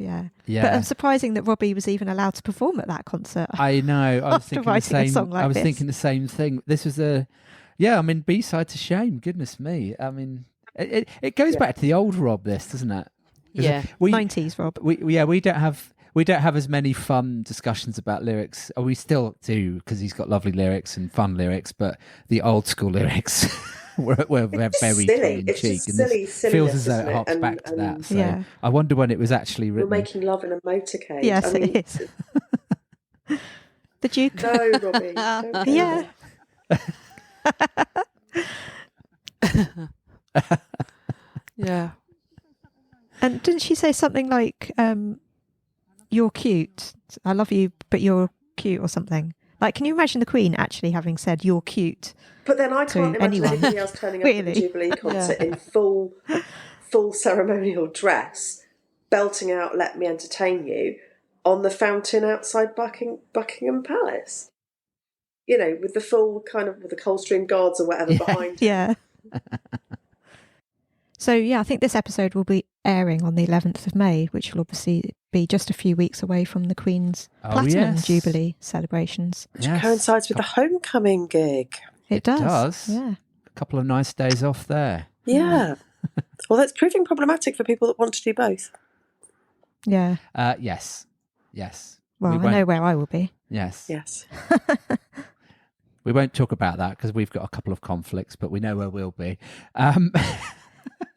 Speaker 4: But surprising that Robbie was even allowed to perform at that concert.
Speaker 7: I know. I was thinking the same.
Speaker 4: Song like
Speaker 7: thinking the same thing. This was B-side to Shame. Goodness me. I mean, it goes back to the old Rob. This, doesn't it?
Speaker 5: Yeah,
Speaker 4: 90s Rob.
Speaker 7: We don't have as many fun discussions about lyrics. We still do because he's got lovely lyrics and fun lyrics, but the old school lyrics were very tongue in cheek, and this feels as though it harks back to that. So I wonder when it was actually written.
Speaker 9: You're making love in a motorcade.
Speaker 4: Yes, it is. The Duke.
Speaker 9: No, Robbie. Don't
Speaker 5: Yeah.
Speaker 4: And didn't she say something like, you're cute, I love you, but you're cute or something? Like, can you imagine the Queen actually having said, "You're cute"?
Speaker 9: But then I can't imagine
Speaker 4: anyone.
Speaker 9: anybody else turning up at the Jubilee concert in full ceremonial dress, belting out "Let Me Entertain You" on the fountain outside Buckingham Palace. You know, with the full kind of with the Coldstream Guards or whatever behind.
Speaker 4: Yeah. So, I think this episode will be airing on the 11th of May, which will obviously be just a few weeks away from the Queen's Platinum Jubilee celebrations.
Speaker 9: Which coincides with the homecoming gig.
Speaker 4: It does. Yeah.
Speaker 7: A couple of nice days off there.
Speaker 9: Yeah. Well, that's proving problematic for people that want to do both.
Speaker 4: Yeah.
Speaker 7: Yes.
Speaker 4: Well, I know where I will be.
Speaker 7: Yes.
Speaker 5: We won't talk about that because we've got a couple of conflicts, but we know where we'll be.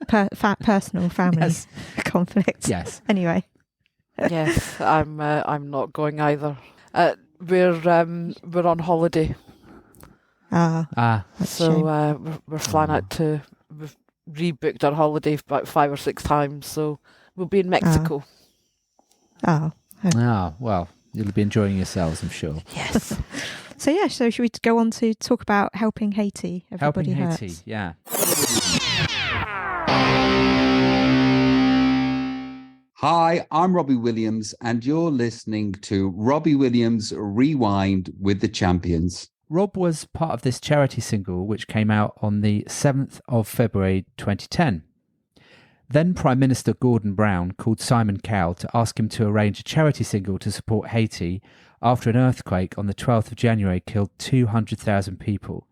Speaker 4: Personal family conflicts.
Speaker 5: Yes.
Speaker 4: Anyway.
Speaker 5: Yes, I'm not going either. We're on holiday. So we're flying out to. We've rebooked our holiday about 5 or 6 times, so we'll be in Mexico.
Speaker 7: Well, you'll be enjoying yourselves, I'm sure.
Speaker 5: Yes.
Speaker 4: So should we go on to talk about Helping Haiti? Everybody
Speaker 7: Helping
Speaker 4: Hurts.
Speaker 7: Haiti, yeah.
Speaker 8: Hi, I'm Robbie Williams, and you're listening to Robbie Williams Rewind with the Champions.
Speaker 7: Rob was part of this charity single, which came out on the 7th of February 2010. Then Prime Minister Gordon Brown called Simon Cowell to ask him to arrange a charity single to support Haiti after an earthquake on the 12th of January killed 200,000 people.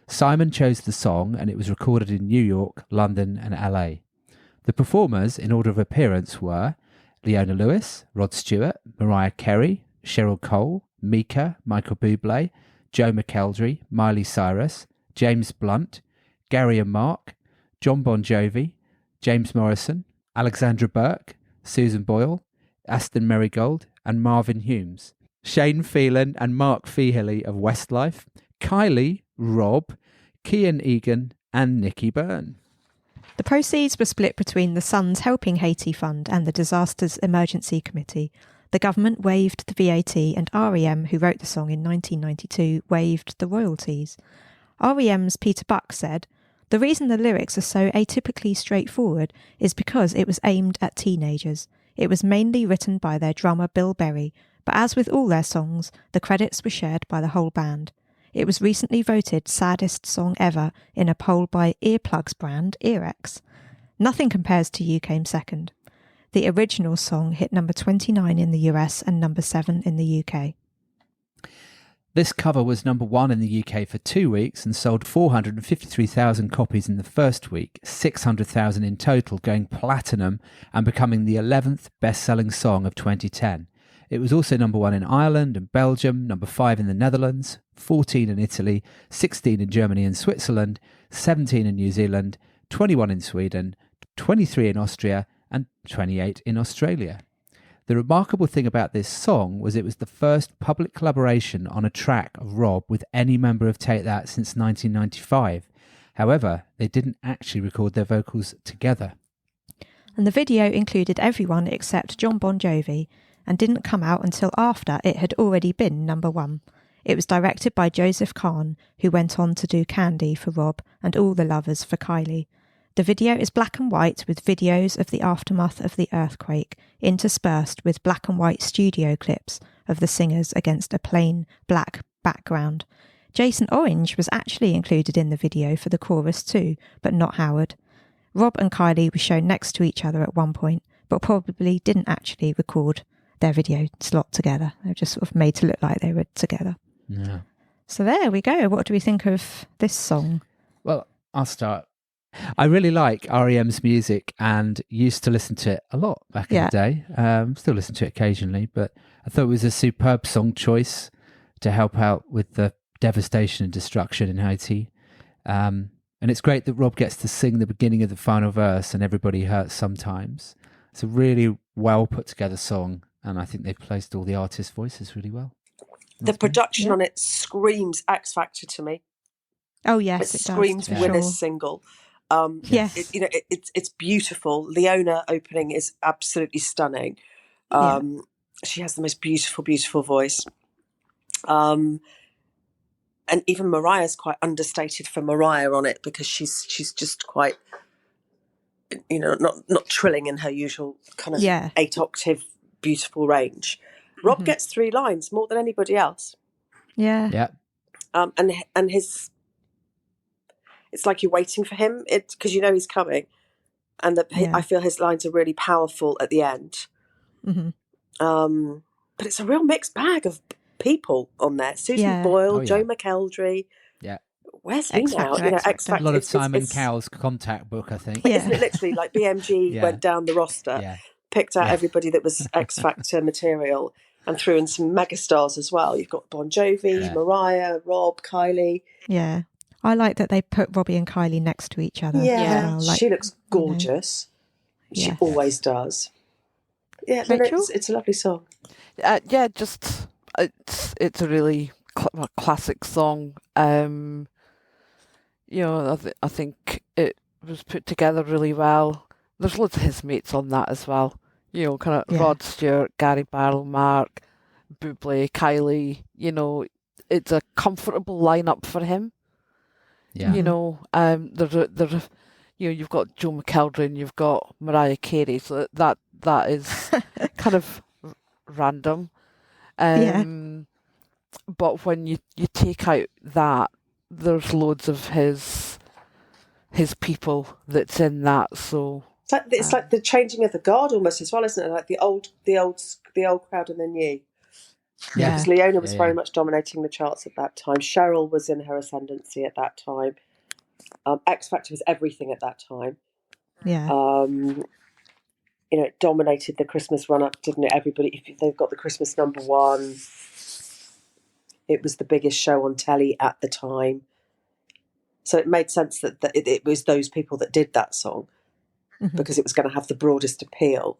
Speaker 7: Simon chose the song, and it was recorded in New York, London and LA. The performers, in order of appearance, were Leona Lewis, Rod Stewart, Mariah Carey, Cheryl Cole, Mika, Michael Bublé, Joe McElderry, Miley Cyrus, James Blunt, Gary and Mark, John Bon Jovi, James Morrison, Alexandra Burke, Susan Boyle, Aston Marigold and Marvin Humes, Shane Phelan and Mark Feehily of Westlife, Kylie, Rob, Kian Egan and Nikki Byrne.
Speaker 4: The proceeds were split between the Sun's Helping Haiti Fund and the Disasters Emergency Committee. The government waived the VAT, and REM, who wrote the song in 1992, waived the royalties. REM's Peter Buck said, "The reason the lyrics are so atypically straightforward is because it was aimed at teenagers. It was mainly written by their drummer Bill Berry, but as with all their songs, the credits were shared by the whole band. It was recently voted saddest song ever in a poll by earplugs brand Earx. Nothing compares to You Came Second. The original song hit number 29 in the US and number 7 in the UK."
Speaker 7: This cover was number 1 in the UK for 2 weeks and sold 453,000 copies in the first week, 600,000 in total, going platinum and becoming the 11th best-selling song of 2010. It was also number 1 in Ireland and Belgium, number 5 in the Netherlands, 14 in Italy, 16 in Germany and Switzerland, 17 in New Zealand, 21 in Sweden, 23 in Austria, and 28 in Australia. The remarkable thing about this song was it was the first public collaboration on a track of Rob with any member of Take That since 1995. However, they didn't actually record their vocals together.
Speaker 4: And the video included everyone except John Bon Jovi and didn't come out until after it had already been number 1. It was directed by Joseph Kahn, who went on to do Candy for Rob and All the Lovers for Kylie. The video is black and white with videos of the aftermath of the earthquake, interspersed with black and white studio clips of the singers against a plain black background. Jason Orange was actually included in the video for the chorus too, but not Howard. Rob and Kylie were shown next to each other at one point, but probably didn't actually record their video slot together. They were just sort of made to look like they were together.
Speaker 7: Yeah.
Speaker 4: So there we go. What do we think of this song?
Speaker 7: Well, I'll start. I really like REM's music and used to listen to it a lot back in the day. Still listen to it occasionally, but I thought it was a superb song choice to help out with the devastation and destruction in Haiti. And it's great that Rob gets to sing the beginning of the final verse and Everybody Hurts Sometimes. It's a really well put together song, and I think they've placed all the artists' voices really well.
Speaker 9: The production on it screams X Factor to me.
Speaker 4: Oh yes,
Speaker 9: it screams
Speaker 4: does,
Speaker 9: winner's single.
Speaker 4: Yes,
Speaker 9: it's beautiful. Leona opening is absolutely stunning. She has the most beautiful voice. And even Mariah's quite understated for Mariah on it, because she's just quite, not trilling in her usual kind of 8-octave beautiful range. Rob gets 3 lines more than anybody else.
Speaker 4: Yeah.
Speaker 9: And his, it's like you're waiting for him, because he's coming, and I feel his lines are really powerful at the end. But it's a real mixed bag of people on there. Susan Boyle, Joe McElderry.
Speaker 7: Yeah.
Speaker 9: Where's he now? X Factor.
Speaker 7: A lot of Simon Cowell's contact book, I think.
Speaker 9: Isn't it literally like BMG went down the roster, picked out everybody that was X Factor material, and threw in some megastars as well. You've got Bon Jovi, Mariah, Rob, Kylie.
Speaker 4: Yeah. I like that they put Robbie and Kylie next to each other.
Speaker 9: Yeah. She looks gorgeous. She always does. Yeah, it's a lovely song.
Speaker 5: Just it's a really classic song. I think it was put together really well. There's loads of his mates on that as well. Kind of Rod Stewart, Gary Barlow, Mark, Bublé, Kylie. It's a comfortable lineup for him. Yeah. You've got Joe McElderry and you've got Mariah Carey, so that is kind of random. But when you take out that, there's loads of his people that's in that. So
Speaker 9: it's like the changing of the guard almost as well, isn't it? Like the old crowd and the new. Yeah, because Leona was very much dominating the charts at that time. Cheryl was in her ascendancy at that time. X Factor was everything at that time.
Speaker 4: Yeah.
Speaker 9: It dominated the Christmas run-up, didn't it? Everybody, if they've got the Christmas #1, it was the biggest show on telly at the time. So it made sense that it was those people that did that song, because it was going to have the broadest appeal.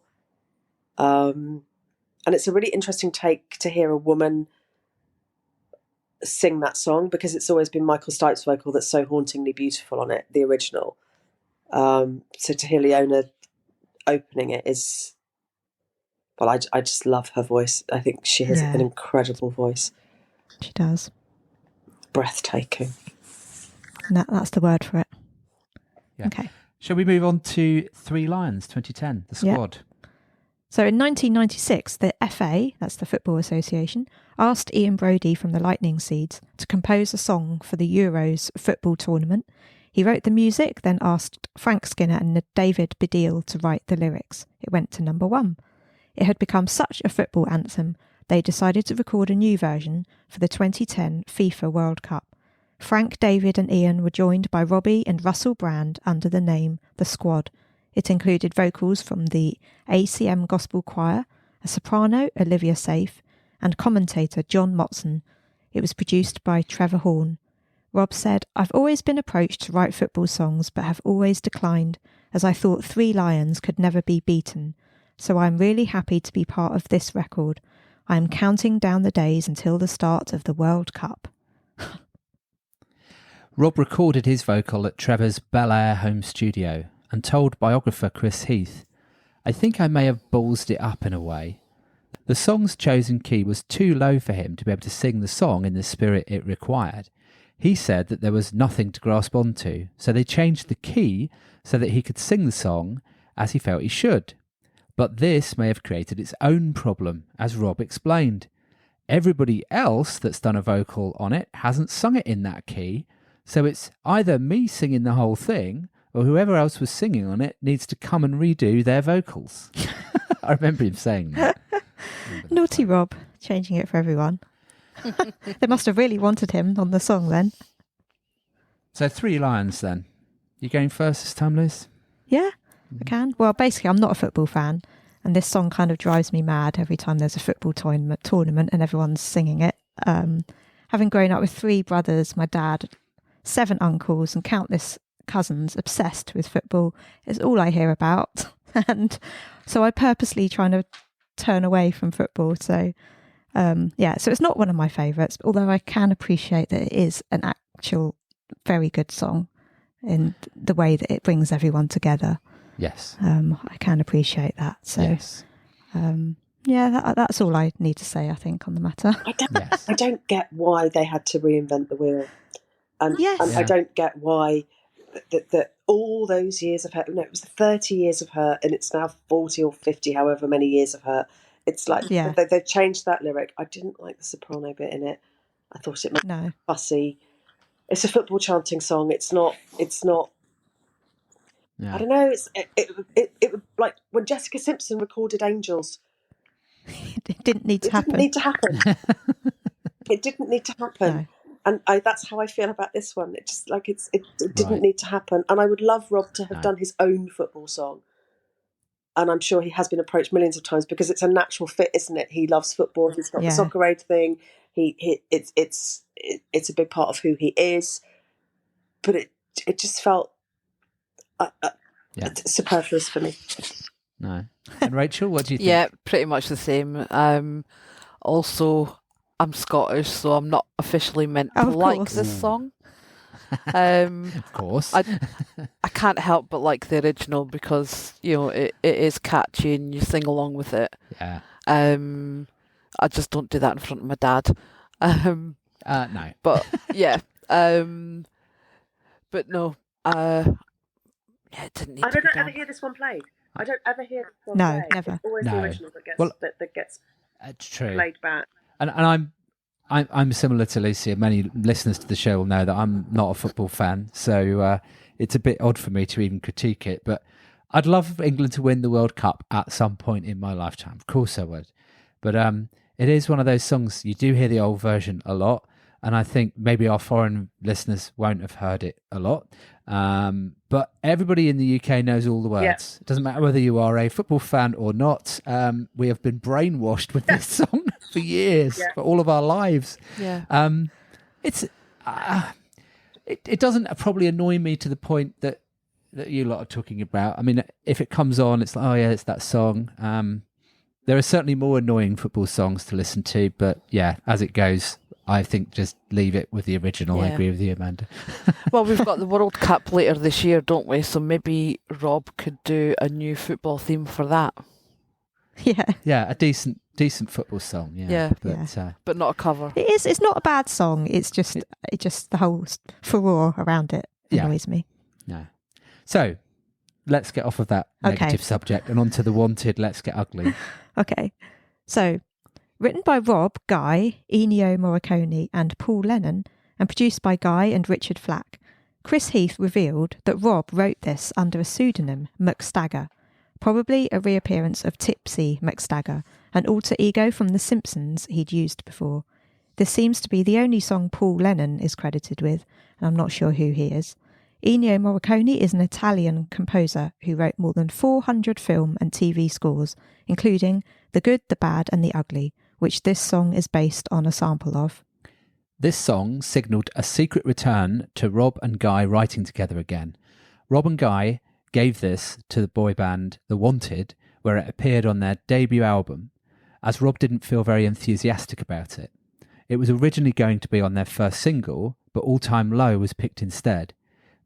Speaker 9: And it's a really interesting take to hear a woman sing that song, because it's always been Michael Stipe's vocal that's so hauntingly beautiful on it, the original. So to hear Leona opening it is, well, I just love her voice. I think she has an incredible voice.
Speaker 4: She does.
Speaker 9: Breathtaking.
Speaker 4: And that's the word for it.
Speaker 7: Yeah.
Speaker 4: Okay.
Speaker 7: Shall we move on to 3 Lions 2010, the squad?
Speaker 4: So in 1996, the FA, that's the Football Association, asked Ian Brodie from the Lightning Seeds to compose a song for the Euros football tournament. He wrote the music, then asked Frank Skinner and David Baddiel to write the lyrics. It went to #1. It had become such a football anthem, they decided to record a new version for the 2010 FIFA World Cup. Frank, David and Ian were joined by Robbie and Russell Brand under the name The Squad. It included vocals from the ACM Gospel Choir, a soprano, Olivia Safe, and commentator John Motson. It was produced by Trevor Horn. Rob said, "I've always been approached to write football songs but have always declined, as I thought 3 Lions could never be beaten. So I'm really happy to be part of this record. I am counting down the days until the start of the World Cup."
Speaker 7: Rob recorded his vocal at Trevor's Bel Air home studio and told biographer Chris Heath, "I think I may have ballsed it up in a way. The song's chosen key was too low for him to be able to sing the song in the spirit it required. He said that there was nothing to grasp onto, so they changed the key so that he could sing the song as he felt he should. But this may have created its own problem, as Rob explained. Everybody else that's done a vocal on it hasn't sung it in that key, so it's either me singing the whole thing or whoever else was singing on it needs to come and redo their vocals." I remember him saying that.
Speaker 4: Naughty Rob, changing it for everyone. They must have really wanted him on the song then.
Speaker 7: So 3 Lions then. You going first this time, Liz?
Speaker 4: Yeah, I can. Well, basically, I'm not a football fan, and this song kind of drives me mad every time there's a football tournament and everyone's singing it. Having grown up with 3 brothers, my dad, 7 uncles and countless cousins obsessed with football is all I hear about. And so I purposely trying to turn away from football. So so it's not one of my favourites, although I can appreciate that it is an actual very good song in the way that it brings everyone together.
Speaker 7: Yes.
Speaker 4: I can appreciate that. So
Speaker 7: yes.
Speaker 4: Yeah, that's all I need to say, I think, on the matter.
Speaker 9: I don't get why they had to reinvent the wheel. And I don't get why that all those years of her, no, it was 30 years of her, and it's now 40 or 50, however many years of her. It's like they've changed that lyric. I didn't like the soprano bit in it. I thought it was fussy. It's a football chanting song. It's not.
Speaker 2: Yeah.
Speaker 9: I don't know. It like when Jessica Simpson recorded Angels.
Speaker 4: It didn't need to happen.
Speaker 9: It didn't need to happen. No. And that's how I feel about this one. It just like it didn't need to happen. And I would love Rob to have done his own football song. And I'm sure he has been approached millions of times because it's a natural fit, isn't it? He loves football. He's got the soccer aid thing. It's a big part of who he is. But it just felt superfluous for me.
Speaker 7: No. And Rachel, what do you think?
Speaker 5: Yeah, pretty much the same. Also, I'm Scottish, so I'm not officially meant to like this song.
Speaker 7: Of course.
Speaker 5: I can't help but like the original because, it is catchy and you sing along with it.
Speaker 7: Yeah.
Speaker 5: I just don't do that in front of my dad.
Speaker 7: No.
Speaker 5: But yeah. But no. It didn't need
Speaker 9: I
Speaker 5: to
Speaker 9: don't
Speaker 5: be
Speaker 9: ever
Speaker 5: done.
Speaker 9: hear this one played. I don't ever hear this one played.
Speaker 4: Never.
Speaker 9: It's always the original that gets
Speaker 7: it's true.
Speaker 9: played back.
Speaker 7: And I'm similar to Lucy, and many listeners to the show will know that I'm not a football fan, so it's a bit odd for me to even critique it. But I'd love England to win the World Cup at some point in my lifetime. Of course I would. But it is one of those songs, you do hear the old version a lot, and I think maybe our foreign listeners won't have heard it a lot. But everybody in the UK knows all the words. Yeah. It doesn't matter whether you are a football fan or not. We have been brainwashed with this song for years, for all of our lives.
Speaker 5: Yeah.
Speaker 7: It doesn't probably annoy me to the point that you lot are talking about. I mean, if it comes on, it's like, oh yeah, it's that song. There are certainly more annoying football songs to listen to, but yeah, as it goes, I think just leave it with the original. I agree with you, Amanda.
Speaker 5: Well, we've got the World Cup later this year, don't we? So maybe Rob could do a new football theme for that.
Speaker 4: Yeah.
Speaker 7: Yeah, a decent football song. Yeah.
Speaker 5: But not a cover.
Speaker 4: It is. It's not a bad song. It's just the whole furore around it annoys me.
Speaker 7: No. So let's get off of that negative subject and onto the wanted. Let's Get Ugly.
Speaker 4: Okay. So, written by Rob, Guy, Ennio Morricone and Paul Lennon, and produced by Guy and Richard Flack, Chris Heath revealed that Rob wrote this under a pseudonym, McStagger, probably a reappearance of Tipsy McStagger, an alter ego from The Simpsons he'd used before. This seems to be the only song Paul Lennon is credited with, and I'm not sure who he is. Ennio Morricone is an Italian composer who wrote more than 400 film and TV scores, including The Good, the Bad and the Ugly, which this song is based on a sample of.
Speaker 7: This song signalled a secret return to Rob and Guy writing together again. Rob and Guy gave this to the boy band The Wanted, where it appeared on their debut album, as Rob didn't feel very enthusiastic about it. It was originally going to be on their first single, but All Time Low was picked instead.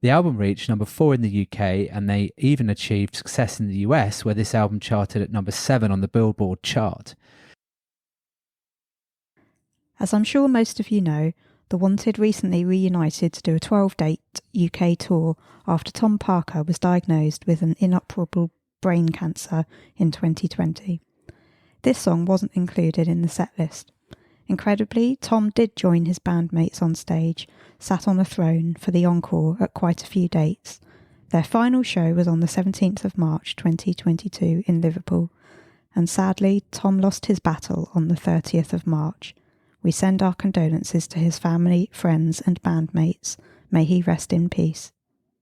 Speaker 7: The album reached number 4 in the UK, and they even achieved success in the US, where this album charted at number 7 on the Billboard chart.
Speaker 3: As I'm sure most of you know, The Wanted recently reunited to do a 12-date UK tour after Tom Parker was diagnosed with an inoperable brain cancer in 2020. This song wasn't included in the set list. Incredibly, Tom did join his bandmates on stage, sat on a throne for the encore at quite a few dates. Their final show was on the 17th of March 2022 in Liverpool, and sadly, Tom lost his battle on the 30th of March. We send our condolences to his family, friends and bandmates. May he rest in peace.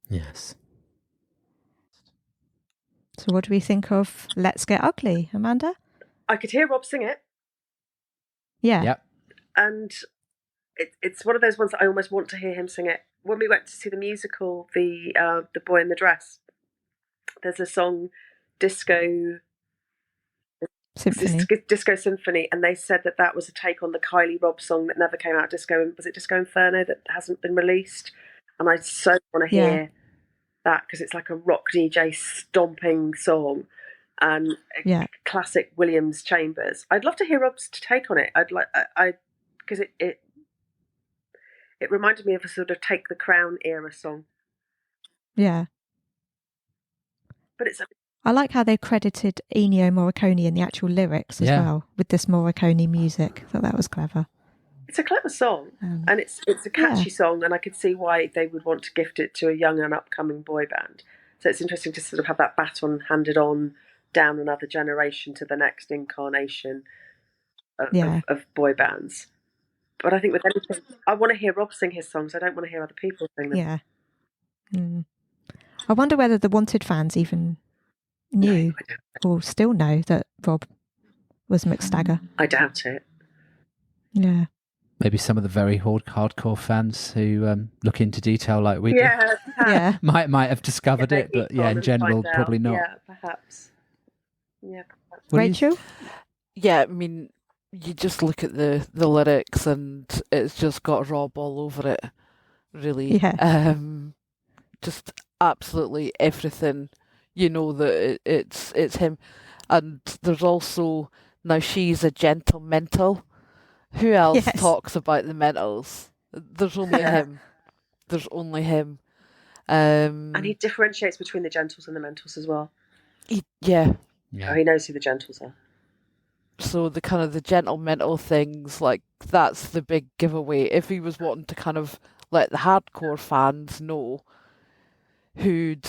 Speaker 2: Yes.
Speaker 4: So what do we think of Let's Get Ugly, Amanda?
Speaker 9: I could hear Rob sing it.
Speaker 4: Yeah.
Speaker 7: Yep.
Speaker 9: And it's one of those ones that I almost want to hear him sing it. When we went to see the musical, the Boy in the Dress, there's a song, Disco Symphony, and they said that was a take on the Kylie Robb song that never came out. Was it Disco Inferno that hasn't been released? And I so want to hear that because it's like a rock DJ stomping song. and classic Williams chambers. I'd love to hear Rob's take on it. Because it reminded me of a sort of Take the Crown era song.
Speaker 4: Yeah.
Speaker 9: But
Speaker 4: I like how they credited Ennio Morricone in the actual lyrics as well, with this Morricone music. I thought that was clever.
Speaker 9: It's a clever song, and it's a catchy song, and I could see why they would want to gift it to a young and upcoming boy band. So it's interesting to sort of have that baton handed on down another generation to the next incarnation of boy bands. But I think with anything, I want to hear Rob sing his songs. I don't want to hear other people sing them.
Speaker 4: Yeah. I wonder whether the Wanted fans even knew or still know that Rob was Mick Stagger.
Speaker 9: I doubt it.
Speaker 4: Yeah.
Speaker 7: Maybe some of the very hardcore fans who look into detail like we do.
Speaker 4: Yeah.
Speaker 7: might have discovered it, but in general, probably not.
Speaker 9: Yeah, perhaps. Yeah. Perhaps.
Speaker 4: Rachel?
Speaker 5: Yeah, I mean, you just look at the lyrics and it's just got Rob all over it, really.
Speaker 4: Yeah.
Speaker 5: Just absolutely everything. You know that it's him. And there's also, now she's a gentle mental. Who else talks about the mentals? There's only him. There's only him.
Speaker 9: And he differentiates between the gentles and the mentals as well.
Speaker 5: He
Speaker 9: knows who the gentles are.
Speaker 5: So the kind of the gentle mental things, like, that's the big giveaway. If he was wanting to kind of let the hardcore fans know who'd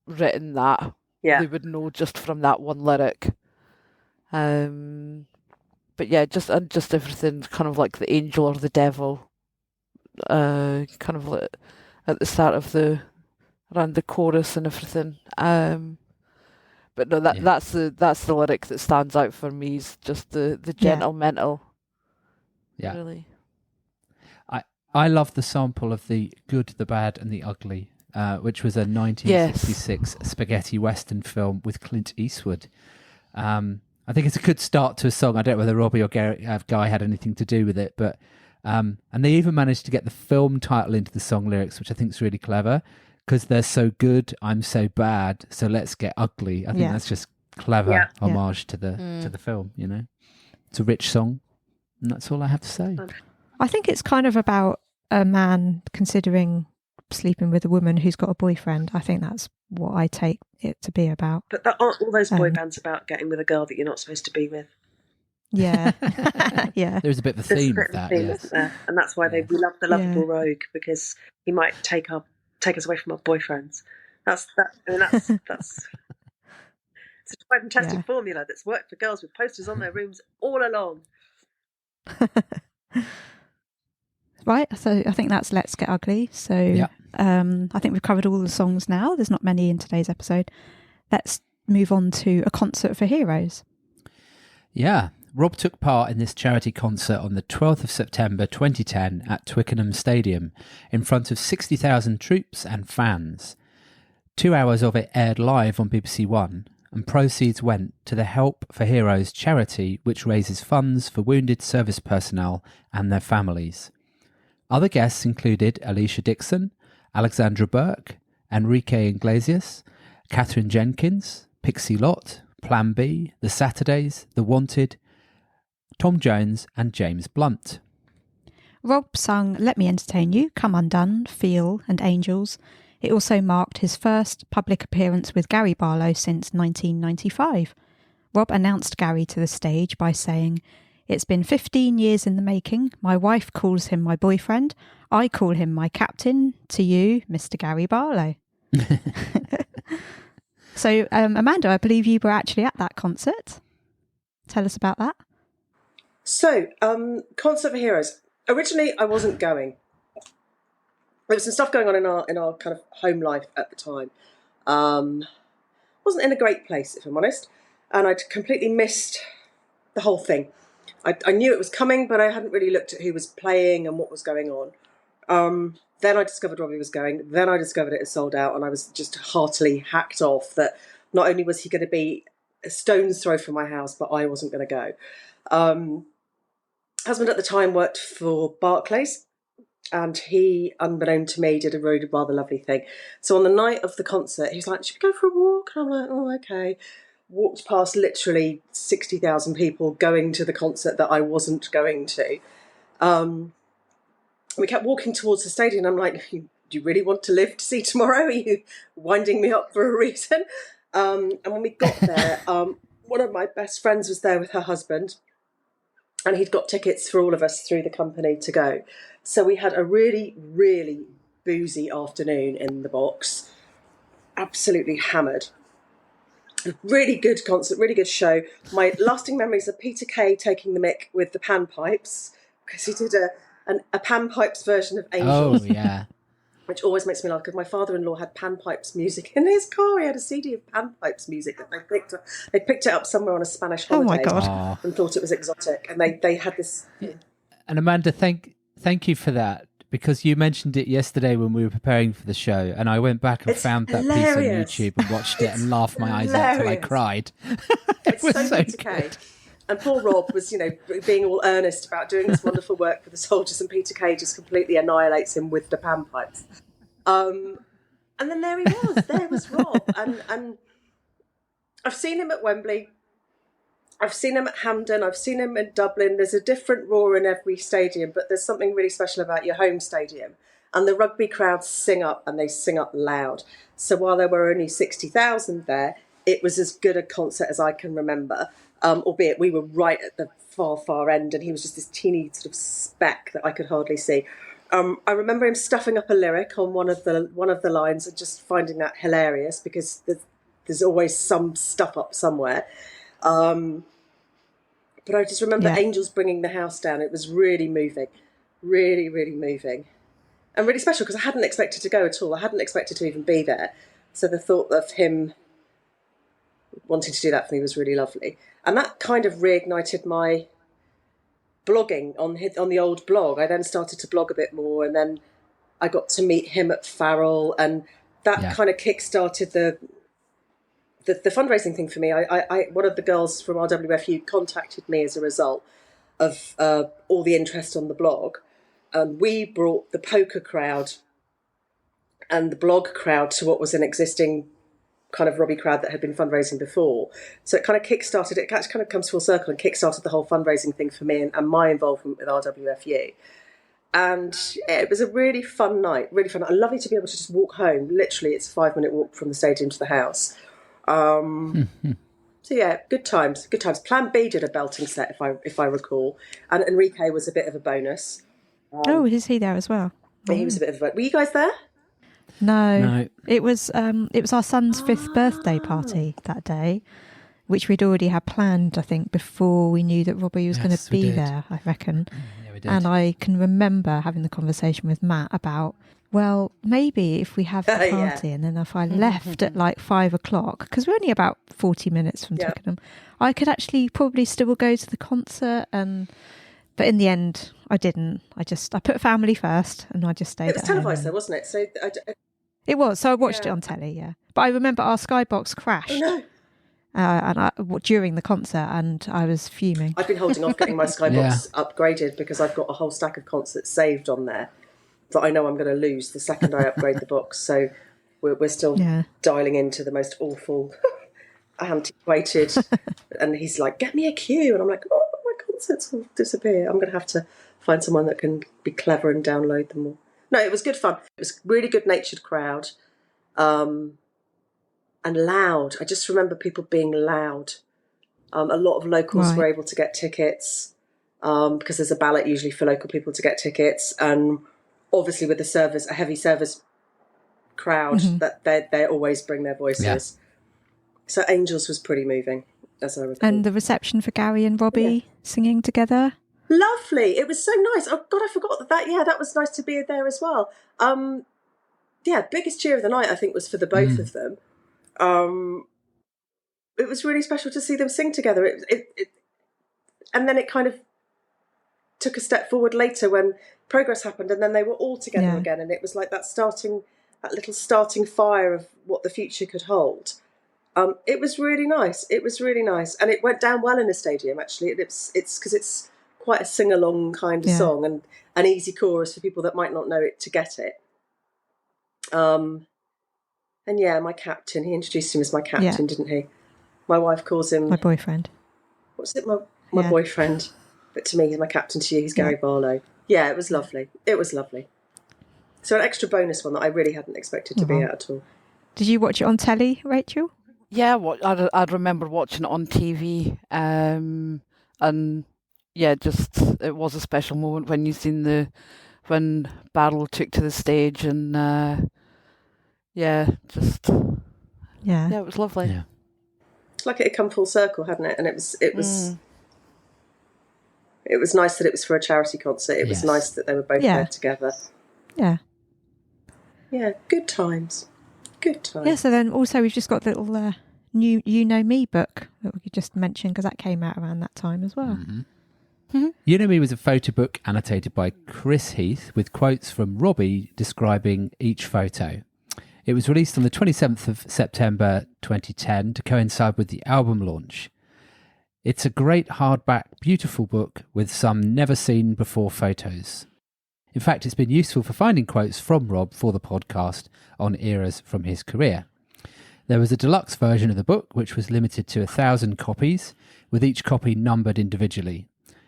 Speaker 5: written that, they would know just from that one lyric. But yeah, just everything, kind of like the angel or the devil, kind of like at the start of around the chorus and everything. But no, that's the lyric that stands out for me. Is just the gentle mental.
Speaker 7: Yeah,
Speaker 5: really.
Speaker 7: I love the sample of the good, the bad, and the ugly, which was a 1966 spaghetti western film with Clint Eastwood. I think it's a good start to a song. I don't know whether Robbie or Guy had anything to do with it, but and they even managed to get the film title into the song lyrics, which I think is really clever, because they're so good, I'm so bad, so let's get ugly. I think that's just clever homage to the film. You know, it's a rich song, and that's all I have to say.
Speaker 4: I think it's kind of about a man considering sleeping with a woman who's got a boyfriend. I think that's what I take it to be about.
Speaker 9: But aren't all those boy bands about getting with a girl that you're not supposed to be with?
Speaker 4: Yeah. Yeah.
Speaker 7: There's a bit of a theme of that,
Speaker 9: isn't there? And that's why we love the lovable rogue, because he might take us away from our boyfriends. That's it's a tried and tested formula that's worked for girls with posters on their rooms all along.
Speaker 3: Right, so I think that's Let's Get Ugly. So I think we've covered all the songs now. There's not many in today's episode. Let's move on to A Concert for Heroes.
Speaker 7: Yeah, Rob took part in this charity concert on the 12th of September 2010 at Twickenham Stadium in front of 60,000 troops and fans. 2 hours of it aired live on BBC One, and proceeds went to the Help for Heroes charity, which raises funds for wounded service personnel and their families. Other guests included Alicia Dixon, Alexandra Burke, Enrique Iglesias, Catherine Jenkins, Pixie Lott, Plan B, The Saturdays, The Wanted, Tom Jones and James Blunt.
Speaker 3: Rob sung Let Me Entertain You, Come Undone, Feel and Angels. It also marked his first public appearance with Gary Barlow since 1995. Rob announced Gary to the stage by saying, "It's been 15 years in the making. My wife calls him my boyfriend. I call him my captain. To you, Mr. Gary Barlow." So, Amanda, I believe you were actually at that concert. Tell us about that.
Speaker 9: So, Concert for Heroes. Originally, I wasn't going. There was some stuff going on in our kind of home life at the time. Wasn't in a great place, if I'm honest, and I'd completely missed the whole thing. I knew it was coming, but I hadn't really looked at who was playing and what was going on. Then I discovered Robbie was going. Then I discovered it had sold out, and I was just heartily hacked off that not only was he going to be a stone's throw from my house, but I wasn't going to go. Husband at the time worked for Barclays, and he, unbeknown to me, did a really rather lovely thing. So on the night of the concert, he was like, "Should we go for a walk?" And I'm like, "Oh, okay." walked past literally 60,000 people going to the concert that I wasn't going to. We kept walking towards the stadium. I'm like, do you really want to live to see tomorrow? Are you winding me up for a reason? And when we got there, one of my best friends was there with her husband, and he'd got tickets for all of us through the company to go. So we had a really, really boozy afternoon in the box, absolutely hammered. Really good concert, really good show. My lasting memories are Peter Kay taking the mick with the panpipes, because he did a panpipes version of Angels.
Speaker 7: Oh, yeah.
Speaker 9: Which always makes me laugh, because my father-in-law had panpipes music in his car. He had a CD of panpipes music that they picked up. They picked it up somewhere on a Spanish holiday.
Speaker 4: Oh my God.
Speaker 9: And thought it was exotic. And they had this.
Speaker 7: And Amanda, thank you for that, because you mentioned it yesterday when we were preparing for the show, and I went back and found that
Speaker 9: hilarious.
Speaker 7: piece on YouTube and watched it and laughed my eyes out till I cried.
Speaker 9: It's
Speaker 7: was so
Speaker 9: Peter Kay. And poor Rob was, being all earnest about doing this wonderful work for the soldiers, and Peter Kay just completely annihilates him with the panpipes. And then there he was. There was Rob. And I've seen him at Wembley. I've seen him at Hampden. I've seen him in Dublin. There's a different roar in every stadium, but there's something really special about your home stadium. And the rugby crowds sing up, and they sing up loud. So while there were only 60,000 there, it was as good a concert as I can remember. Albeit we were right at the far, far end, and he was just this teeny sort of speck that I could hardly see. I remember him stuffing up a lyric on one of the lines and just finding that hilarious, because there's always some stuff up somewhere. But I just remember Angels bringing the house down. It was really moving, really, really moving, and really special, because I hadn't expected to go at all. I hadn't expected to even be there. So the thought of him wanting to do that for me was really lovely. And that kind of reignited my blogging on the old blog. I then started to blog a bit more, and then I got to meet him at Farrell, and that kind of kick-started the fundraising thing for me. I one of the girls from RWFU contacted me as a result of all the interest on the blog. We brought the poker crowd and the blog crowd to what was an existing kind of Robbie crowd that had been fundraising before. So it kind of kick-started, it kind of comes full circle and kick-started the whole fundraising thing for me and my involvement with RWFU. And it was a really fun night, really fun. I lovely to be able to just walk home. Literally, it's a 5-minute walk from the stadium to the house. So yeah, good times. Plan B did a belting set, if I recall, and Enrique was a bit of a bonus.
Speaker 4: Is he there as well?
Speaker 9: He was a bit of a bonus. Were you guys there?
Speaker 4: No. It was our son's 5th birthday party that day, which we'd already had planned, I think, before we knew that Robbie was going to be there, I reckon.
Speaker 7: Yeah, we did.
Speaker 4: And I can remember having the conversation with Matt about, well, maybe if we have the party and then if I left at like 5 o'clock, because we're only about 40 minutes from Twickenham, I could actually probably still go to the concert. But in the end, I didn't. I put family first, and I just stayed at home.
Speaker 9: It was televised though, wasn't it? So
Speaker 4: it was. So I watched it on telly, yeah. But I remember our Skybox crashed.
Speaker 9: Oh no.
Speaker 4: During the concert, and I was fuming.
Speaker 9: I've been holding off getting my Skybox upgraded, because I've got a whole stack of concerts saved on there that I know I'm going to lose the second I upgrade the box. So we're still dialing into the most awful, antiquated. And he's like, "Get me a queue," and I'm like, "Oh, my concerts will disappear. I'm going to have to find someone that can be clever and download them all." No, it was good fun. It was a really good-natured crowd. And loud. I just remember people being loud. A lot of locals were able to get tickets, because there's a ballot usually for local people to get tickets. And obviously with a heavy service crowd, that they always bring their voices. Yeah. So Angels was pretty moving, as I recall.
Speaker 4: And the reception for Gary and Robbie singing together?
Speaker 9: Lovely. It was so nice. Oh God, I forgot that was nice to be there as well. Biggest cheer of the night, I think, was for the both of them. It was really special to see them sing together. And then it kind of took a step forward later when Progress happened, and then they were all together again, and it was like that little starting fire of what the future could hold. It was really nice. And it went down well in the stadium, actually. It's because it's quite a sing-along kind of song, and an easy chorus for people that might not know it to get it. And my captain, he introduced him as my captain, didn't he? My wife calls him...
Speaker 4: My boyfriend.
Speaker 9: What's it? My boyfriend. But to me, he's my captain. To you, he's Gary Barlow. Yeah, it was lovely. It was lovely. So an extra bonus one that I really hadn't expected to be at all.
Speaker 4: Did you watch it on telly, Rachel?
Speaker 5: Yeah, I'd remember watching it on TV, and yeah, just it was a special moment when you seen when Barlow took to the stage, and yeah, it was lovely.
Speaker 7: Yeah.
Speaker 9: It's like it had come full circle, hadn't it? And it was nice that it was for a charity concert. It was nice that they were both there together.
Speaker 4: Yeah.
Speaker 9: Yeah, good times. Good times.
Speaker 4: Yeah, so then also we've just got the little new You Know Me book that we could just mention because that came out around that time as well.
Speaker 7: Mm-hmm. Mm-hmm. You Know Me was a photo book annotated by Chris Heath with quotes from Robbie describing each photo. It was released on the 27th of September 2010 to coincide with the album launch. It's a great hardback, beautiful book with some never-seen-before photos. In fact, it's been useful for finding quotes from Rob for the podcast on eras from his career. There was a deluxe version of the book, which was limited to 1,000 copies, with each copy numbered individually.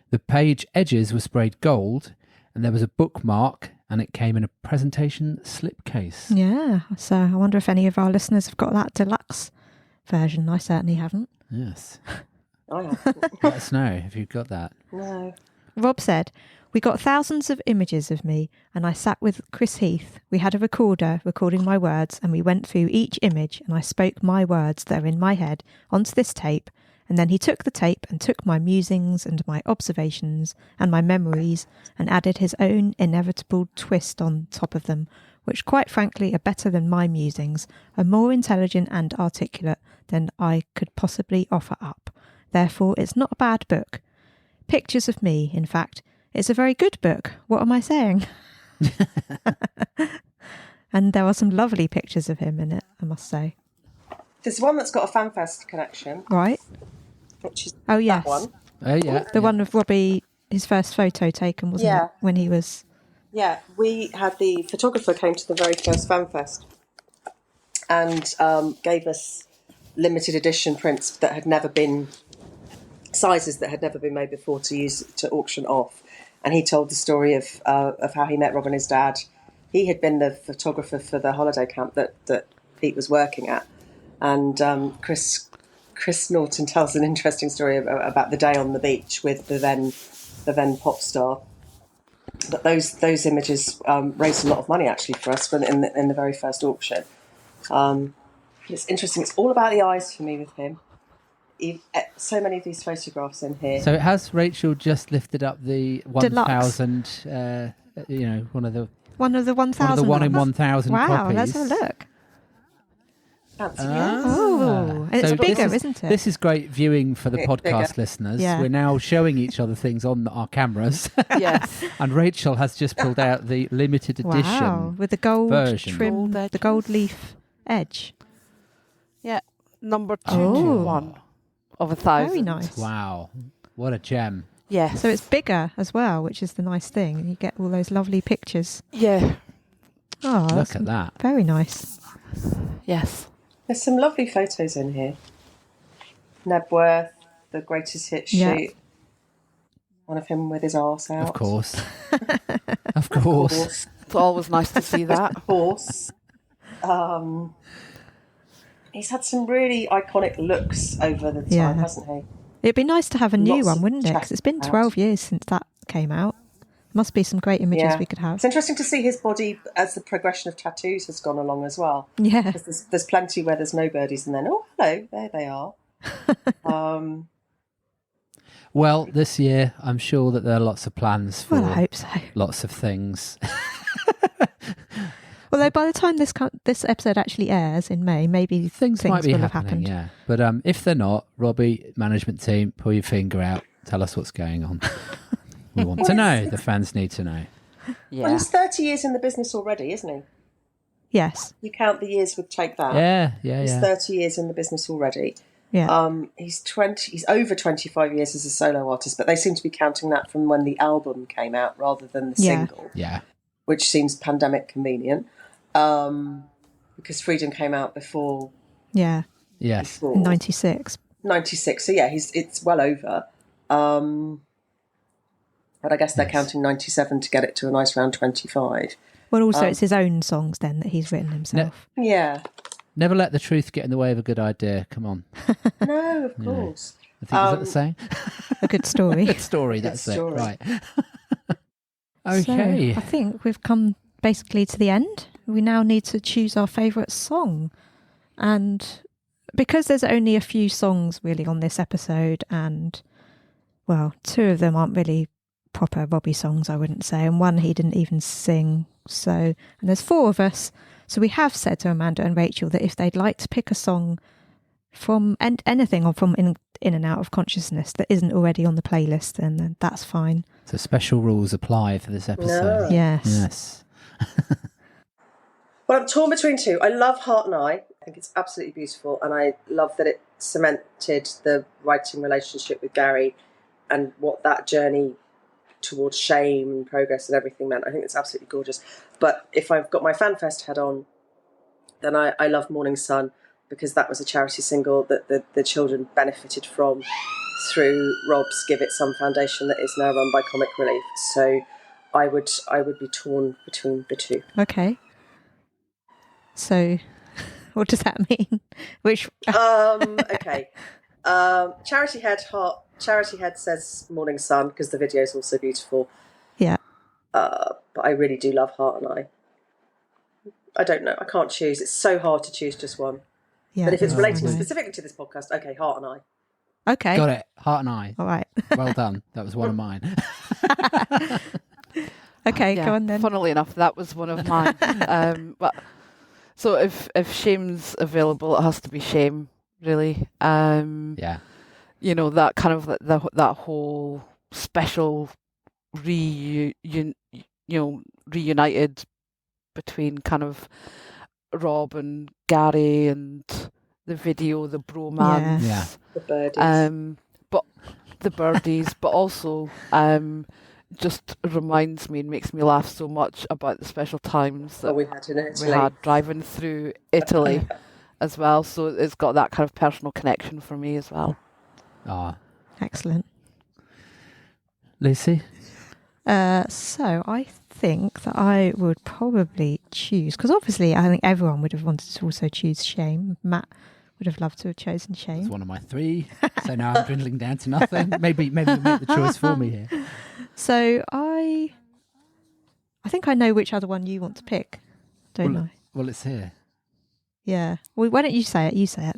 Speaker 7: The page edges were sprayed gold, and there was a bookmark, and it came in a presentation slipcase.
Speaker 4: Yeah, so I wonder if any of our listeners have got that deluxe version. I certainly haven't.
Speaker 7: Yes.
Speaker 9: I haven't.
Speaker 7: Let us know if you've got that.
Speaker 9: No.
Speaker 4: Rob said, "We got thousands of images of me, and I sat with Chris Heath. We had a recorder recording my words, and we went through each image, and I spoke my words that are in my head onto this tape, and then he took the tape and took my musings and my observations and my memories and added his own inevitable twist on top of them, which quite frankly are better than my musings, are more intelligent and articulate than I could possibly offer up. Therefore, it's not a bad book. Pictures of me, in fact. It's a very good book. What am I saying?" And there are some lovely pictures of him in it, I must say.
Speaker 9: There's one that's got a FanFest connection.
Speaker 4: Right.
Speaker 9: Which is
Speaker 4: Oh, yes.
Speaker 9: that one.
Speaker 7: Oh, yeah.
Speaker 4: The one of Robbie, his first photo taken, wasn't it? When he was...
Speaker 9: Yeah, we had the photographer came to the very first FanFest and gave us limited edition prints that had never been... sizes that had never been made before to auction off. And he told the story of how he met Rob and his dad. He had been the photographer for the holiday camp that Pete was working at. And Chris Norton tells an interesting story about the day on the beach with the then pop star. But those images raised a lot of money actually for us in the very first auction. It's interesting. It's all about the eyes for me with him. So many of these photographs in here.
Speaker 7: So has Rachel just lifted up the 1,000? One of the
Speaker 4: 1,000.
Speaker 7: One in 1,000
Speaker 4: wow,
Speaker 7: copies.
Speaker 4: Let's have a look.
Speaker 9: Fancy,
Speaker 4: Oh, and it's
Speaker 7: So
Speaker 4: bigger, isn't it?
Speaker 7: This is great viewing for the
Speaker 9: It's
Speaker 7: podcast
Speaker 9: bigger.
Speaker 7: listeners.
Speaker 4: Yeah.
Speaker 7: We're now showing each other things on our cameras.
Speaker 5: Yes.
Speaker 7: And Rachel has just pulled out the limited edition.
Speaker 4: Wow, with the gold
Speaker 7: version.
Speaker 4: trim,
Speaker 5: Gold
Speaker 4: the
Speaker 5: edges.
Speaker 4: gold leaf edge.
Speaker 5: Yeah, number 2
Speaker 4: Oh.
Speaker 5: to 1 of 1,000.
Speaker 4: Very nice.
Speaker 7: Wow, what a gem.
Speaker 5: Yes.
Speaker 4: So it's bigger as well, which is the nice thing. And you get all those lovely pictures.
Speaker 5: Yeah.
Speaker 4: Oh,
Speaker 7: Look
Speaker 4: that's
Speaker 7: at that.
Speaker 4: very nice.
Speaker 5: Yes.
Speaker 9: There's some lovely photos in here. Nebworth, the greatest hit shoot.
Speaker 4: Yeah.
Speaker 9: One of him with his arse out.
Speaker 7: Of course. Of course.
Speaker 5: It's always nice to see that.
Speaker 9: Of course. He's had some really iconic looks over the time,
Speaker 4: Yeah.
Speaker 9: hasn't he?
Speaker 4: It'd be nice to have a new
Speaker 9: Lots
Speaker 4: one,
Speaker 9: of
Speaker 4: wouldn't it? Because it's been
Speaker 9: chat
Speaker 4: 12 years since that came out. Must be some great images we could have.
Speaker 9: It's interesting to see his body as the progression of tattoos has gone along as well.
Speaker 4: Yeah.
Speaker 9: Because there's plenty where there's no birdies and then, oh, hello, there they are.
Speaker 7: Well, this year, I'm sure that there are lots of plans for
Speaker 4: Well, I hope so.
Speaker 7: lots of things.
Speaker 4: Although by the time this episode actually airs in May, maybe
Speaker 7: Things might be
Speaker 4: will have
Speaker 7: happening,
Speaker 4: happened.
Speaker 7: yeah. But if they're not, Robbie, management team, pull your finger out. Tell us what's going on. We want to know. The fans need to know.
Speaker 9: Well,
Speaker 5: Yeah.
Speaker 9: he's 30 years in the business already, isn't he?
Speaker 4: Yes.
Speaker 9: You count the years with Take That.
Speaker 7: Yeah.
Speaker 9: He's 30 years in the business already.
Speaker 4: Yeah.
Speaker 9: He's over 25 years as a solo artist, but they seem to be counting that from when the album came out rather than the single,
Speaker 7: Yeah.
Speaker 9: which seems pandemic convenient. Because Freedom came out before.
Speaker 4: Yeah.
Speaker 7: Yes.
Speaker 9: before.
Speaker 4: In 96.
Speaker 9: 96. So yeah, it's well over. But I guess they're counting 97 to get it to a nice round 25.
Speaker 4: Well, also it's his own songs then that he's written himself.
Speaker 9: Yeah.
Speaker 7: Never let the truth get in the way of a good idea. Come on.
Speaker 9: No, of course.
Speaker 7: I think is that the saying?
Speaker 4: A good story.
Speaker 7: Good story, that's
Speaker 9: Good story.
Speaker 7: it. Right. Okay.
Speaker 4: So I think we've come basically to the end. We now need to choose our favourite song. And because there's only a few songs really on this episode, and, well, 2 of them aren't really proper Robbie songs, I wouldn't say, and 1 he didn't even sing. So, and there's 4 of us. So we have said to Amanda and Rachel that if they'd like to pick a song from anything or from in and out of consciousness that isn't already on the playlist, then that's fine.
Speaker 7: So special rules apply for this episode.
Speaker 9: No.
Speaker 4: Yes.
Speaker 7: Yes.
Speaker 9: Well, I'm torn between 2. I love Heart and I think it's absolutely beautiful, and I love that it cemented the writing relationship with Gary and what that journey towards shame and progress and everything meant. I think it's absolutely gorgeous. But if I've got my FanFest head on, then I love Morning Sun, because that was a charity single that the children benefited from through Rob's Give It Some Foundation that is now run by Comic Relief. So I would be torn between the 2.
Speaker 4: Okay. So what does that mean? Which
Speaker 9: Okay. Charity Head says Morning Sun because the video is also beautiful.
Speaker 4: Yeah.
Speaker 9: But I really do love Heart and I don't know. I can't choose. It's so hard to choose just one.
Speaker 4: Yeah.
Speaker 9: But if it's relating specifically to this podcast, okay, Heart and I.
Speaker 4: Okay.
Speaker 7: Got it. Heart and I.
Speaker 4: All right.
Speaker 7: Well done. That was one of mine.
Speaker 4: Okay, go on then.
Speaker 5: Funnily enough, that was one of mine. But so if Shame's available, it has to be Shame, really.
Speaker 7: Yeah.
Speaker 5: You know, that kind of that whole special reunited between kind of Rob and Gary and the video, the bromance.
Speaker 7: Yeah.
Speaker 9: The birdies.
Speaker 5: But the birdies, but also just reminds me and makes me laugh so much about the special times that
Speaker 9: we had in Italy.
Speaker 5: we had driving through Italy as well. So it's got that kind of personal connection for me as well.
Speaker 7: Ah.
Speaker 4: Excellent.
Speaker 7: Lucy?
Speaker 4: So I think that I would probably choose, because obviously I think everyone would have wanted to also choose Shame. Matt would have loved to have chosen Shame.
Speaker 7: It's one of my 3. So now I'm dwindling down to nothing. Maybe you make the choice for me here.
Speaker 4: So I think I know which other one you want to pick, don't I?
Speaker 7: Well, it's here.
Speaker 4: Yeah. Well, why don't you say it? You say it.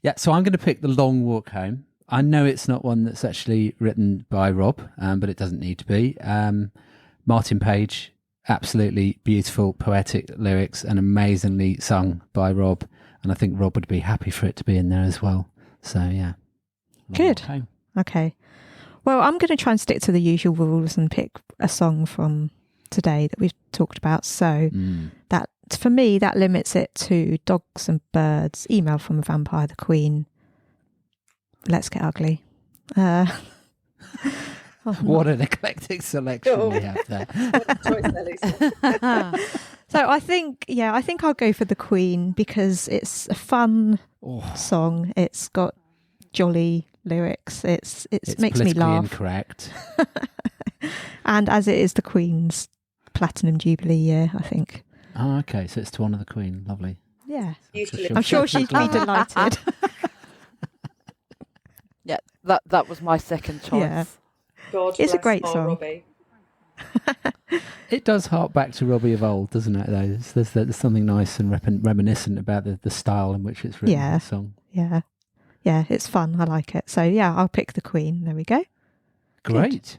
Speaker 7: Yeah, so I'm going to pick The Long Walk Home. I know it's not one that's actually written by Rob, but it doesn't need to be. Martin Page, absolutely beautiful, poetic lyrics and amazingly sung by Rob. And I think Rob would be happy for it to be in there as well. So, yeah.
Speaker 4: Good. Okay. Well, I'm going to try and stick to the usual rules and pick a song from today that we've talked about. So that, for me, that limits it to Dogs and Birds, Email from a Vampire, The Queen, Let's Get Ugly.
Speaker 7: What an eclectic selection we have there.
Speaker 9: What a choice there, Lisa.
Speaker 4: So I think I'll go for The Queen because it's a fun song. It's got jolly lyrics. It's makes me laugh.
Speaker 7: Incorrect.
Speaker 4: And as it is the Queen's Platinum Jubilee year, I think.
Speaker 7: Oh, okay. So it's to honour the Queen. Lovely.
Speaker 4: Yeah.
Speaker 9: I'm
Speaker 4: sure she'd be delighted.
Speaker 5: Yeah, that was my second choice.
Speaker 4: Yeah.
Speaker 9: God
Speaker 4: It's a
Speaker 9: bless
Speaker 4: great
Speaker 9: our
Speaker 4: song.
Speaker 9: Robbie.
Speaker 7: It does hark back to Robbie of old, doesn't it, though? There's something nice and reminiscent about the style in which it's written, the song.
Speaker 4: Yeah. Yeah, it's fun. I like it. So, yeah, I'll pick The Queen. There we go.
Speaker 7: Great.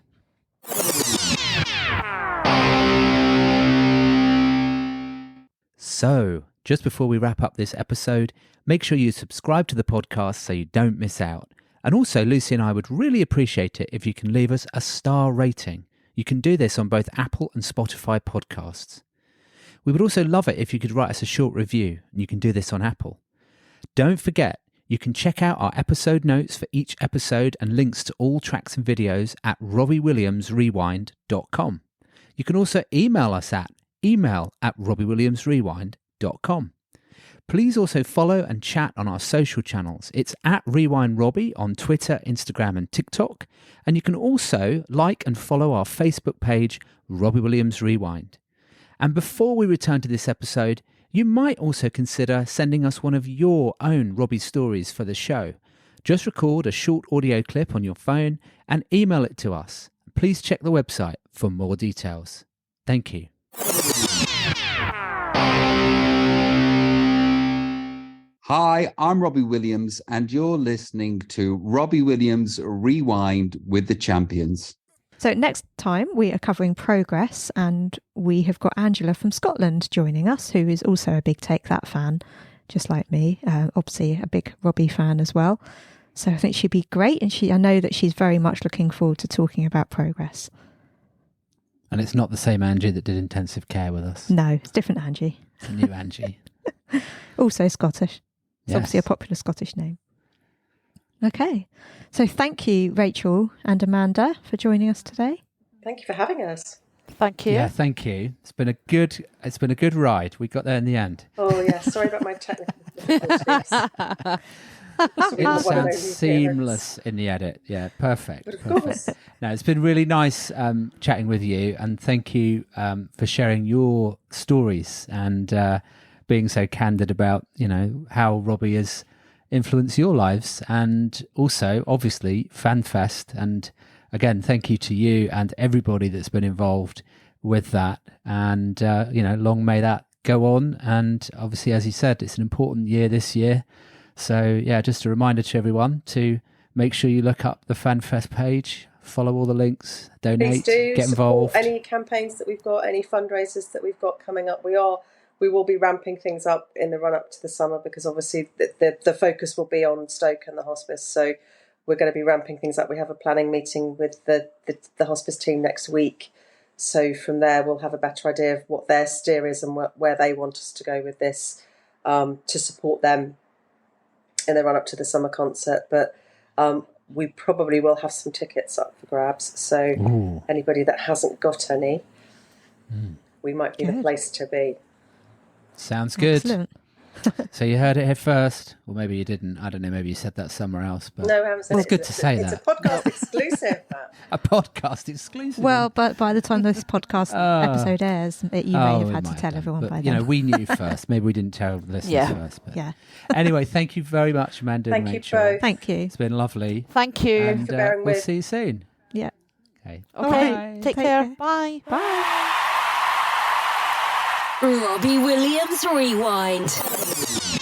Speaker 7: So, just before we wrap up this episode, make sure you subscribe to the podcast so you don't miss out. And also, Lucy and I would really appreciate it if you can leave us a star rating. You can do this on both Apple and Spotify podcasts. We would also love it if you could write us a short review, and you can do this on Apple. Don't forget, you can check out our episode notes for each episode and links to all tracks and videos at robbiewilliamsrewind.com. You can also email us at email@robbiewilliamsrewind.com. Please also follow and chat on our social channels. It's at Rewind Robbie on Twitter, Instagram and TikTok. And you can also like and follow our Facebook page, Robbie Williams Rewind. And before we return to this episode, you might also consider sending us one of your own Robbie stories for the show. Just record a short audio clip on your phone and email it to us. Please check the website for more details. Thank you.
Speaker 8: Hi, I'm Robbie Williams, and you're listening to Robbie Williams Rewind with the Champions.
Speaker 4: So next time we are covering Progress, and we have got Angela from Scotland joining us, who is also a big Take That fan, just like me, obviously a big Robbie fan as well. So I think she'd be great, and I know that she's very much looking forward to talking about Progress.
Speaker 7: And it's not the same Angie that did intensive care with us.
Speaker 4: No, it's different Angie.
Speaker 7: It's a new Angie.
Speaker 4: Also Scottish. It's
Speaker 7: Yes.
Speaker 4: obviously a popular Scottish name. Okay. So thank you, Rachel and Amanda, for joining us today.
Speaker 9: Thank you for having us.
Speaker 5: Thank you.
Speaker 7: Yeah, thank you. It's been a good ride. We got there in the end.
Speaker 9: Oh, yeah. Sorry about my technical difficulties.
Speaker 7: It sounds seamless in the edit. Yeah, perfect.
Speaker 9: But of course.
Speaker 7: No, it's been really nice chatting with you, and thank you for sharing your stories and being so candid about, how Robbie has influenced your lives, and also obviously FanFest. And again, thank you to you and everybody that's been involved with that. And long may that go on. And obviously, as you said, it's an important year this year. So yeah, just a reminder to everyone to make sure you look up the FanFest page, follow all the links, donate,
Speaker 9: Please do
Speaker 7: get involved.
Speaker 9: support any campaigns that we've got, any fundraisers that we've got coming up. We will be ramping things up in the run up to the summer, because obviously the focus will be on Stoke and the hospice. So we're going to be ramping things up. We have a planning meeting with the hospice team next week. So from there, we'll have a better idea of what their steer is and where they want us to go with this, to support them in the run up to the summer concert. But we probably will have some tickets up for grabs. So anybody that hasn't got any, we might be the place to be.
Speaker 7: Sounds good.
Speaker 4: Excellent.
Speaker 7: So you heard it here first. Well, maybe you didn't. I don't know. Maybe you said that somewhere else. But
Speaker 9: No, I haven't said
Speaker 7: it's
Speaker 9: it.
Speaker 7: good to say
Speaker 9: It's
Speaker 7: that.
Speaker 9: a podcast exclusive. That.
Speaker 7: A podcast exclusive.
Speaker 4: Well, but by the time this podcast episode airs, you may have had to tell everyone
Speaker 7: but,
Speaker 4: by then.
Speaker 7: we knew first. Maybe we didn't tell the listeners first. But
Speaker 4: Yeah.
Speaker 7: Anyway, thank you very much, Amanda and
Speaker 9: Thank you
Speaker 7: Rachel.
Speaker 9: both.
Speaker 4: Thank you.
Speaker 7: It's been lovely.
Speaker 5: Thank you.
Speaker 7: And
Speaker 9: for bearing
Speaker 7: we'll
Speaker 9: with.
Speaker 7: see you soon.
Speaker 4: Yeah.
Speaker 7: Okay.
Speaker 5: Okay.
Speaker 7: Bye.
Speaker 5: Take care. Bye.
Speaker 4: Bye.
Speaker 1: Robbie Williams Rewind.